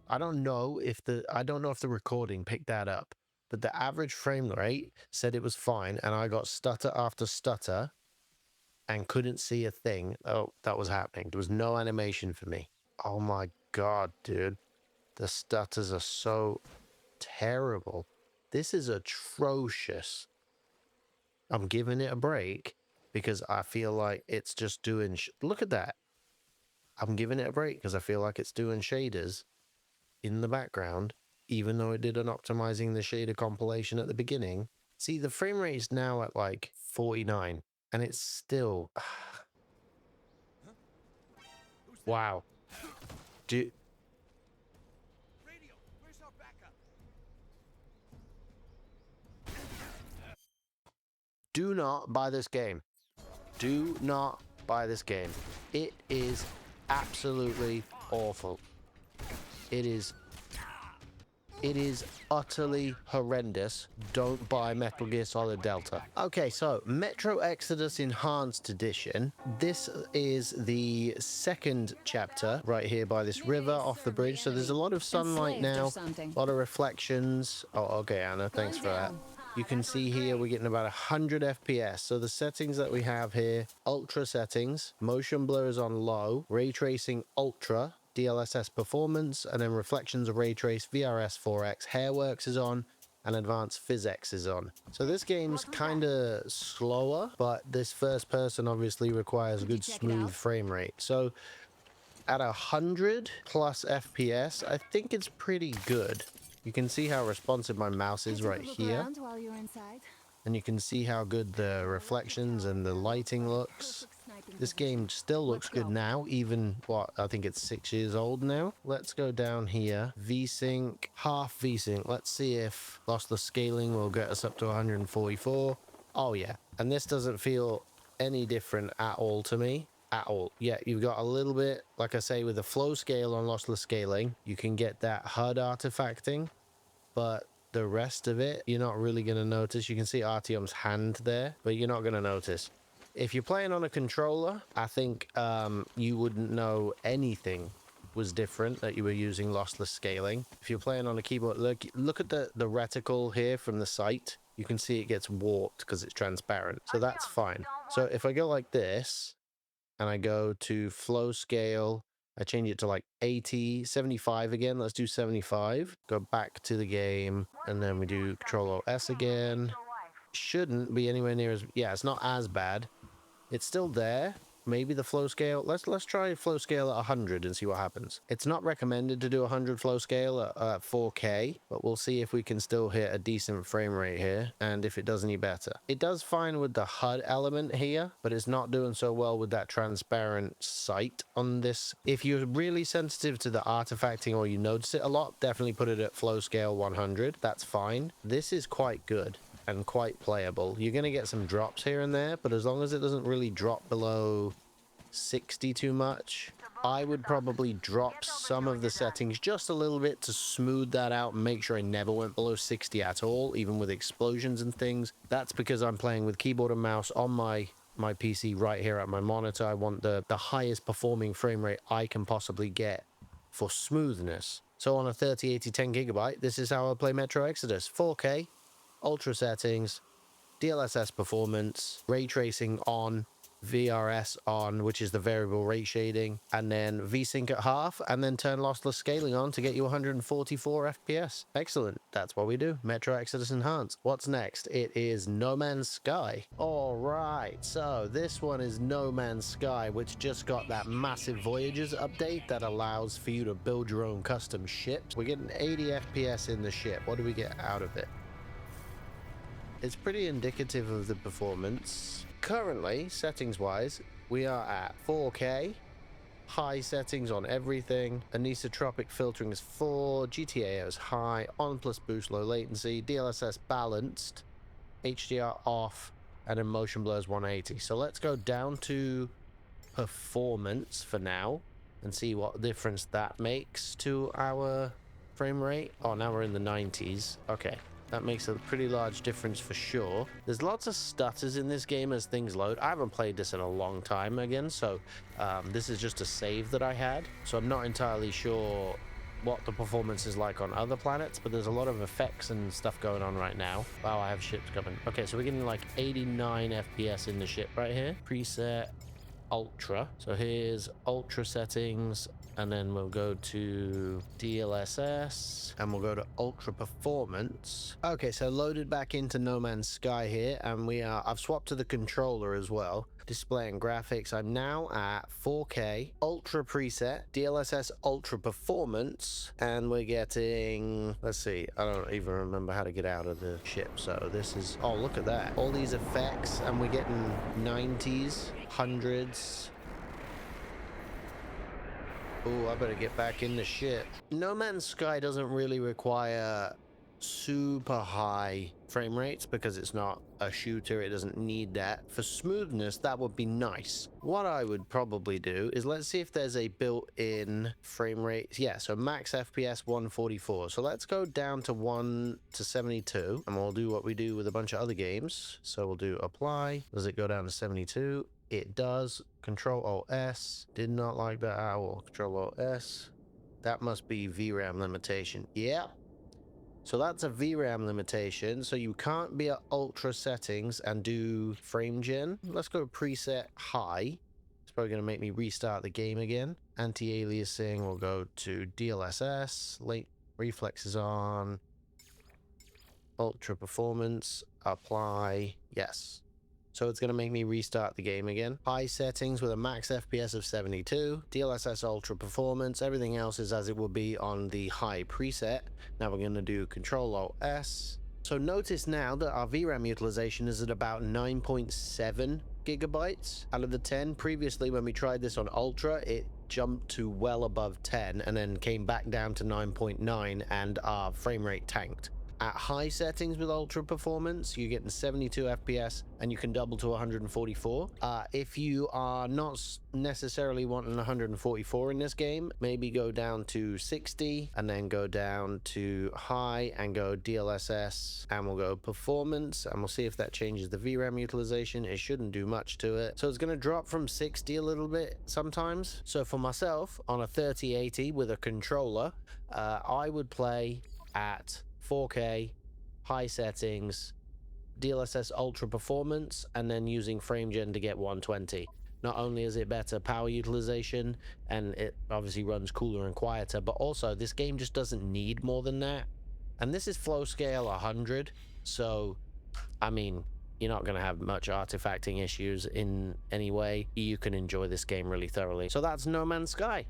I don't know if the recording picked that up, but the average frame rate said it was fine, and I got stutter after stutter and couldn't see a thing. Oh, that was happening. There was no animation for me. Oh my God, dude. The stutters are so terrible. This is atrocious. I'm giving it a break because I feel like it's just doing... Look at that. I'm giving it a break because I feel like it's doing shaders in the background, even though it did an optimizing the shader compilation at the beginning. See, the frame rate is now at like 49, and it's still... Wow. Do... Radio, where's our backup? Do not buy this game. Do not buy this game. It is absolutely awful. It is utterly horrendous. Don't buy Metal Gear Solid Delta. Okay, so Metro Exodus Enhanced Edition. This is the second chapter right here by this river off the bridge. So there's a lot of sunlight now, a lot of reflections. Oh, okay, Anna, thanks for that. You can see here we're getting about 100 FPS. So the settings that we have here, ultra settings, motion blur is on low, ray tracing ultra, DLSS performance, and then reflections of ray trace, VRS 4X, Hairworks is on, and advanced physics is on. So this game's kind of slower, but this first person obviously requires a good smooth frame rate. So at 100 plus FPS, I think it's pretty good. You can see how responsive my mouse is right here. And you can see how good the reflections and the lighting looks. This game still looks good now, even, what, I think it's 6 years old now. Let's go down here. VSync, half VSync. Let's see if lossless scaling will get us up to 144. Oh yeah, and this doesn't feel any different at all to me. At all. Yeah, you've got a little bit, like I say, with the flow scale on lossless scaling, you can get that HUD artifacting, but the rest of it, you're not really going to notice. You can see Artyom's hand there, but you're not going to notice. If you're playing on a controller, I think you wouldn't know anything was different that you were using lossless scaling. If you're playing on a keyboard, look at the reticle here from the site. You can see it gets warped because it's transparent, so that's fine. So if I go like this, and I go to flow scale, I change it to like 80, 75 again. Let's do 75. Go back to the game, and then we do Control-O-S again. Shouldn't be anywhere near as... Yeah, it's not as bad. It's still there. Maybe the flow scale... Let's try flow scale at 100 and see what happens. It's not recommended to do 100 flow scale at 4K, but we'll see if we can still hit a decent frame rate here, and if it does any better. It does fine with the HUD element here, but it's not doing so well with that transparent sight on this. If you're really sensitive to the artifacting or you notice it a lot, definitely put it at flow scale 100. That's fine. This is quite good and quite playable. You're going to get some drops here and there, but as long as it doesn't really drop below 60 too much, I would probably drop some of the settings just a little bit to smooth that out and make sure I never went below 60 at all, even with explosions and things. That's because I'm playing with keyboard and mouse on my PC right here at my monitor. I want the highest performing frame rate I can possibly get for smoothness. So on a 3080 10GB, this is how I play Metro Exodus. 4K, ultra settings, DLSS performance, ray tracing on, VRS on, which is the variable rate shading, and then VSync at half, and then turn lossless scaling on to get you 144 FPS. Excellent. That's what we do. Metro Exodus Enhanced. What's next? It is No Man's Sky. All right, so this one is No Man's Sky, which just got that massive Voyages update that allows for you to build your own custom ships. We're getting 80 FPS in the ship. What do we get out of it? It's pretty indicative of the performance. currently, settings-wise, we are at 4K. High settings on everything. Anisotropic filtering is 4. GTAO is high. On plus boost low latency. DLSS balanced. HDR off. And then motion blur is 180. So let's go down to performance for now and see what difference that makes to our frame rate. Oh, now we're in the 90s. Okay. That makes a pretty large difference for sure. There's lots of stutters in this game as things load. I haven't played this in a long time again, so this is just a save that I had. So I'm not entirely sure what the performance is like on other planets, but there's a lot of effects and stuff going on right now. Wow, I have ships coming. Okay, so we're getting like 89 FPS in the ship right here. Preset Ultra. So here's Ultra settings. And then we'll go to DLSS and we'll go to Ultra Performance. Okay, so loaded back into No Man's Sky here, and I've swapped to the controller as well. Display and graphics, I'm now at 4K, Ultra preset, DLSS Ultra Performance, and we're getting, let's see, I don't even remember how to get out of the ship. So this is, oh, look at that. All these effects, and we're getting 90s, 100s. Oh, I better get back in the ship. No Man's Sky doesn't really require super high frame rates because it's not a shooter. It doesn't need that. For smoothness, that would be nice. What I would probably do is let's see if there's a built-in frame rate. Yeah, so max FPS 144. So let's go down to 1 to 72 and we'll do what we do with a bunch of other games. So we'll do apply. Does it go down to 72? It does. Control Alt S. Did not like that at all. Control Alt S. That must be VRAM limitation. Yeah. So that's a VRAM limitation. So you can't be at ultra settings and do frame gen. Let's go preset high. It's probably going to make me restart the game again. Anti-aliasing, we'll go to DLSS. Late reflex is on. Ultra performance. Apply. Yes. So it's going to make me restart the game again. High settings with a max FPS of 72. DLSS Ultra Performance. Everything else is as it would be on the high preset. Now we're going to do Control Alt S. So notice now that our VRAM utilization is at about 9.7 gigabytes out of the 10. Previously, when we tried this on Ultra, it jumped to well above 10 and then came back down to 9.9 and our frame rate tanked. At high settings with Ultra Performance, you're getting 72 FPS and you can double to 144. If you are not necessarily wanting 144 in this game, maybe go down to 60 and then go down to high and go DLSS and we'll go Performance and we'll see if that changes the VRAM utilization. It shouldn't do much to it. So it's going to drop from 60 a little bit sometimes. So for myself, on a 3080 with a controller, I would play at 4K, high settings, DLSS Ultra Performance, and then using frame gen to get 120. Not only is it better power utilization, and it obviously runs cooler and quieter, but also this game just doesn't need more than that. And this is flow scale 100, so, I mean, you're not going to have much artifacting issues in any way. You can enjoy this game really thoroughly. So that's No Man's Sky.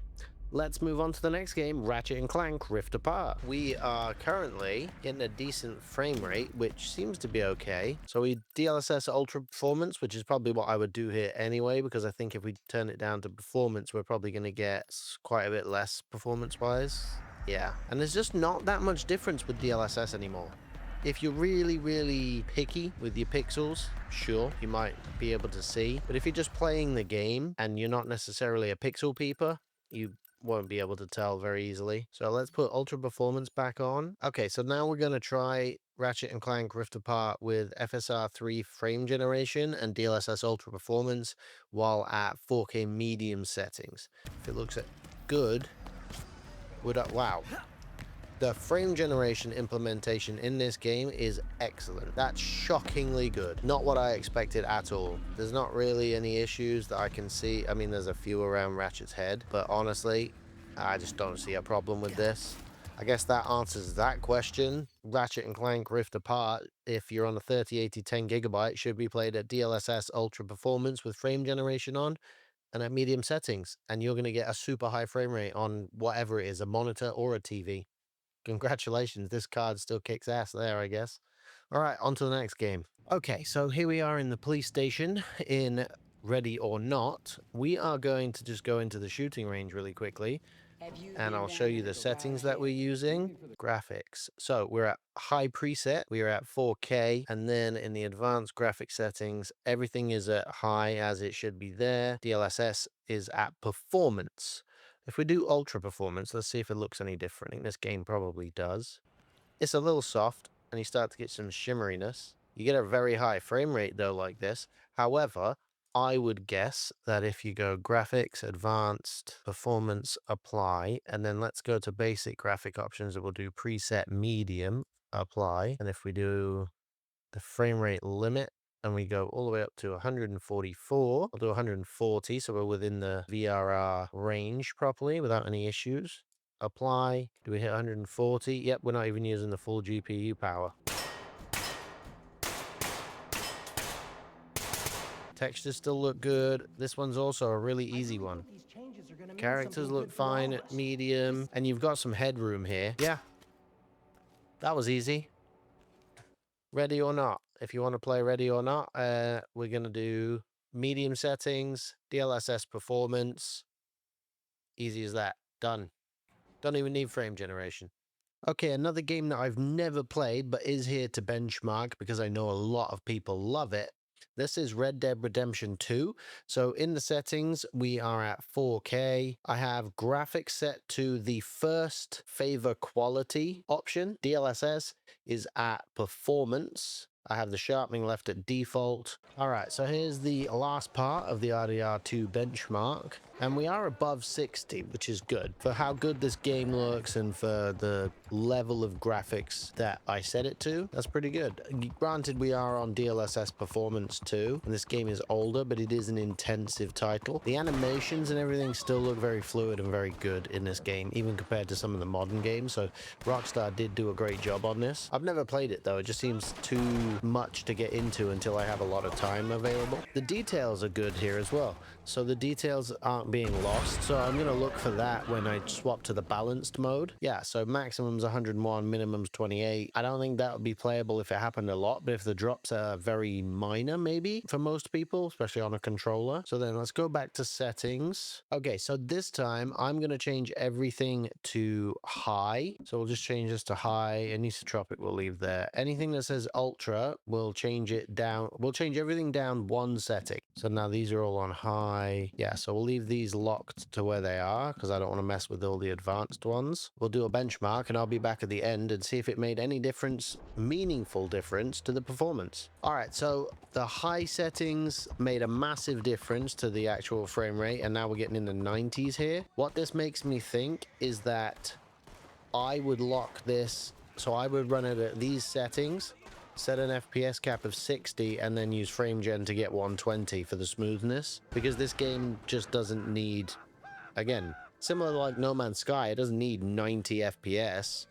Let's move on to the next game, Ratchet and Clank Rift Apart. We are currently getting a decent frame rate, which seems to be okay. So we DLSS Ultra Performance, which is probably what I would do here anyway, because I think if we turn it down to performance, we're probably going to get quite a bit less performance-wise. Yeah, and there's just not that much difference with DLSS anymore. If you're really, really picky with your pixels, sure, you might be able to see. But if you're just playing the game and you're not necessarily a pixel peeper, you won't be able to tell very easily. So let's put Ultra Performance back on. Okay, so now we're going to try Ratchet and Clank Rift Apart with FSR 3 frame generation and DLSS Ultra Performance while at 4K medium settings. If it looks good, wow. The frame generation implementation in this game is excellent. That's shockingly good. Not what I expected at all. There's not really any issues that I can see. I mean, there's a few around Ratchet's head, but honestly, I just don't see a problem with this. I guess that answers that question. Ratchet and Clank Rift Apart, if you're on a 3080 10 gigabyte, should be played at DLSS Ultra Performance with frame generation on and at medium settings, and you're going to get a super high frame rate on whatever it is, a monitor or a TV. Congratulations, this card still kicks ass there, I guess. All right, on to the next game. Okay, so here we are in the police station in Ready or Not. We are going to just go into the shooting range really quickly, and I'll show you the settings that we're using. Graphics. So we're at high preset, we are at 4K, and then in the advanced graphic settings, everything is at high as it should be there. DLSS is at performance. If we do ultra performance, let's see if it looks any different. I think this game probably does. It's a little soft, and you start to get some shimmeriness. You get a very high frame rate though like this. However, I would guess that if you go graphics, advanced, performance, apply, and then let's go to basic graphic options, it will do preset medium, apply. And if we do the frame rate limit and we go all the way up to 144, we'll do 140, so we're within the VRR range properly without any issues. Apply. Do we hit 140? Yep, we're not even using the full GPU power. Textures still look good. This one's also a really easy one. Characters look fine at medium, and you've got some headroom here. Yeah, that was easy. Ready or Not. If you want to play Ready or Not, we're going to do medium settings, DLSS performance. Easy as that. Done. Don't even need frame generation. Okay, another game that I've never played but is here to benchmark because I know a lot of people love it. This is Red Dead Redemption 2. So in the settings, we are at 4K. I have graphics set to the first favor quality option. DLSS is at performance. I have the sharpening left at default. All right, so here's the last part of the RDR2 benchmark. And we are above 60, which is good. For how good this game looks and for the level of graphics that I set it to, that's pretty good. Granted, we are on DLSS performance too, and this game is older, but it is an intensive title. The animations and everything still look very fluid and very good in this game, even compared to some of the modern games, so Rockstar did do a great job on this. I've never played it though, it just seems too much to get into until I have a lot of time available. The details are good here as well, so the details aren't being lost, so I'm going to look for that when I swap to the balanced mode. Yeah, so maximum's 101, minimum's 28. I don't think that would be playable if it happened a lot, but if the drops are very minor maybe for most people, especially on a controller. So then let's go back to settings. Okay, so this time I'm going to change everything to high. So we'll just change this to high. Anisotropic we'll leave there. Anything that says ultra, we'll change it down. We'll change everything down one setting. So now these are all on high. Yeah, so we'll leave these locked to where they are because I don't want to mess with all the advanced ones. We'll do a benchmark and I'll be back at the end and see if it made any difference, meaningful difference to the performance. All right, so the high settings made a massive difference to the actual frame rate, and now we're getting in the 90s here. What this makes me think is that I would lock this, so I would run it at these settings, set an FPS cap of 60, and then use frame gen to get 120 for the smoothness, because this game just doesn't need, again, similar to like No Man's Sky, it doesn't need 90 FPS.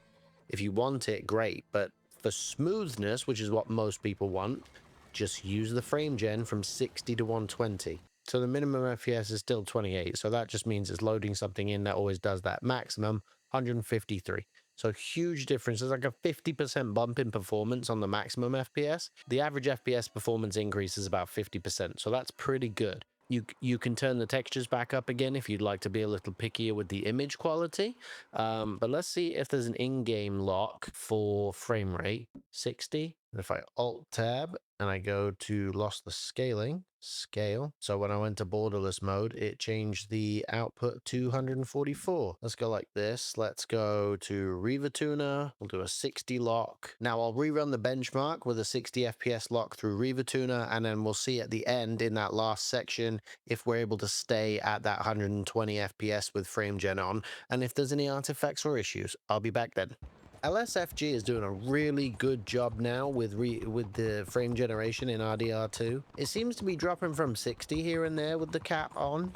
If you want it, great, but for smoothness, which is what most people want, just use the frame gen from 60 to 120. So the minimum FPS is still 28, so that just means it's loading something in that always does that. Maximum 153. So huge difference. There's like a 50% bump in performance on the maximum FPS. The average FPS performance increase is about 50%, so that's pretty good. You can turn the textures back up again if you'd like to be a little pickier with the image quality. But let's see if there's an in-game lock for frame rate. 60. And if I Alt-Tab and I go to lost the scaling, scale. So when I went to borderless mode, it changed the output to 144. Let's go like this. Let's go to Riva Tuner. We'll do a 60 lock. Now I'll rerun the benchmark with a 60 FPS lock through Riva Tuner, and then we'll see at the end in that last section if we're able to stay at that 120 FPS with frame gen on, and if there's any artifacts or issues. I'll be back then. LSFG is doing a really good job now with the frame generation in RDR2. It seems to be dropping from 60 here and there with the cap on.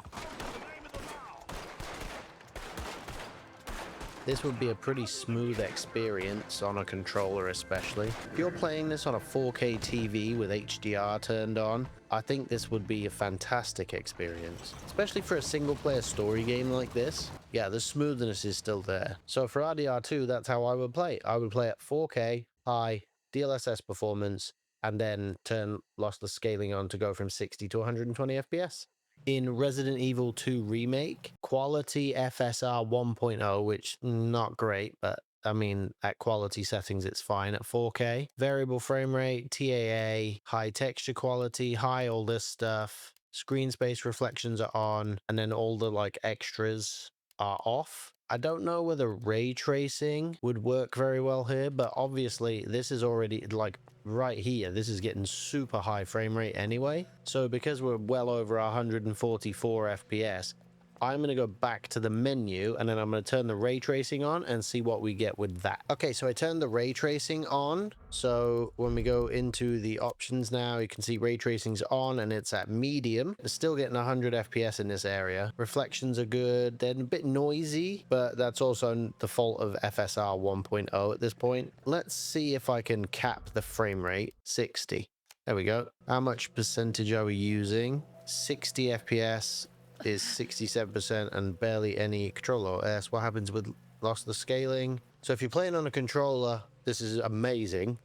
This would be a pretty smooth experience on a controller especially. If you're playing this on a 4K TV with HDR turned on, I think this would be a fantastic experience. Especially for a single player story game like this. Yeah, the smoothness is still there. So for RDR2, that's how I would play. I would play at 4K, high, DLSS performance, and then turn lossless scaling on to go from 60 to 120 FPS. In Resident Evil 2 Remake, quality FSR 1.0, which not great, but I mean, at quality settings, it's fine at 4K. Variable frame rate, TAA, high texture quality, high all this stuff. Screen space reflections are on, and then all the like extras are off. I don't know whether ray tracing would work very well here, but obviously this is already like right here. This is getting super high frame rate anyway. So because we're well over 144 FPS, I'm going to go back to the menu and then I'm going to turn the ray tracing on and see what we get with that. Okay, so I turned the ray tracing on. So when we go into the options now, you can see ray tracing's on and it's at medium. It's still getting 100 FPS in this area. Reflections are good. They're a bit noisy, but that's also the fault of FSR 1.0 at this point. Let's see if I can cap the frame rate. 60. There we go. How much percentage are we using? 60 FPS. Is 67% and barely any controller OS. What happens with lossless scaling? So if you're playing on a controller, this is amazing.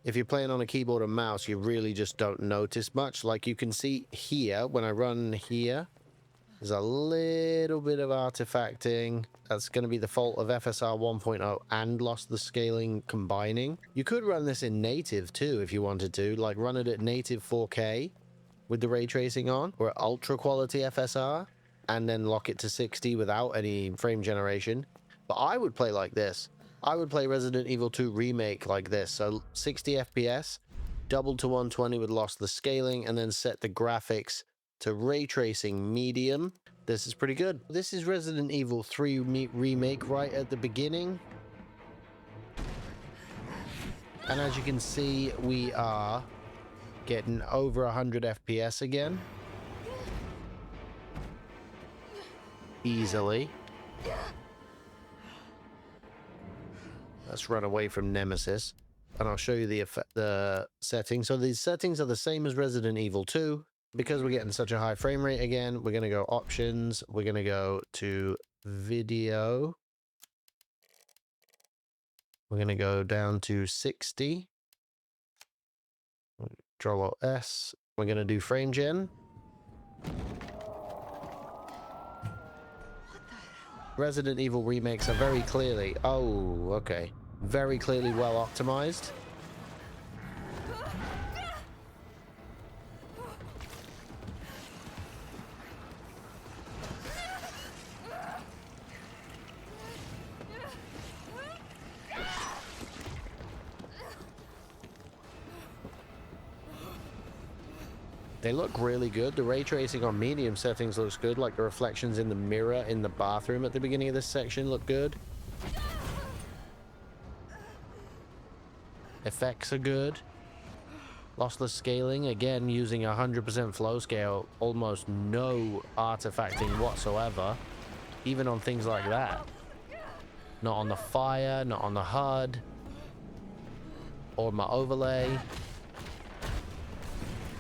If you're playing on a keyboard and mouse, you really just don't notice much. Like you can see here, when I run here, there's a little bit of artifacting. That's going to be the fault of FSR 1.0 and lossless scaling combining. You could run this in native too if you wanted to, like run it at native 4K. With the ray tracing on, or ultra quality FSR, and then lock it to 60 without any frame generation. But I would play like this. I would play Resident Evil 2 Remake like this. So 60 FPS, double to 120 with lossless scaling, and then set the graphics to ray tracing medium. This is pretty good. This is Resident Evil 3 Remake right at the beginning. And as you can see, we are getting over 100 FPS again. Easily. Let's run away from Nemesis. And I'll show you the settings. So these settings are the same as Resident Evil 2. Because we're getting such a high frame rate again, we're going to go options. We're going to go to video. We're going to go down to 60. Control S. We're going to do frame gen. Resident Evil remakes are very clearly, oh, okay, very clearly well optimized. They look really good. The ray tracing on medium settings looks good, like the reflections in the mirror in the bathroom at the beginning of this section look good. Effects are good. Lossless scaling, again using 100% flow scale, almost no artifacting whatsoever, even on things like that. Not on the fire, not on the HUD, or my overlay.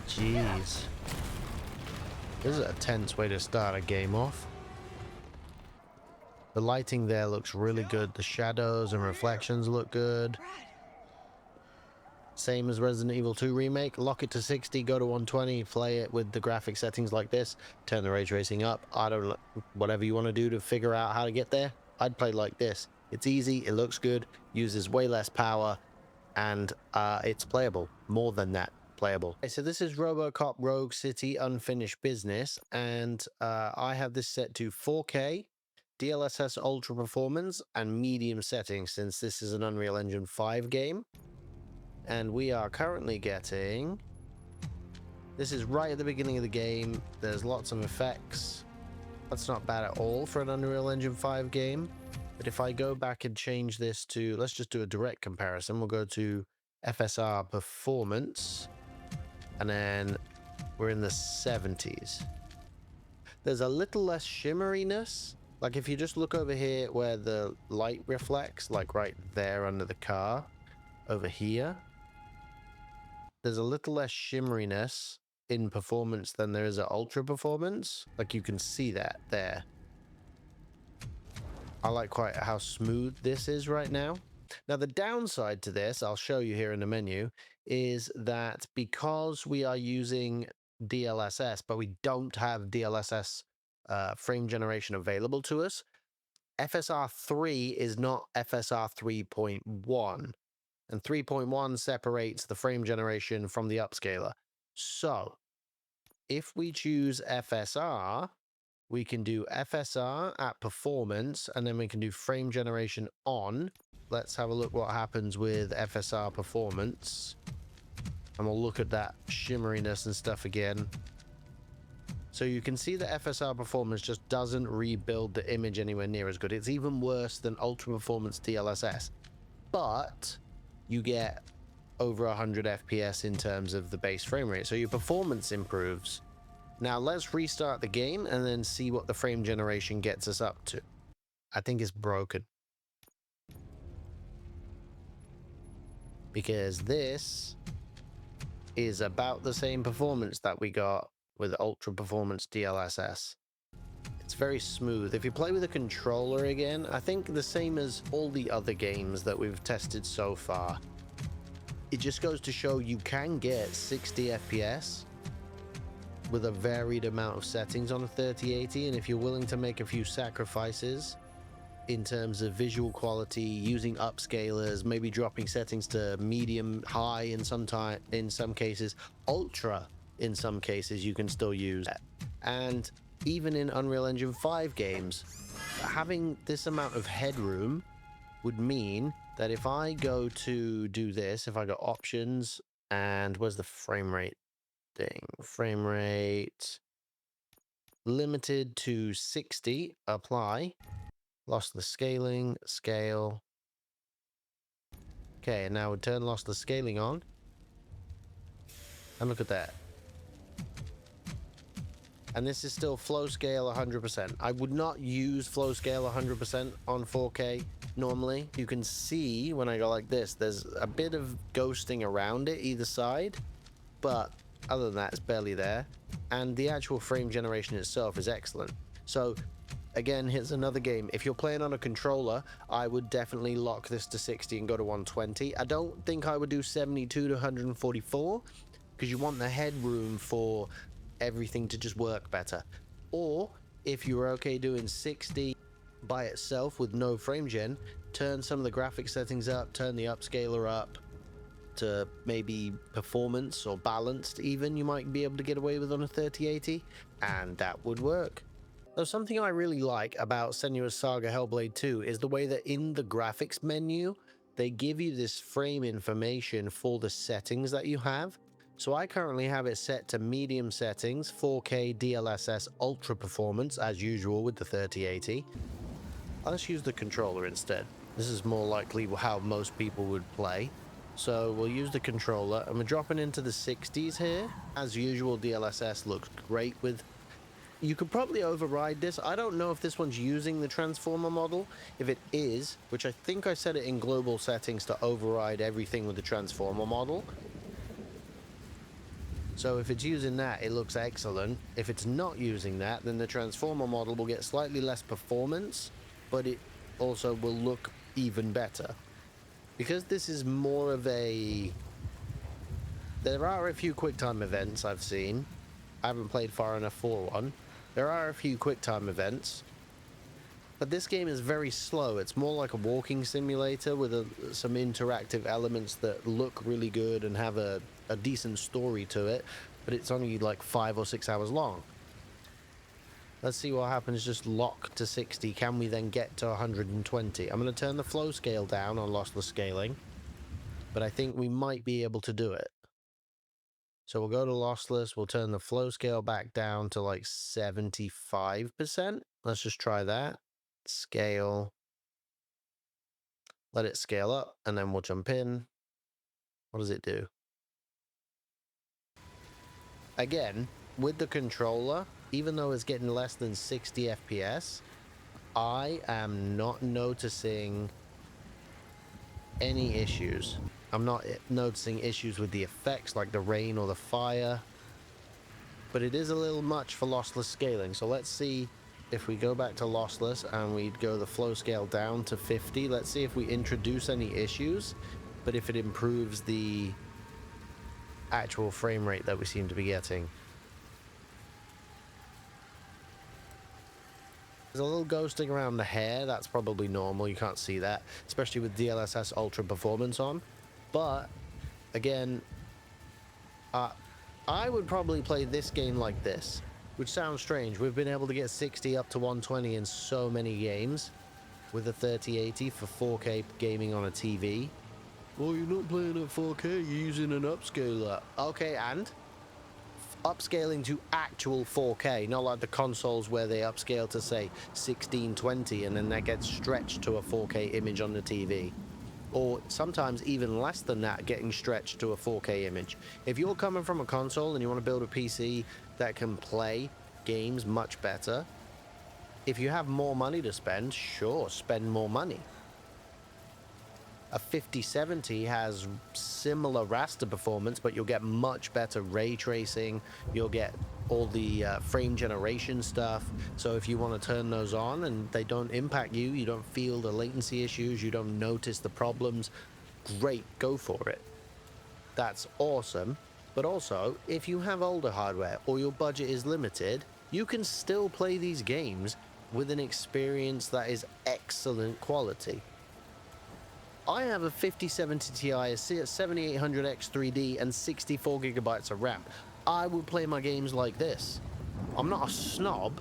Jeez. This is a tense way to start a game off. The lighting there looks really good. The shadows and reflections look good. Same as Resident Evil 2 Remake. Lock it to 60, go to 120, play it with the graphic settings like this. Turn the ray tracing up. I don't know, whatever you want to do to figure out how to get there. I'd play like this. It's easy, it looks good, uses way less power, and it's playable. More than that. Playable. Okay, so this is RoboCop Rogue City Unfinished Business, and I have this set to 4K, DLSS Ultra Performance, and medium settings, since this is an Unreal Engine 5 game. And we are currently getting... This is right at the beginning of the game. There's lots of effects. That's not bad at all for an Unreal Engine 5 game. But if I go back and change this to... Let's just do a direct comparison. We'll go to FSR Performance. And then we're in the 70s. There's a little less shimmeriness. Like if you just look over here where the light reflects, like right there under the car, over here, there's a little less shimmeriness in performance than there is at ultra performance. Like you can see that there. I like quite how smooth this is right now. Now, the downside to this, I'll show you here in the menu, is that because we are using DLSS, but we don't have DLSS frame generation available to us, FSR 3 is not FSR 3.1. And 3.1 separates the frame generation from the upscaler. So, if we choose FSR, we can do FSR at performance, and then we can do frame generation on. Let's have a look what happens with FSR performance. And we'll look at that shimmeriness and stuff again. So you can see that FSR performance just doesn't rebuild the image anywhere near as good. It's even worse than ultra performance DLSS. But you get over 100 FPS in terms of the base frame rate. So your performance improves. Now let's restart the game and then see what the frame generation gets us up to. I think it's broken. Because this is about the same performance that we got with ultra performance DLSS. It's very smooth. If you play with a controller again, I think the same as all the other games that we've tested so far. It just goes to show you can get 60 FPS with a varied amount of settings on a 3080, and if you're willing to make a few sacrifices in terms of visual quality, using upscalers, maybe dropping settings to medium, high in some cases, ultra in some cases, you can still use that. And even in Unreal Engine 5 games, having this amount of headroom would mean that if I go to do this, if I go options, and where's the frame rate thing? Frame rate limited to 60, apply. Lost the scaling, scale. Okay, now we turn lost the scaling on. And look at that. And this is still flow scale 100%. I would not use flow scale 100% on 4K normally. You can see when I go like this, there's a bit of ghosting around it either side, but other than that, it's barely there. And the actual frame generation itself is excellent. So again, here's another game. If you're playing on a controller, I would definitely lock this to 60 and go to 120. I don't think I would do 72 to 144 because you want the headroom for everything to just work better. Or if you're okay doing 60 by itself with no frame gen, turn some of the graphic settings up, turn the upscaler up to maybe performance or balanced even, you might be able to get away with on a 3080, and that would work. Though something I really like about Senua's Saga Hellblade 2 is the way that in the graphics menu, they give you this frame information for the settings that you have. So I currently have it set to medium settings, 4K DLSS ultra performance as usual with the 3080. Let's use the controller instead. This is more likely how most people would play. So we'll use the controller and we're dropping into the 60s here. As usual, DLSS looks great with... You could probably override this. I don't know if this one's using the transformer model. If it is, which I think I set it in global settings to override everything with the transformer model. So if it's using that, it looks excellent. If it's not using that, then the transformer model will get slightly less performance, but it also will look even better. Because this is more of a... There are a few QuickTime events I've seen. I haven't played far enough for one. There are a few QuickTime events. But this game is very slow. It's more like a walking simulator with some interactive elements that look really good and have a decent story to it. But it's only like 5 or 6 hours long. Let's see what happens. Just lock to 60. Can we then get to 120? I'm going to turn the flow scale down on lossless scaling. But I think we might be able to do it. So we'll go to lossless. We'll turn the flow scale back down to like 75%. Let's just try that. Scale. Let it scale up. And then we'll jump in. What does it do? Again, with the controller, even though it's getting less than 60 FPS, I am not noticing any issues. I'm not noticing issues with the effects like the rain or the fire, but it is a little much for lossless scaling. So let's see if we go back to lossless and we go the flow scale down to 50, let's see if we introduce any issues, but if it improves the actual frame rate that we seem to be getting. There's a little ghosting around the hair. That's probably normal. You can't see that, especially with DLSS Ultra Performance on. But again, I would probably play this game like this, which sounds strange. We've been able to get 60 up to 120 in so many games with a 3080 for 4K gaming on a TV. Well, you're not playing at 4K, you're using an upscaler. Okay, and upscaling to actual 4K, not like the consoles where they upscale to say 1620 and then that gets stretched to a 4K image on the TV. Or sometimes even less than that, getting stretched to a 4K image. If you're coming from a console and you want to build a PC that can play games much better, if you have more money to spend, sure, spend more money. A 5070 has similar raster performance, but you'll get much better ray tracing. You'll get all the frame generation stuff. So if you want to turn those on and they don't impact you, you don't feel the latency issues, you don't notice the problems, great, go for it. That's awesome. But also, if you have older hardware or your budget is limited, you can still play these games with an experience that is excellent quality. I have a 5070 Ti, a 7800X 3D, and 64 gigabytes of RAM. I would play my games like this. I'm not a snob.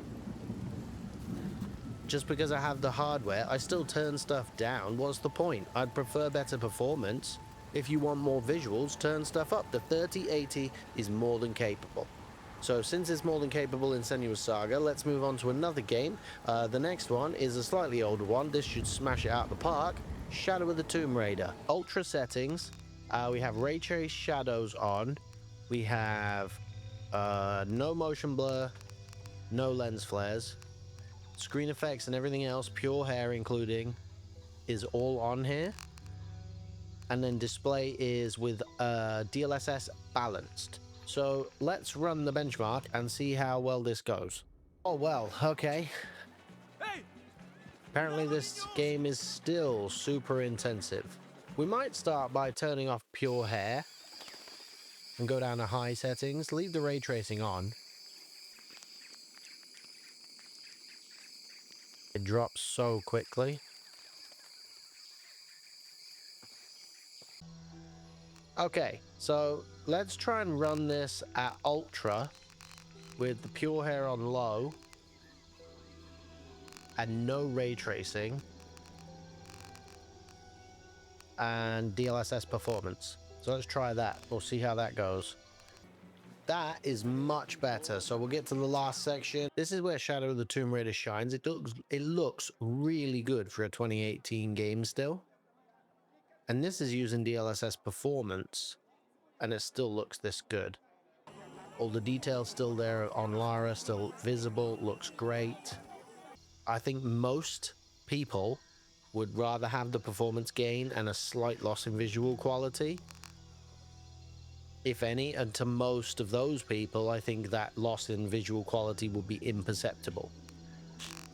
Just because I have the hardware, I still turn stuff down. What's the point? I'd prefer better performance. If you want more visuals, turn stuff up. The 3080 is more than capable. So since it's more than capable in Senua's Saga, let's move on to another game. The next one is a slightly older one. This should smash it out of the park. Shadow of the Tomb Raider. Ultra settings. We have ray trace shadows on. We have no motion blur, no lens flares. Screen effects and everything else, pure hair including, is all on here. And then display is with DLSS balanced. So let's run the benchmark and see how well this goes. Oh well, okay. Apparently this game is still super intensive. We might start by turning off pure hair and go down to high settings, leave the ray tracing on. It drops so quickly. Okay, so let's try and run this at ultra with the pure hair on low and no ray tracing and DLSS performance. So let's try that. We'll see how that goes. That is much better. So we'll get to the last section. This is where Shadow of the Tomb Raider shines. It looks really good for a 2018 game still. And this is using DLSS performance, and it still looks this good. All the details still there on Lara, still visible, looks great. I think most people would rather have the performance gain and a slight loss in visual quality, if any, and to most of those people, I think that loss in visual quality would be imperceptible.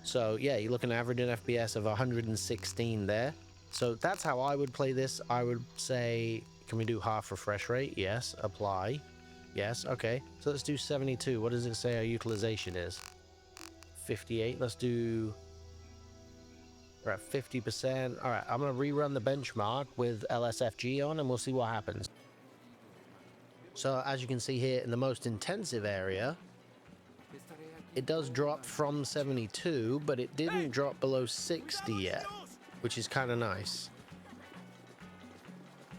So yeah, you're looking at average in FPS of 116 there. So that's how I would play this. I would say, can we do half refresh rate? Yes. Apply. Yes. Okay. So let's do 72. What does it say our utilization is? 58. Let's do... We're at 50%. All right. I'm going to rerun the benchmark with LSFG on and we'll see what happens. So as you can see here in the most intensive area, it does drop from 72, but it didn't drop below 60 yet, which is kind of nice.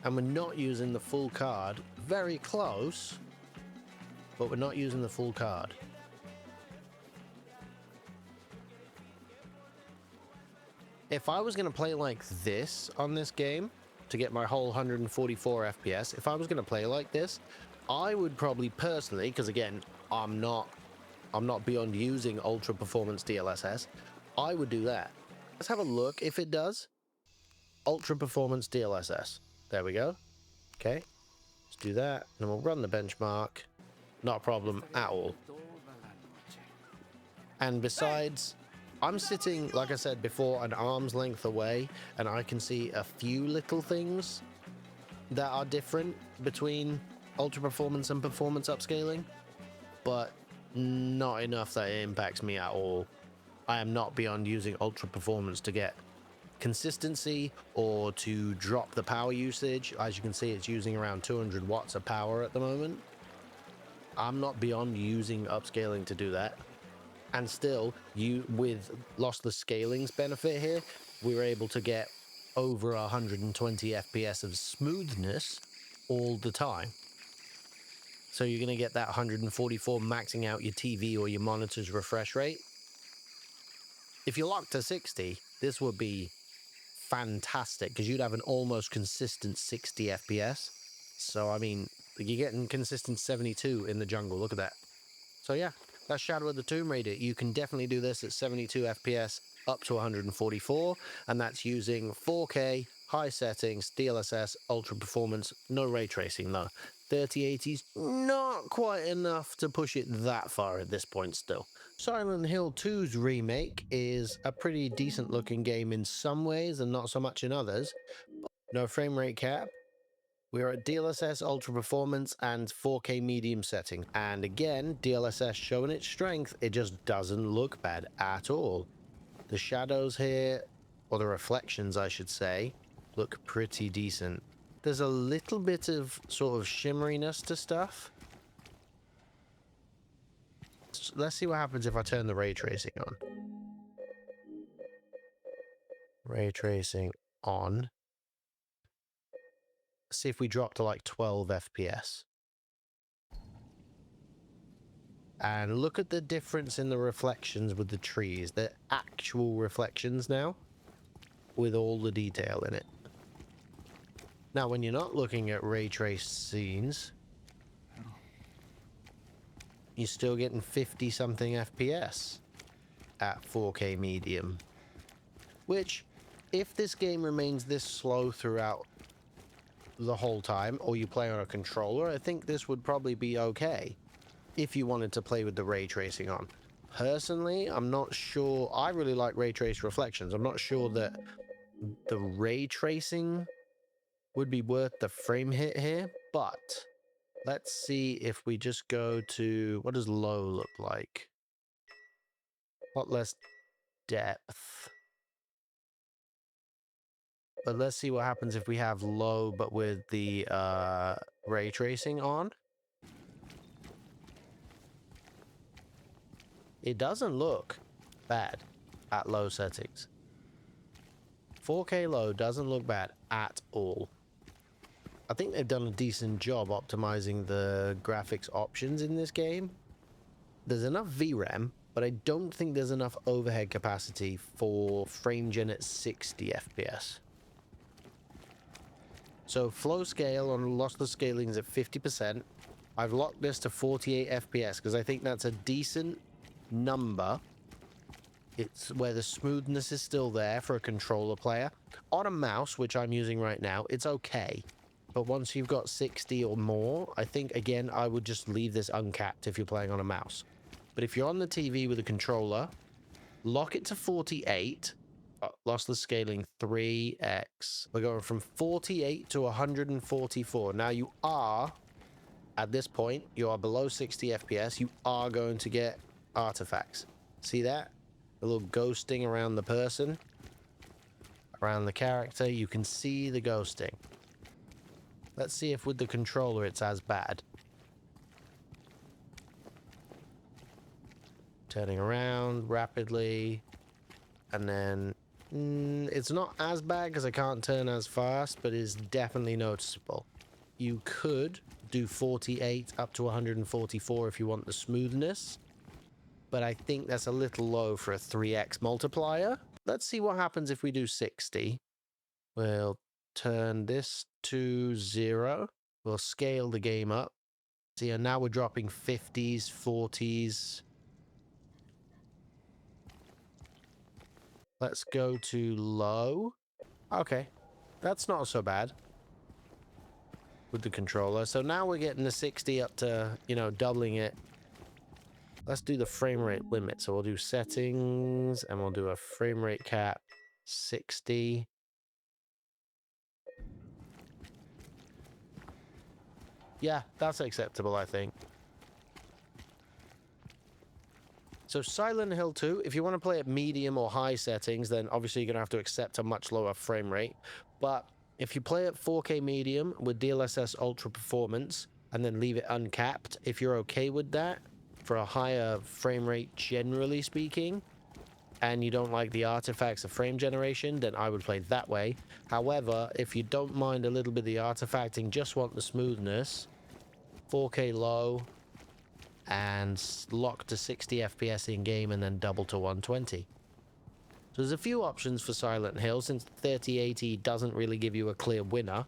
And we're not using the full card. Very close, but we're not using the full card. If I was going to play like this on this game to get my whole 144 FPS, if I was going to play like this, I would probably personally, because again, I'm not beyond using ultra performance DLSS, I would do that. Let's have a look if it does. Ultra performance DLSS. There we go. Okay. Let's do that. And we'll run the benchmark. Not a problem at all. And besides I'm sitting, like I said before, an arm's length away, and I can see a few little things that are different between ultra performance and performance upscaling, but not enough that it impacts me at all. I am not beyond using ultra performance to get consistency or to drop the power usage. As you can see, it's using around 200 watts of power at the moment. I'm not beyond using upscaling to do that. And still, with lossless scaling's benefit here, we were able to get over 120 FPS of smoothness all the time. So you're going to get that 144 maxing out your TV or your monitor's refresh rate. If you locked to 60, this would be fantastic because you'd have an almost consistent 60 FPS. So, I mean, you're getting consistent 72 in the jungle. Look at that. So, yeah, that's Shadow of the Tomb Raider. You can definitely do this at 72 FPS up to 144, and that's using 4K, high settings, DLSS, ultra performance, no ray tracing though. 3080's not quite enough to push it that far at this point still. Silent Hill 2's remake is a pretty decent looking game in some ways and not so much in others. No frame rate cap. We're at DLSS Ultra Performance and 4K medium setting. And again, DLSS showing its strength, it just doesn't look bad at all. The shadows here, or the reflections I should say, look pretty decent. There's a little bit of sort of shimmeriness to stuff. Let's see what happens if I turn the ray tracing on. Ray tracing on. See if we drop to like 12 FPS. And look at the difference in the reflections with the trees. They're actual reflections now, with all the detail in it. Now, when you're not looking at ray trace scenes, you're still getting 50-something FPS at 4K medium. Which, if this game remains this slow throughout the whole time, or you play on a controller, I think this would probably be okay if you wanted to play with the ray tracing on. Personally, I'm not sure. I really like ray trace reflections. I'm not sure that the ray tracing would be worth the frame hit here, but let's see if we just go to, what does low look like? A lot less depth. But let's see what happens if we have low, but with the ray tracing on. It doesn't look bad at low settings. 4K low doesn't look bad at all. I think they've done a decent job optimizing the graphics options in this game. There's enough VRAM, but I don't think there's enough overhead capacity for frame gen at 60 FPS. So flow scale on lossless scaling is at 50%. I've locked this to 48 FPS because I think that's a decent number. It's where the smoothness is still there for a controller player. On a mouse, which I'm using right now, it's okay. But once you've got 60 or more, I think, again, I would just leave this uncapped if you're playing on a mouse. But if you're on the TV with a controller, lock it to 48. Lossless scaling 3x. We're going from 48 to 144. Now you are, at this point, you are below 60 FPS. You are going to get artifacts. See that? A little ghosting around the person, around the character. You can see the ghosting. Let's see if with the controller it's as bad. Turning around rapidly, and then it's not as bad because I can't turn as fast, but it's definitely noticeable. You could do 48 up to 144 if you want the smoothness, but I think that's a little low for a 3x multiplier. Let's see what happens if we do 60. We'll turn this to 0. We'll scale the game up. See, and now we're dropping 50s, 40s. Let's go to low. Okay, that's not so bad with the controller. So now we're getting the 60 up to, you know, doubling it. let's do the frame rate limit. So we'll do settings and we'll do a frame rate cap 60. Yeah, that's acceptable, I think. So Silent Hill 2, if you want to play at medium or high settings, then obviously you're going to have to accept a much lower frame rate. But if you play at 4K medium with DLSS Ultra Performance and then leave it uncapped, if you're okay with that for a higher frame rate, generally speaking, and you don't like the artifacts of frame generation, then I would play that way. However, if you don't mind a little bit of the artifacting, just want the smoothness, 4K low, and lock to 60 FPS in game and then double to 120. So there's a few options for Silent Hill. Since 3080 doesn't really give you a clear winner,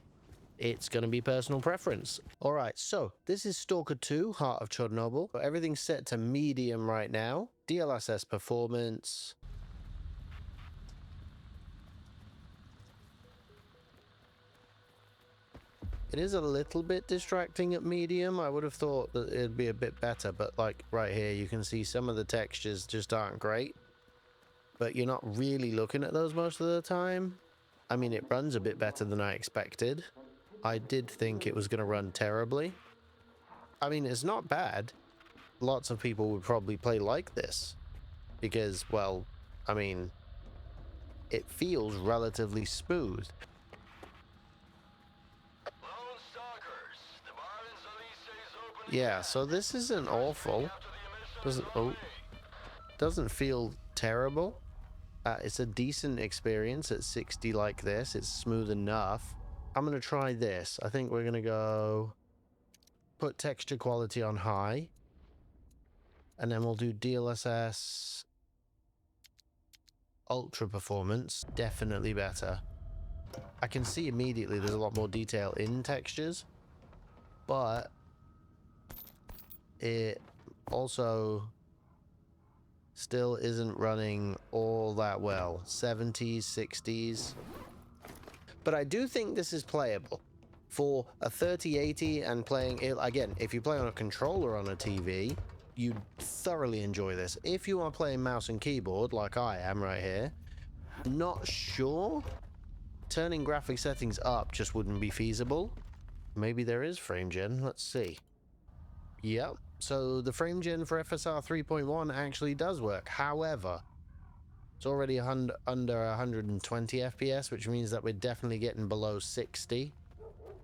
it's going to be personal preference. All right, so this is Stalker 2, Heart of Chernobyl. Everything's set to medium right now. DLSS performance. It is a little bit distracting at medium. I would have thought that it'd be a bit better, but like right here, you can see some of the textures just aren't great. But you're not really looking at those most of the time. I mean, it runs a bit better than I expected. I did think it was going to run terribly. I mean, it's not bad. Lots of people would probably play like this. Because, well, I mean, it feels relatively smooth. Yeah, so this isn't awful. Doesn't feel terrible. It's a decent experience at 60 like this. It's smooth enough. I'm going to try this. I think we're going to go put texture quality on high. And then we'll do DLSS Ultra Performance. Definitely better. I can see immediately there's a lot more detail in textures. But it also still isn't running all that well. 70s, 60s. But I do think this is playable. For a 3080 and playing it, again, if you play on a controller on a TV, you'd thoroughly enjoy this. If you are playing mouse and keyboard, like I am right here, not sure, turning graphic settings up just wouldn't be feasible. Maybe there is frame gen, let's see. Yep, so the frame gen for FSR 3.1 actually does work. However, it's already under 120 FPS, which means that we're definitely getting below 60.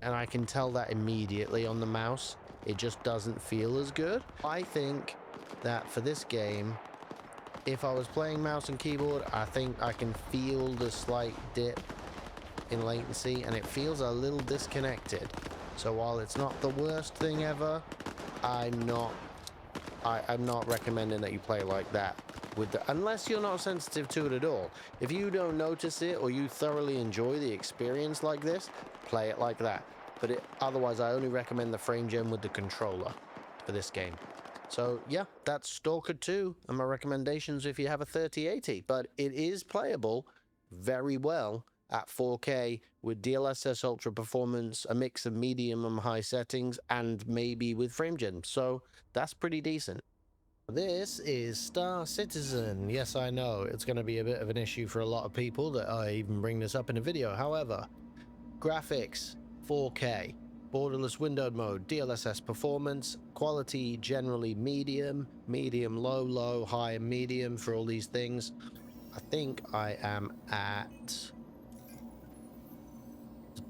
And I can tell that immediately on the mouse. It just doesn't feel as good. I think that for this game, if I was playing mouse and keyboard, I think I can feel the slight dip in latency, and it feels a little disconnected. So while it's not the worst thing ever, I'm not recommending that you play like that unless you're not sensitive to it at all. If you don't notice it or you thoroughly enjoy the experience like this, play it like that. But otherwise, I only recommend the frame gen with the controller for this game. So yeah, that's Stalker 2 and my recommendations if you have a 3080. But it is playable very well at 4K with DLSS Ultra Performance, a mix of medium and high settings, and maybe with frame gen. So that's pretty decent. This is Star Citizen. Yes, I know it's going to be a bit of an issue for a lot of people that I even bring this up in a video. However, graphics 4K, borderless windowed mode, DLSS performance, quality generally medium, medium, low, low, high, and medium for all these things. I think I am at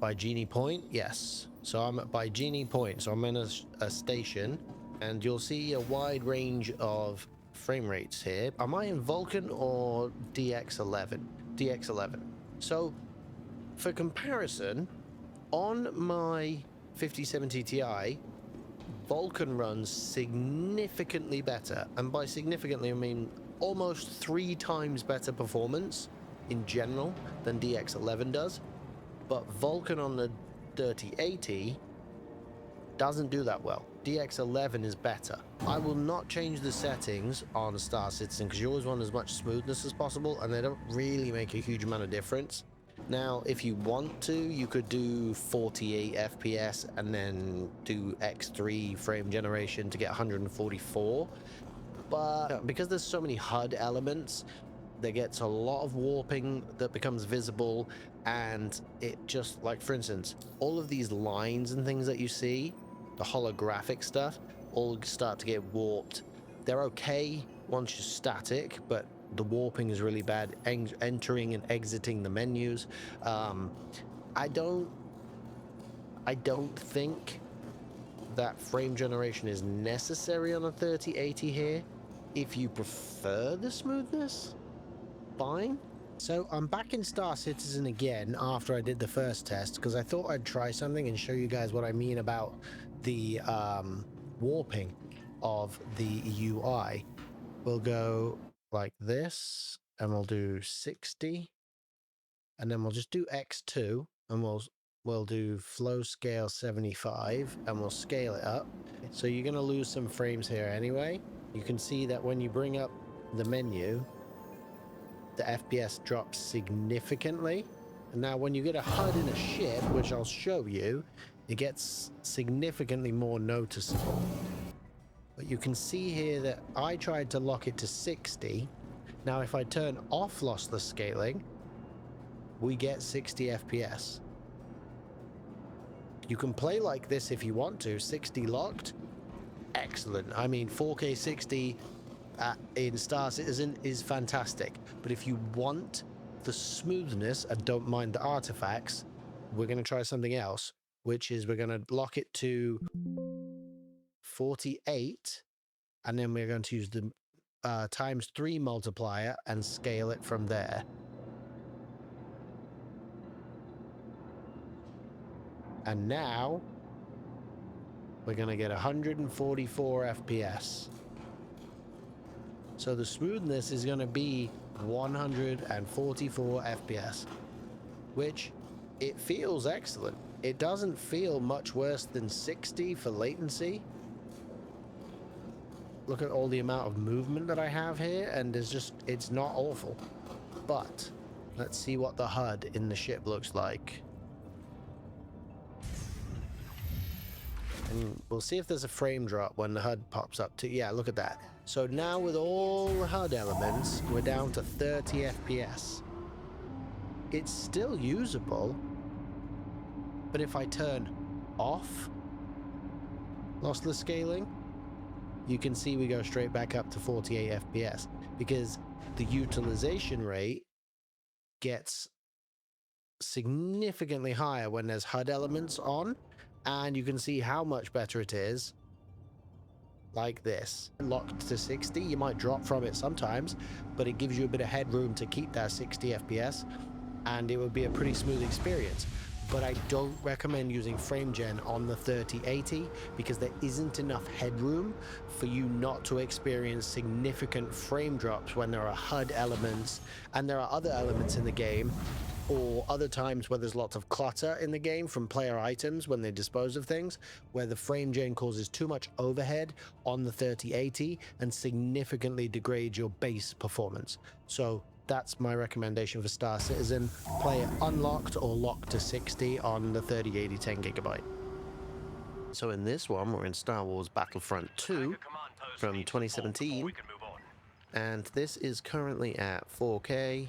Bygenie Point. Yes, so I'm at Bygenie Point. So I'm in a station. And you'll see a wide range of frame rates here. Am I in Vulkan or DX11? DX11. So, for comparison, on my 5070 Ti, Vulkan runs significantly better. And by significantly, I mean almost 3 times better performance in general than DX11 does. But Vulkan on the 3080 doesn't do that well. DX11 is better. I will not change the settings on Star Citizen because you always want as much smoothness as possible, and they don't really make a huge amount of difference. Now, if you want to, you could do 48 FPS and then do X3 frame generation to get 144. But because there's so many HUD elements, there gets a lot of warping that becomes visible, and it just, like, for instance, all of these lines and things that you see, the holographic stuff, all start to get warped. They're okay once you're static, but the warping is really bad, entering and exiting the menus. I don't think that frame generation is necessary on a 3080 here. If you prefer the smoothness, fine. So I'm back in Star Citizen again after I did the first test, because I thought I'd try something and show you guys what I mean about the warping of the UI. We'll go like this, and we'll do 60, and then we'll just do X2, and we'll do flow scale 75, and we'll scale it up. So you're going to lose some frames here anyway. You can see that when you bring up the menu, the FPS drops significantly. And now when you get a HUD in a ship, which I'll show you, it gets significantly more noticeable. But you can see here that I tried to lock it to 60. Now if I turn off lossless scaling, we get 60 FPS. You can play like this if you want to, 60 locked, excellent. I mean, 4K 60 in Star Citizen is fantastic, but if you want the smoothness and don't mind the artifacts, we're going to try something else, which is we're going to lock it to 48, and then we're going to use the ×3 multiplier and scale it from there. And now we're going to get 144 FPS. So the smoothness is going to be 144 FPS, which it feels excellent. It doesn't feel much worse than 60 for latency. Look at all the amount of movement that I have here, and it's not awful. But let's see what the HUD in the ship looks like. And we'll see if there's a frame drop when the HUD pops up too. Yeah, look at that. So now with all the HUD elements, we're down to 30 FPS. It's still usable, but if I turn off lossless scaling, you can see we go straight back up to 48 FPS, because the utilization rate gets significantly higher when there's HUD elements on, and you can see how much better it is like this. Locked to 60, you might drop from it sometimes, but it gives you a bit of headroom to keep that 60 FPS, and it would be a pretty smooth experience. But I don't recommend using frame gen on the 3080 because there isn't enough headroom for you not to experience significant frame drops when there are HUD elements and there are other elements in the game, or other times where there's lots of clutter in the game from player items when they dispose of things, where the frame gen causes too much overhead on the 3080 and significantly degrades your base performance. So that's my recommendation for Star Citizen. Play it unlocked or locked to 60 on the 3080 10GB. So in this one, we're in Star Wars Battlefront 2 from 2017, and this is currently at 4K,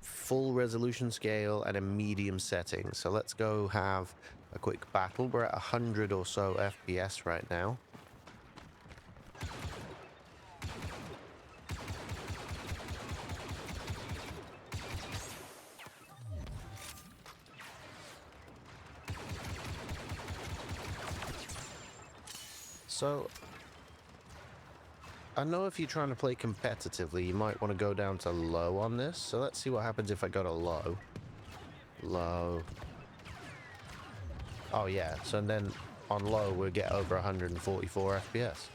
full resolution scale, and a medium setting. So let's go have a quick battle. We're at 100 or so FPS right now. So I know if you're trying to play competitively, you might want to go down to low on this. So let's see what happens if I go to low. Low. Oh yeah, so then on low we'll get over 144 FPS.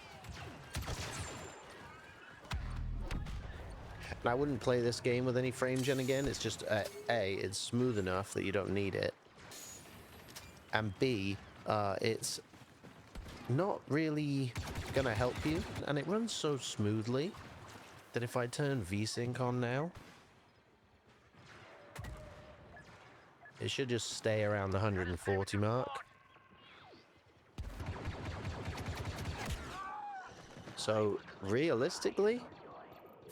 And I wouldn't play this game with any frame gen again. It's just, A, it's smooth enough that you don't need it. And B, it's not really gonna help you, and it runs so smoothly that if I turn VSync on now, it should just stay around the 140 mark. So realistically,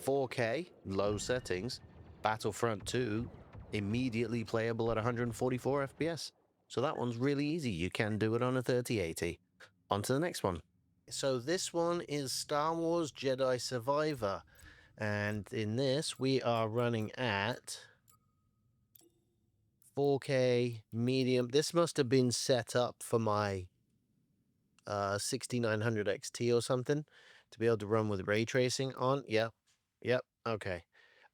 4K, low settings, Battlefront 2, immediately playable at 144 FPS. So that one's really easy. You can do it on a 3080. On to the next one. So this one is Star Wars Jedi Survivor. And in this, we are running at 4K medium. This must have been set up for my 6900 XT or something to be able to run with ray tracing on. Yep. Okay.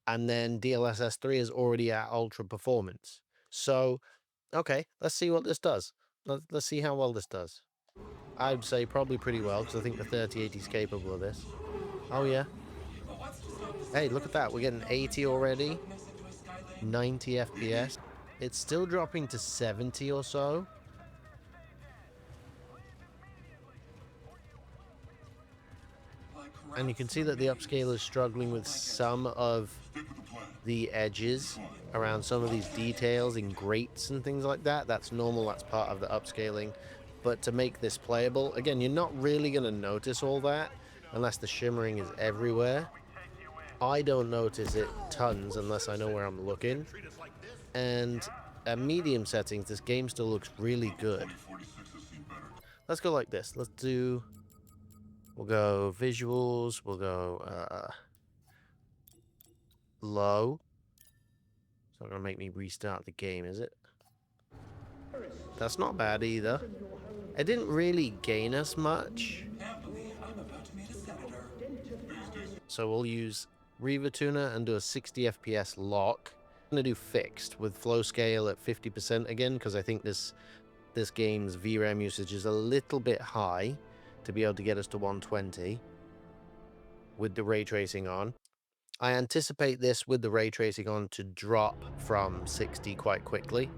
And then DLSS 3 is already at ultra performance. So, okay, let's see what this does. Let's see how well this does. I'd say probably pretty well, because I think the 3080 is capable of this. Oh, yeah. Hey, look at that. We're getting 80 already. 90 FPS. It's still dropping to 70 or so. And you can see that the upscaler is struggling with some of the edges around some of these details in grates and things like that. That's normal. That's part of the upscaling. But to make this playable, again, you're not really going to notice all that unless the shimmering is everywhere. I don't notice it tons unless I know where I'm looking. And at medium settings, this game still looks really good. Let's go like this. We'll go visuals. We'll go low. It's not going to make me restart the game, is it? That's not bad either. It didn't really gain us much. So we'll use Reaver Tuner and do a 60 FPS lock. I'm going to do fixed with flow scale at 50% again, because I think this game's VRAM usage is a little bit high to be able to get us to 120 with the ray tracing on. I anticipate this with the ray tracing on to drop from 60 quite quickly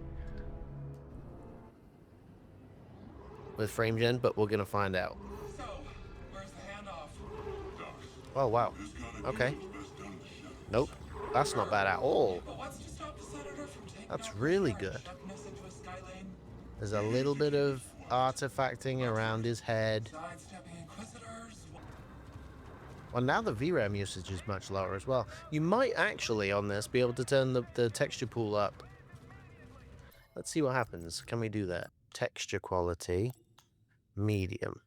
with frame gen, but we're going to find out. So, where's the handoff? Oh, wow. Okay. Nope. That's not bad at all. But what's to stop the senator from taking That's out really Corsair and good. shoving us into a sky lane? There's a little bit of artifacting around his head. Sidestepping inquisitors? Well, now the VRAM usage is much lower as well. You might actually, on this, be able to turn the texture pool up. Let's see what happens. Can we do that? Texture quality. Medium.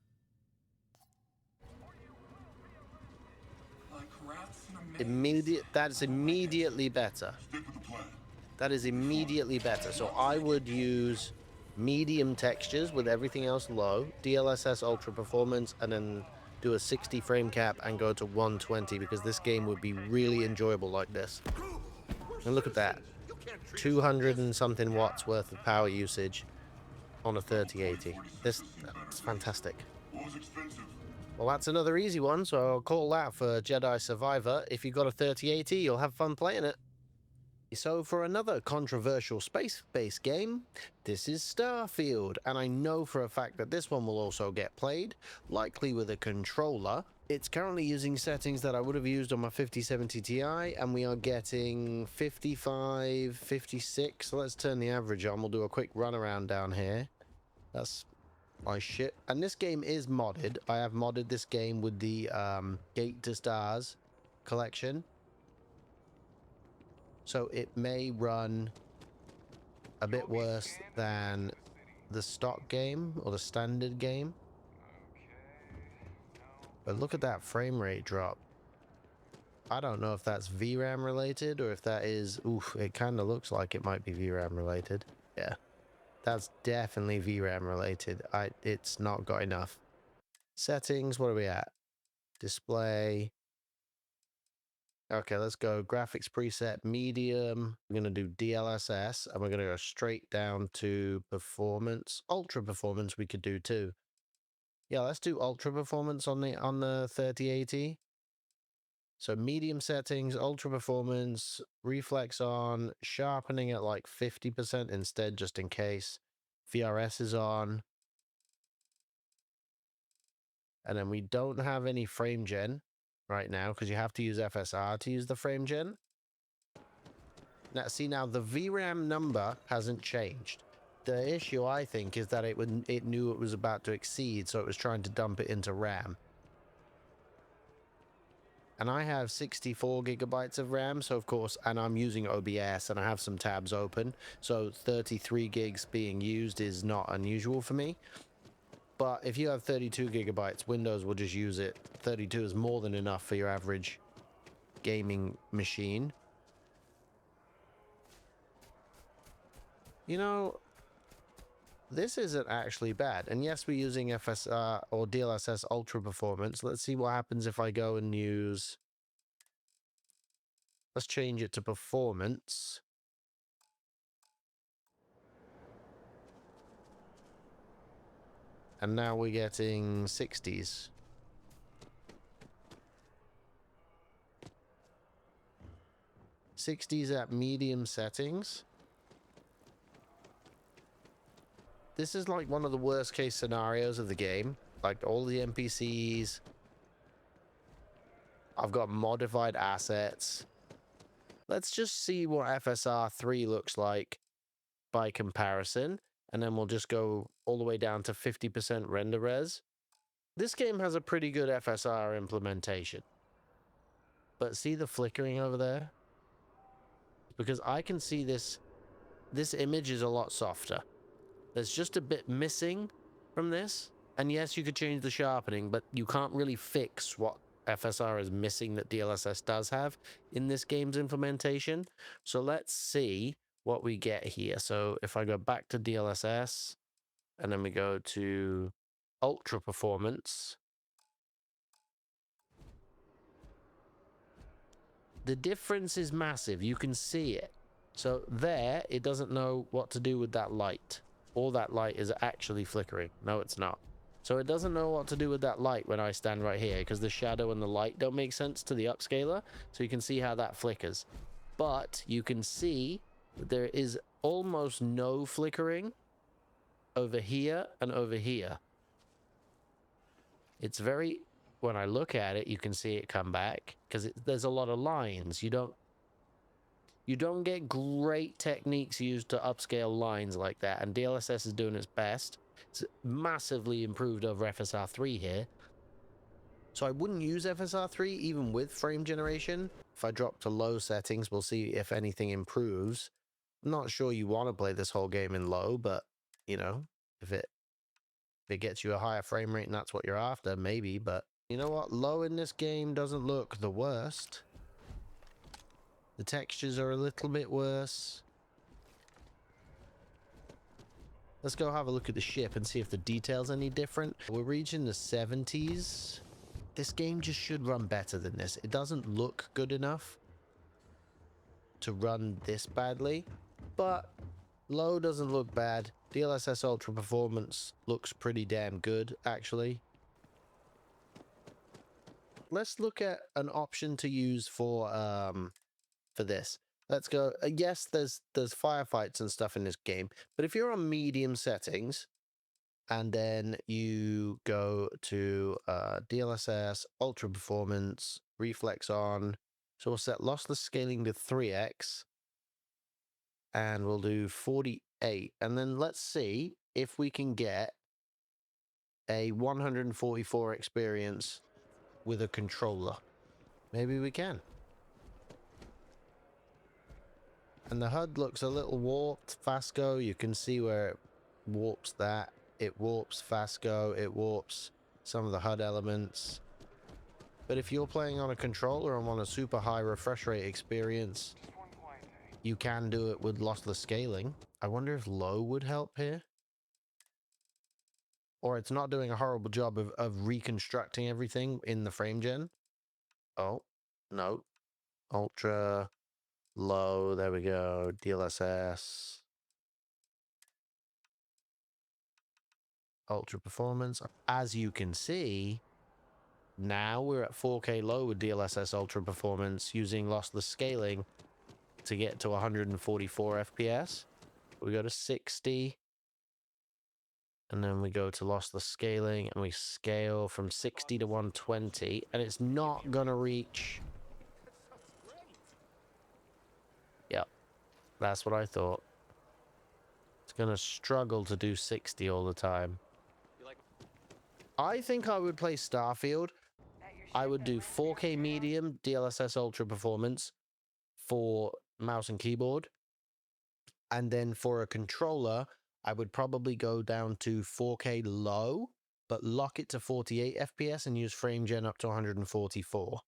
Like rats in a maze. That's immediately better. That is immediately better. So I would use medium textures with everything else low, DLSS ultra performance, and then do a 60 frame cap and go to 120, because this game would be really enjoyable like this. And look at that. 200 and something watts worth of power usage on a 3080. That's fantastic. Well, that's another easy one, so I'll call that for Jedi Survivor. If you've got a 3080, you'll have fun playing it. So for another controversial space-based game, this is Starfield, and I know for a fact that this one will also get played, likely with a controller. It's currently using settings that I would have used on my 5070 Ti, and we are getting 55, 56. So let's turn the average on. We'll do a quick run around down here. That's my shit. And this game is modded. I have modded this game with the Gate to Stars collection. So it may run a bit worse than the stock game or the standard game. But look at that frame rate drop. I don't know if that's VRAM related or if that is... Oof, it kind of looks like it might be VRAM related. Yeah, that's definitely VRAM related. It's not got enough. Settings, what are we at? Display... Okay, let's go graphics preset medium. We're going to do DLSS and we're going to go straight down to performance. Ultra performance we could do too. Yeah, let's do ultra performance on the 3080. So medium settings, ultra performance, reflex on, sharpening at like 50% instead just in case. VRS is on. And then we don't have any frame gen right now because you have to use FSR to use the frame gen. Now, see, now the VRAM number hasn't changed. The issue, I think, is that it knew it was about to exceed, so it was trying to dump it into RAM. And I have 64 gigabytes of RAM, so of course, and I'm using OBS and I have some tabs open, so 33 gigs being used is not unusual for me. But if you have 32 gigabytes, Windows will just use it. 32 is more than enough for your average gaming machine. You know, this isn't actually bad. And yes, we're using FSR or DLSS Ultra Performance. Let's see what happens if I go and use... Let's change it to Performance. And now we're getting 60s. At medium settings. This is like one of the worst case scenarios of the game. Like all the NPCs. I've got modified assets. Let's just see what FSR 3 looks like by comparison. And then we'll just go all the way down to 50% render res. This game has a pretty good FSR implementation. But see the flickering over there? Because I can see this image is a lot softer. There's just a bit missing from this. And yes, you could change the sharpening, but you can't really fix what FSR is missing that DLSS does have in this game's implementation. So let's see what we get here. So if I go back to DLSS and then we go to Ultra Performance, the difference is massive. You can see it. So there, it doesn't know what to do with that light. All that light is actually flickering. No, it's not. So it doesn't know what to do with that light when I stand right here, because the shadow and the light don't make sense to the upscaler. So you can see how that flickers. But you can see that there is almost no flickering over here and over here. It's very... When I look at it, you can see it come back, because there's a lot of lines. You don't get great techniques used to upscale lines like that, and DLSS is doing its best. It's massively improved over FSR 3 here. So I wouldn't use FSR 3 even with frame generation. If I drop to low settings, we'll see if anything improves. I'm not sure you want to play this whole game in low, but, you know, if it gets you a higher frame rate and that's what you're after, maybe. But you know what? Low in this game doesn't look the worst. The textures are a little bit worse. Let's go have a look at the ship and see if the detail's any different. We're reaching the 70s. This game just should run better than this. It doesn't look good enough to run this badly, but low doesn't look bad. DLSS Ultra Performance looks pretty damn good, actually. Let's look at an option to use for this. Let's go. Yes, there's firefights and stuff in this game, but if you're on medium settings and then you go to DLSS, Ultra Performance, Reflex on, so we'll set lossless scaling to 3x and we'll do 48, and then let's see if we can get a 144 experience with a controller. Maybe we can. And the HUD looks a little warped. Fasco, you can see where it warps that. It warps Fasco. It warps some of the HUD elements. But if you're playing on a controller and want a super high refresh rate experience, you can do it with lossless scaling. I wonder if low would help here. Or it's not doing a horrible job of reconstructing everything in the frame gen. Oh, no. Ultra... Low, there we go. DLSS. Ultra Performance. As you can see, now we're at 4K low with DLSS Ultra Performance using lossless scaling to get to 144 FPS. We go to 60. And then we go to lossless scaling and we scale from 60 to 120. And it's not going to reach... Yep. That's what I thought. It's going to struggle to do 60 all the time. I think I would play Starfield. I would do 4K medium, DLSS ultra performance for mouse and keyboard. And then for a controller, I would probably go down to 4K low, but lock it to 48 FPS and use frame gen up to 144.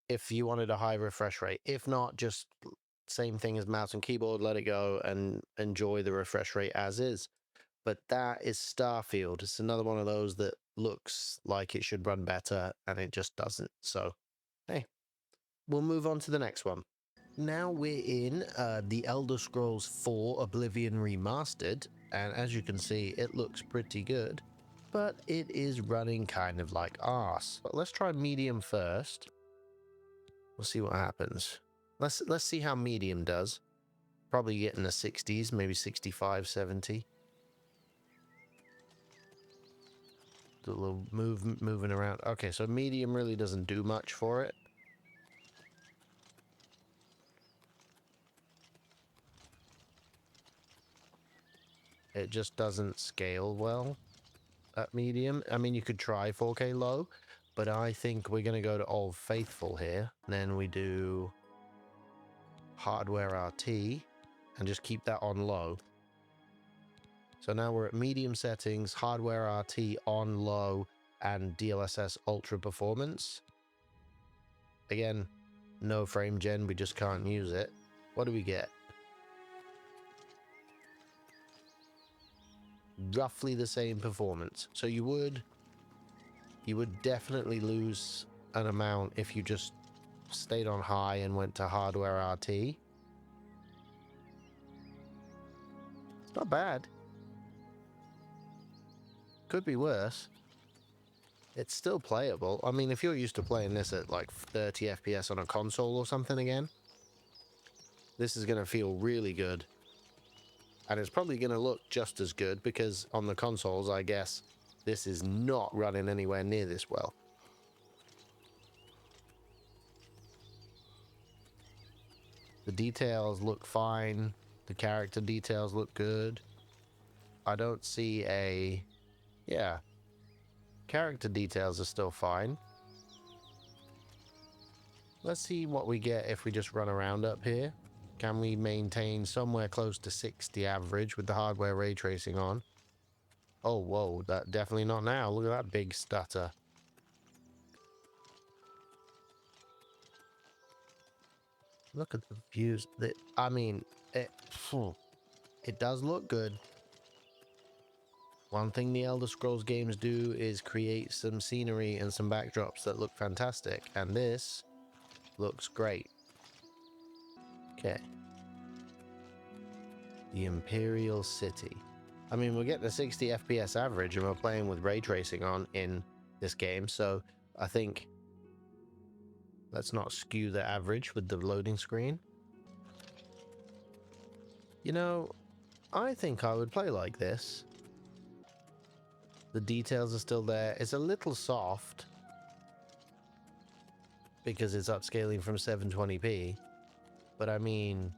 If you wanted a high refresh rate. If not, just same thing as mouse and keyboard, let it go and enjoy the refresh rate as is. But that is Starfield. It's another one of those that looks like it should run better and it just doesn't. So, hey, we'll move on to the next one. Now we're in the Elder Scrolls 4 Oblivion Remastered, and as you can see, it looks pretty good, but it is running kind of like arse. But let's try medium first. We'll see what happens. Let's see how medium does. Probably getting the 60s, maybe 65, 70. Do a little moving around. Okay, so medium really doesn't do much for it. It just doesn't scale well at medium. I mean, you could try 4K low, but I think we're going to go to Old Faithful here. Then we do Hardware RT and just keep that on low. So now we're at medium settings, Hardware RT on low, and DLSS Ultra Performance. Again, no frame gen, we just can't use it. What do we get? Roughly the same performance. So you would definitely lose an amount if you just stayed on high and went to Hardware RT. It's not bad. Could be worse. It's still playable. I mean, if you're used to playing this at like 30 FPS on a console or something again, this is going to feel really good. And it's probably going to look just as good because on the consoles, I guess, this is not running anywhere near this well. The details look fine. The character details look good. I don't see a... Yeah. Character details are still fine. Let's see what we get if we just run around up here. Can we maintain somewhere close to 60 average with the hardware ray tracing on? Oh, whoa, that definitely not now. Look at that big stutter. Look at the views. I mean, it does look good. One thing the Elder Scrolls games do is create some scenery and some backdrops that look fantastic, and this looks great. Okay. The Imperial City. I mean, we're getting a 60 FPS average and we're playing with ray tracing on in this game, so I think let's not skew the average with the loading screen. You know, I think I would play like this. The details are still there. It's a little soft because it's upscaling from 720p, but I mean,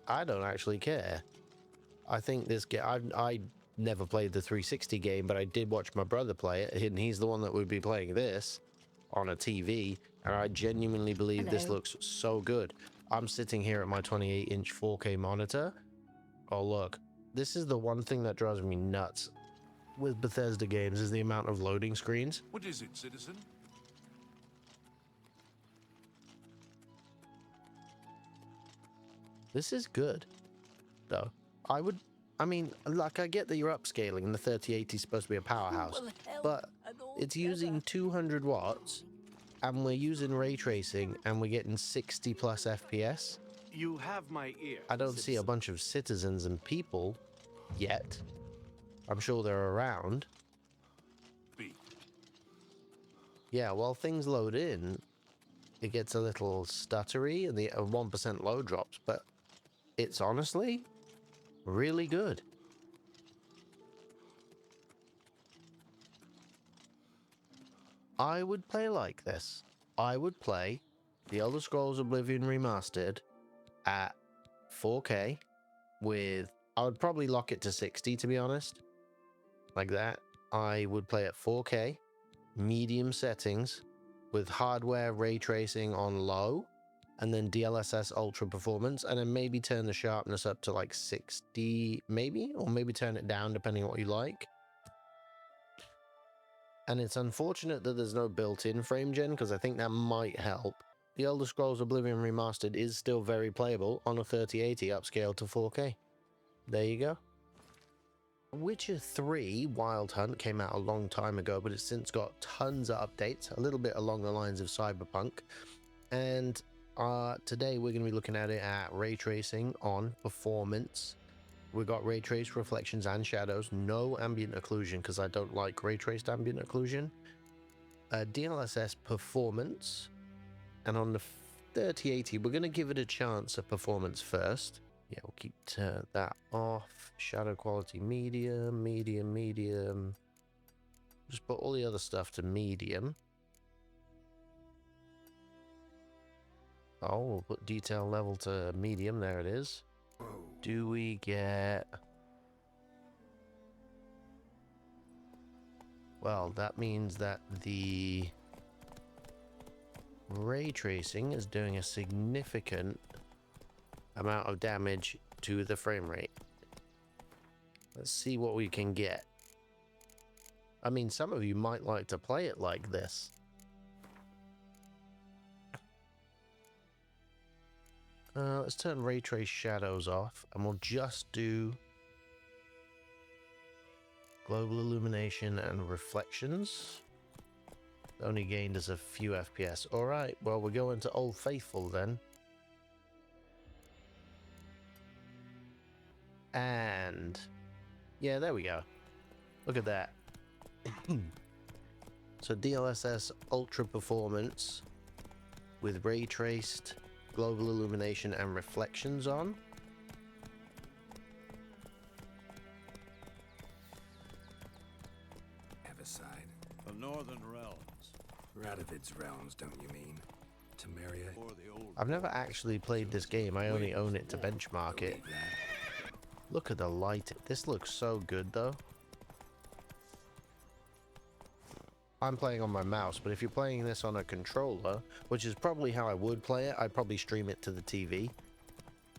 I don't actually care. I think this game, I never played the 360 game, but I did watch my brother play it, and he's the one that would be playing this on a TV, and I genuinely believe this looks so good. I'm sitting here at my 28-inch 4K monitor. Oh, look. This is the one thing that drives me nuts with Bethesda games, is the amount of loading screens. What is it, citizen? This is good, though. I mean, like, I get that you're upscaling and the 3080 is supposed to be a powerhouse, but it's using 200 watts and we're using ray tracing and we're getting 60 plus FPS. You have my ear. I don't see a bunch of citizens and people yet. I'm sure they're around. B. Yeah, while things load in, it gets a little stuttery and the 1% load drops, but it's honestly really good. I would play like this. I would play The Elder Scrolls Oblivion Remastered at 4K with... I would probably lock it to 60, to be honest. Like that. I would play at 4K medium settings with hardware ray tracing on low, and then DLSS ultra performance, and then maybe turn the sharpness up to like 60 maybe, or maybe turn it down depending on what you like. And it's unfortunate that there's no built-in frame gen, because I think that might help. The Elder Scrolls Oblivion Remastered is still very playable on a 3080 upscaled to 4K. There you go. Witcher 3 Wild Hunt came out a long time ago, but it's since got tons of updates, a little bit along the lines of Cyberpunk. And today we're going to be looking at it at ray tracing on performance. We got ray traced reflections and shadows, no ambient occlusion because I don't like ray traced ambient occlusion. DLSS performance, and on the 3080 we're going to give it a chance at performance first. Yeah, we'll keep that off. Shadow quality medium, medium, medium. Just put all the other stuff to medium. Oh, we'll put detail level to medium. There it is. Do we get... Well, that means that the ray tracing is doing a significant amount of damage to the frame rate. Let's see what we can get. I mean, some of you might like to play it like this. Let's turn ray trace shadows off, and we'll just do global illumination and reflections. Only gained us a few FPS. Alright, well, we're going to Old Faithful then. And yeah, there we go. Look at that. So DLSS ultra performance with ray traced global illumination and reflections on. Everside. The Northern Realms. Radovid's realms, don't you mean? Temeria. Or the old. I've never actually played this game. I only own it to benchmark it. Believe that. Look at the light. This looks so good though. I'm playing on my mouse, but if you're playing this on a controller, which is probably how I would play it, I'd probably stream it to the TV.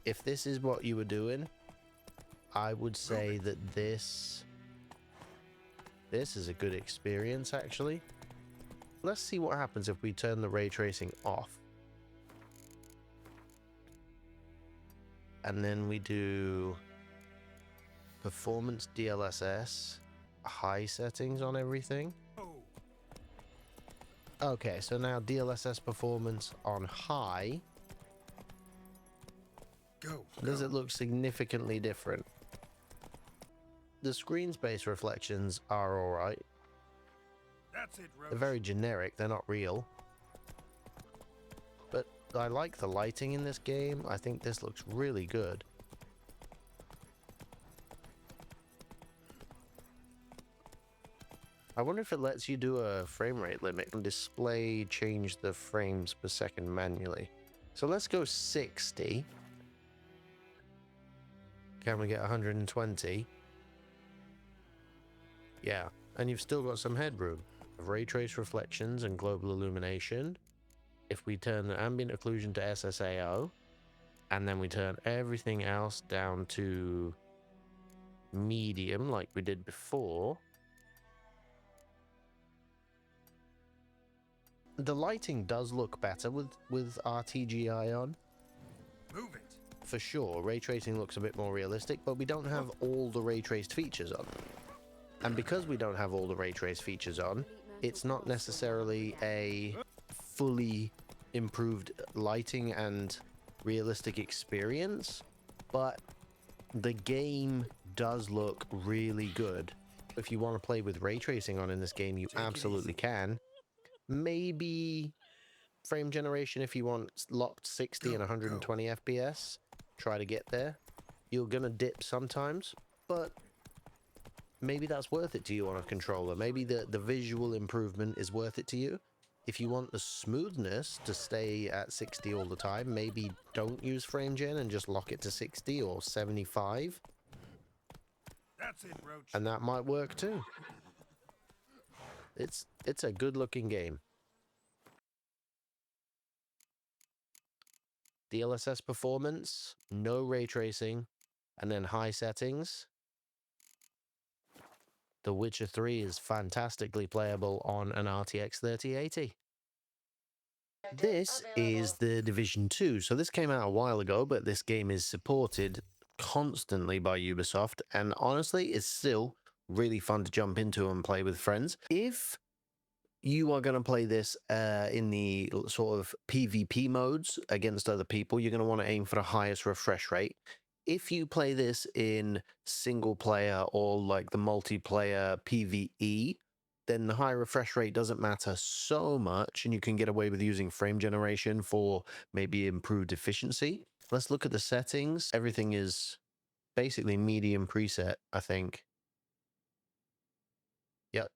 If this is what you were doing, I would say that this is a good experience actually. Let's see what happens if we turn the ray tracing off. And then we do performance DLSS, high settings on everything. Okay, so now DLSS performance on high. Go. Does it look significantly different? The screen space reflections are alright. That's it, Rose. They're very generic, they're not real. But I like the lighting in this game. I think this looks really good. I wonder if it lets you do a frame rate limit and display change the frames per second manually. So let's go 60. Can we get 120? Yeah, and you've still got some headroom. Ray trace reflections and global illumination. If we turn the ambient occlusion to SSAO, and then we turn everything else down to medium like we did before, the lighting does look better with RTGI on. Move it. For sure, ray tracing looks a bit more realistic, but we don't have all the ray traced features on. And because we don't have all the ray trace features on, it's not necessarily a fully improved lighting and realistic experience, but the game does look really good. If you want to play with ray tracing on in this game, you absolutely can. Maybe frame generation if you want locked 60 and 120 FPS. Try to get there. You're gonna dip sometimes, but maybe that's worth it to you on a controller. Maybe the visual improvement is worth it to you. If you want the smoothness to stay at 60 all the time, maybe don't use frame gen and just lock it to 60 or 75. That's it, Roach. And that might work too. It's a good looking game. DLSS performance, no ray tracing, and then high settings. The Witcher 3 is fantastically playable on an RTX 3080. This is The Division 2. So this came out a while ago, but this game is supported constantly by Ubisoft, and honestly, it's still really fun to jump into and play with friends. If you are going to play this in the sort of PvP modes against other people, you're going to want to aim for the highest refresh rate. If you play this in single player or like the multiplayer PvE, then the high refresh rate doesn't matter so much, and you can get away with using frame generation for maybe improved efficiency. Let's look at the settings. Everything is basically medium preset, I think. Yep,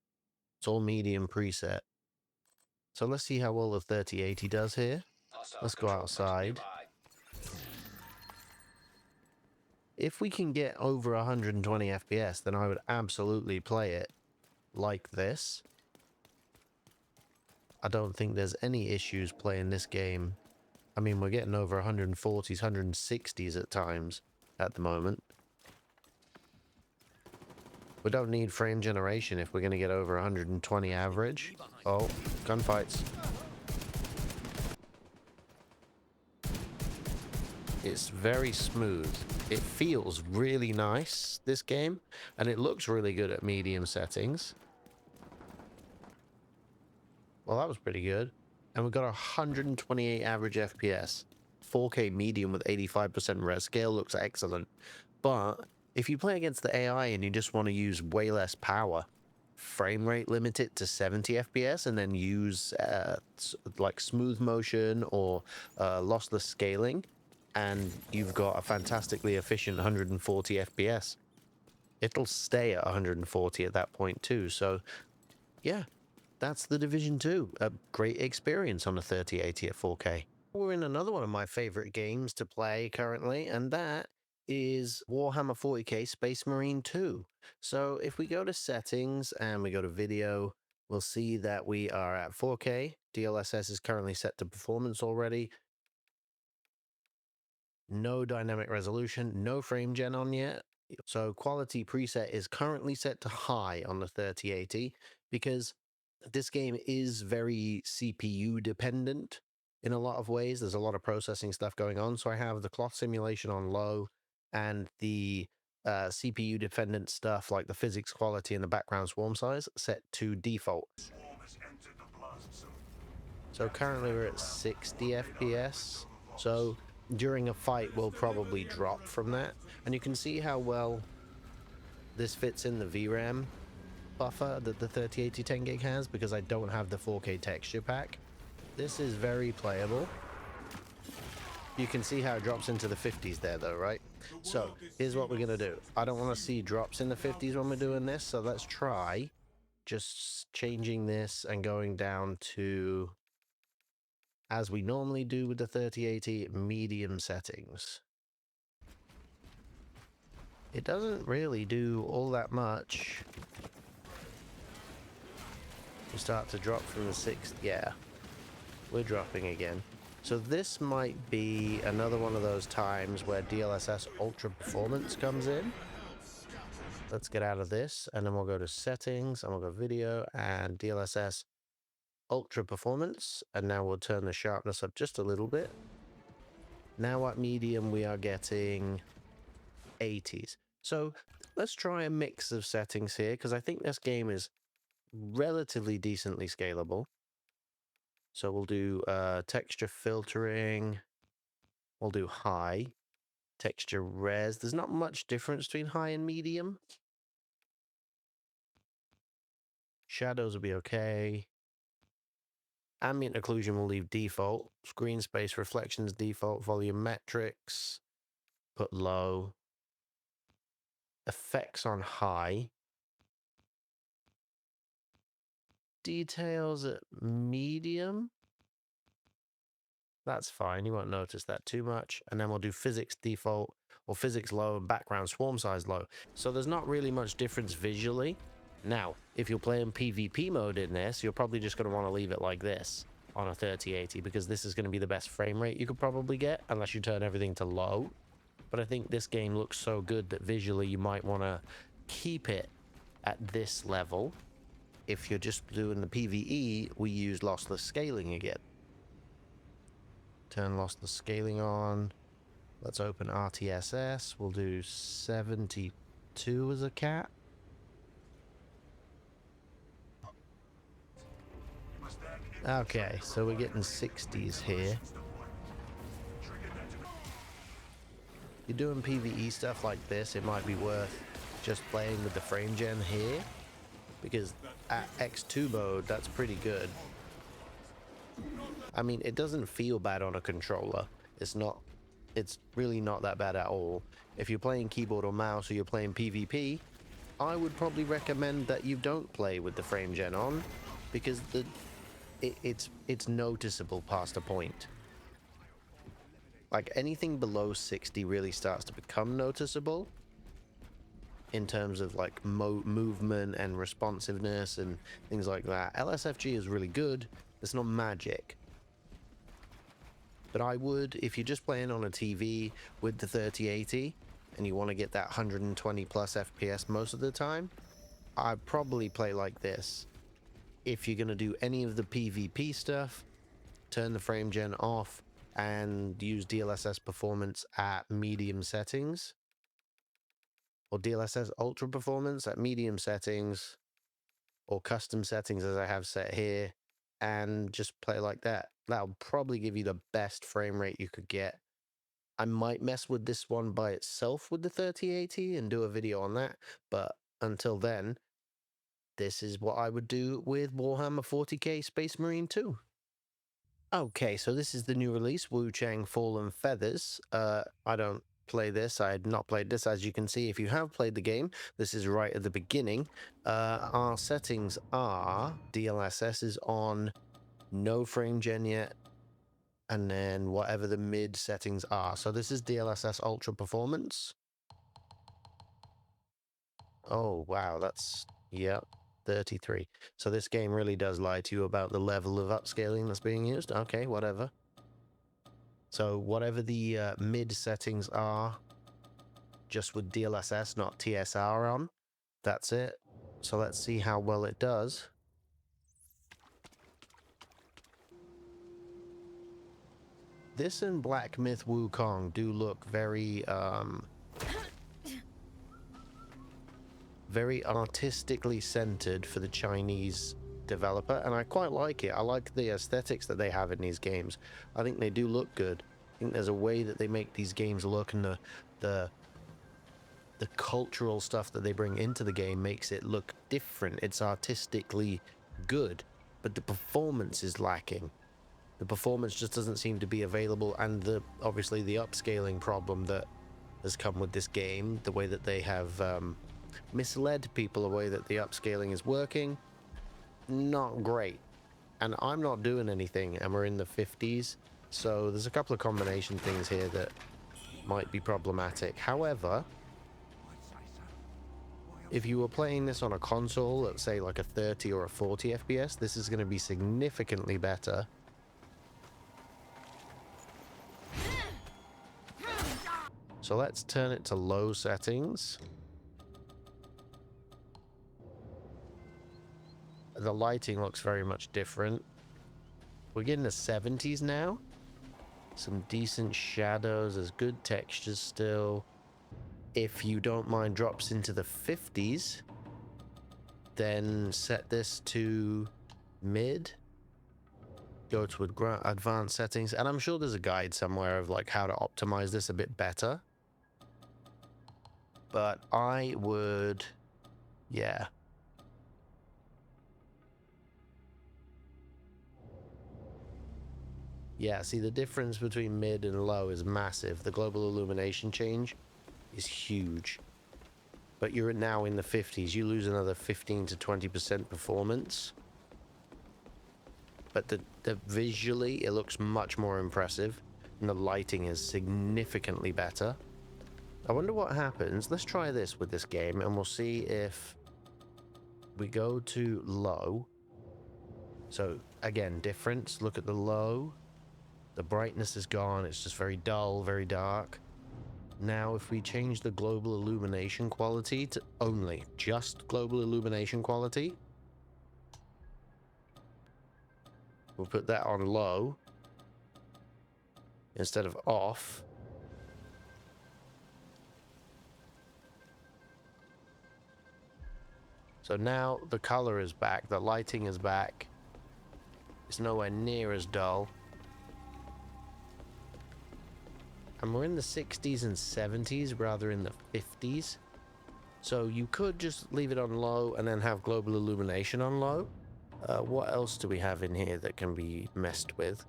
it's all medium preset. So let's see how well the 3080 does here. Let's go outside. If we can get over 120 FPS, then I would absolutely play it like this. I don't think there's any issues playing this game. I mean, we're getting over 140s, 160s at times at the moment. We don't need frame generation if we're going to get over 120 average. Oh, gunfights. It's very smooth. It feels really nice, this game, and it looks really good at medium settings. Well, that was pretty good. And we've got 128 average FPS. 4K medium with 85% res scale looks excellent. But if you play against the AI and you just want to use way less power, frame rate limit it to 70 FPS and then use like smooth motion or lossless scaling, and you've got a fantastically efficient 140 FPS. It'll stay at 140 at that point too. So yeah, that's The Division 2. A great experience on a 3080 at 4K. We're in another one of my favorite games to play currently, and that is Warhammer 40k Space Marine 2. So if we go to settings and we go to video, we'll see that we are at 4K. DLSS is currently set to performance already. No dynamic resolution, no frame gen on yet. So quality preset is currently set to high on the 3080 because this game is very CPU dependent in a lot of ways. There's a lot of processing stuff going on. So I have the cloth simulation on low and the CPU dependent stuff like the physics quality and the background swarm size set to default. So currently we're at 60 FPS. So during a fight, we'll probably drop from that. And you can see how well this fits in the VRAM buffer that the 3080 10 gig has, because I don't have the 4K texture pack. This is very playable. You can see how it drops into the 50s there though, right? So here's what we're gonna do. I don't want to see drops in the 50s when we're doing this, so let's try just changing this and going down to, as we normally do with the 3080, medium settings. It doesn't really do all that much. We start to drop from the 6th. Yeah, we're dropping again. So this might be another one of those times where DLSS Ultra Performance comes in. Let's get out of this, and then we'll go to settings, and we'll go video, and DLSS Ultra Performance, and now we'll turn the sharpness up just a little bit. Now at medium, we are getting 80s. So let's try a mix of settings here, because I think this game is relatively decently scalable. So we'll do texture filtering. We'll do high. Texture res. There's not much difference between high and medium. Shadows will be okay. Ambient occlusion will leave default. Screen space reflections default. Volumetrics, put low. Effects on high. Details at medium. That's fine, you won't notice that too much. And then we'll do physics default or physics low and background swarm size low. So there's not really much difference visually. Now, if you're playing PvP mode in this, you're probably just going to want to leave it like this on a 3080 because this is going to be the best frame rate you could probably get unless you turn everything to low. But I think this game looks so good that visually you might want to keep it at this level. If you're just doing the PvE, we use lossless scaling again. Turn lossless scaling on. Let's open RTSS. We'll do 72 as a cat. Okay, so we're getting 60s here. You're doing PvE stuff like this, it might be worth just playing with the frame gen here, because at X2 mode, that's pretty good. I mean, it doesn't feel bad on a controller. It's really not that bad at all. If you're playing keyboard or mouse or you're playing PvP, I would probably recommend that you don't play with the frame gen on, because it's noticeable past a point. Like anything below 60 really starts to become noticeable in terms of like movement and responsiveness and things like that. LSFG is really good. It's not magic. But I would, if you're just playing on a TV with the 3080 and you want to get that 120 plus FPS most of the time, I'd probably play like this. If you're going to do any of the PvP stuff, turn the frame gen off and use DLSS performance at medium settings, or DLSS ultra performance at medium settings, or custom settings as I have set here, and just play like that. That'll probably give you the best frame rate you could get. I might mess with this one by itself with the 3080 and do a video on that, but until then, this is what I would do with Warhammer 40k Space Marine 2. Okay, so this is the new release, Wu Chang Fallen Feathers. I don't play this. I had not played this. As you can see, if you have played the game, this is right at the beginning. Our settings are DLSS is on, no frame gen yet, and then whatever the mid settings are. So this is DLSS Ultra Performance. Oh, wow, that's, yep. 33. So this game really does lie to you about the level of upscaling that's being used. Okay, whatever. So whatever the mid settings are, just with DLSS, not TSR on, that's it. So let's see how well it does. This and Black Myth Wukong do look very very artistically centered for the Chinese developer, and I quite like it. I like the aesthetics that they have in these games. I think they do look good. I think there's a way that they make these games look, and the cultural stuff that they bring into the game makes it look different. It's artistically good, but the performance is lacking. The performance just doesn't seem to be available, and obviously the upscaling problem that has come with this game, the way that they have misled people, the way that the upscaling is working, not great. And I'm not doing anything, and we're in the 50s, so there's a couple of combination things here that might be problematic. However, if you were playing this on a console, let's say like a 30 or a 40 FPS, this is going to be significantly better. So let's turn it to low settings. The lighting looks very much different. We're getting the 70s now. Some decent shadows, there's good textures still. If you don't mind drops into the 50s, then set this to mid. Go to advanced settings, and I'm sure there's a guide somewhere of like how to optimize this a bit better. But I would, yeah. Yeah, see, the difference between mid and low is massive. The global illumination change is huge. But you're now in the 50s. You lose another 15 to 20% performance. But the visually, it looks much more impressive. And the lighting is significantly better. I wonder what happens. Let's try this with this game, and we'll see if We go to low. So again, difference. Look at the low. The brightness is gone. It's just very dull, very dark. Now, if we change the global illumination quality to only just global illumination quality, we'll put that on low instead of off. So now the color is back, the lighting is back. It's nowhere near as dull. And we're in the 60s and 70s rather in the 50s. So you could just leave it on low and then have global illumination on low. What else do we have in here that can be messed with?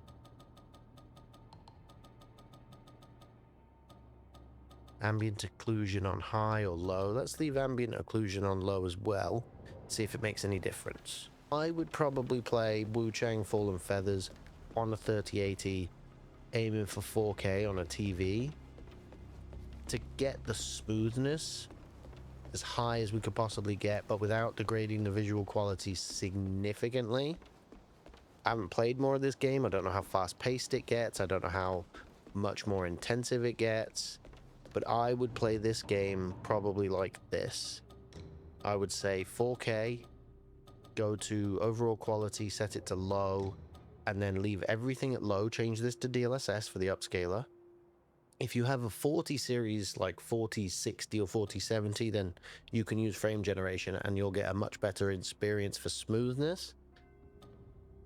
Ambient occlusion on high or low. Let's leave ambient occlusion on low as well. See if it makes any difference. I would probably play Wukong Fallen Feathers on a 3080, aiming for 4K on a TV to get the smoothness as high as we could possibly get, but without degrading the visual quality significantly. I haven't played more of this game. I don't know how fast paced it gets. I don't know how much more intensive it gets, but I would play this game probably like this. I would say 4K, go to overall quality, set it to low, and then leave everything at low. Change this to DLSS for the upscaler. If you have a 40 series like 4060 or 4070, then you can use frame generation and you'll get a much better experience for smoothness.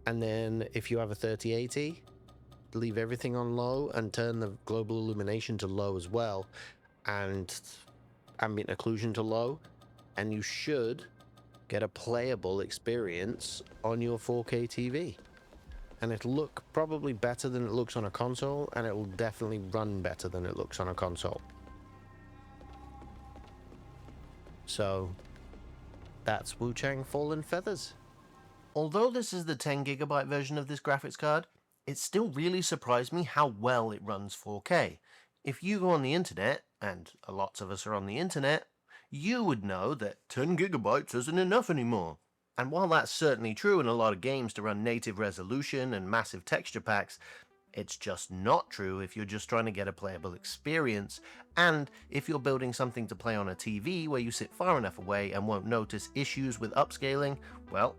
And then if you have a 3080, leave everything on low and turn the global illumination to low as well, and ambient occlusion to low, and you should get a playable experience on your 4K TV. And it'll look probably better than it looks on a console, and it will definitely run better than it looks on a console. So that's Wukong Fallen Feathers. Although this is the 10GB version of this graphics card, it still really surprised me how well it runs 4K. If you go on the internet, and lots of us are on the internet, you would know that 10GB isn't enough anymore. And while that's certainly true in a lot of games to run native resolution and massive texture packs, it's just not true if you're just trying to get a playable experience, and if you're building something to play on a TV where you sit far enough away and won't notice issues with upscaling, well,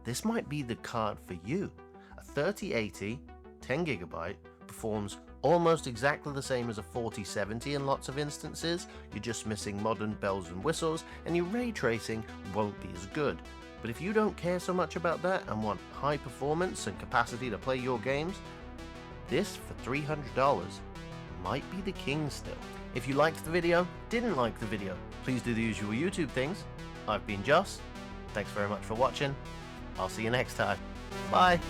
this might be the card for you. A 3080 10GB performs almost exactly the same as a 4070 in lots of instances. You're just missing modern bells and whistles, and your ray tracing won't be as good. But if you don't care so much about that and want high performance and capacity to play your games, this for $300 might be the king still. If you liked the video, didn't like the video, please do the usual YouTube things. I've been Joss. Thanks very much for watching. I'll see you next time. Bye.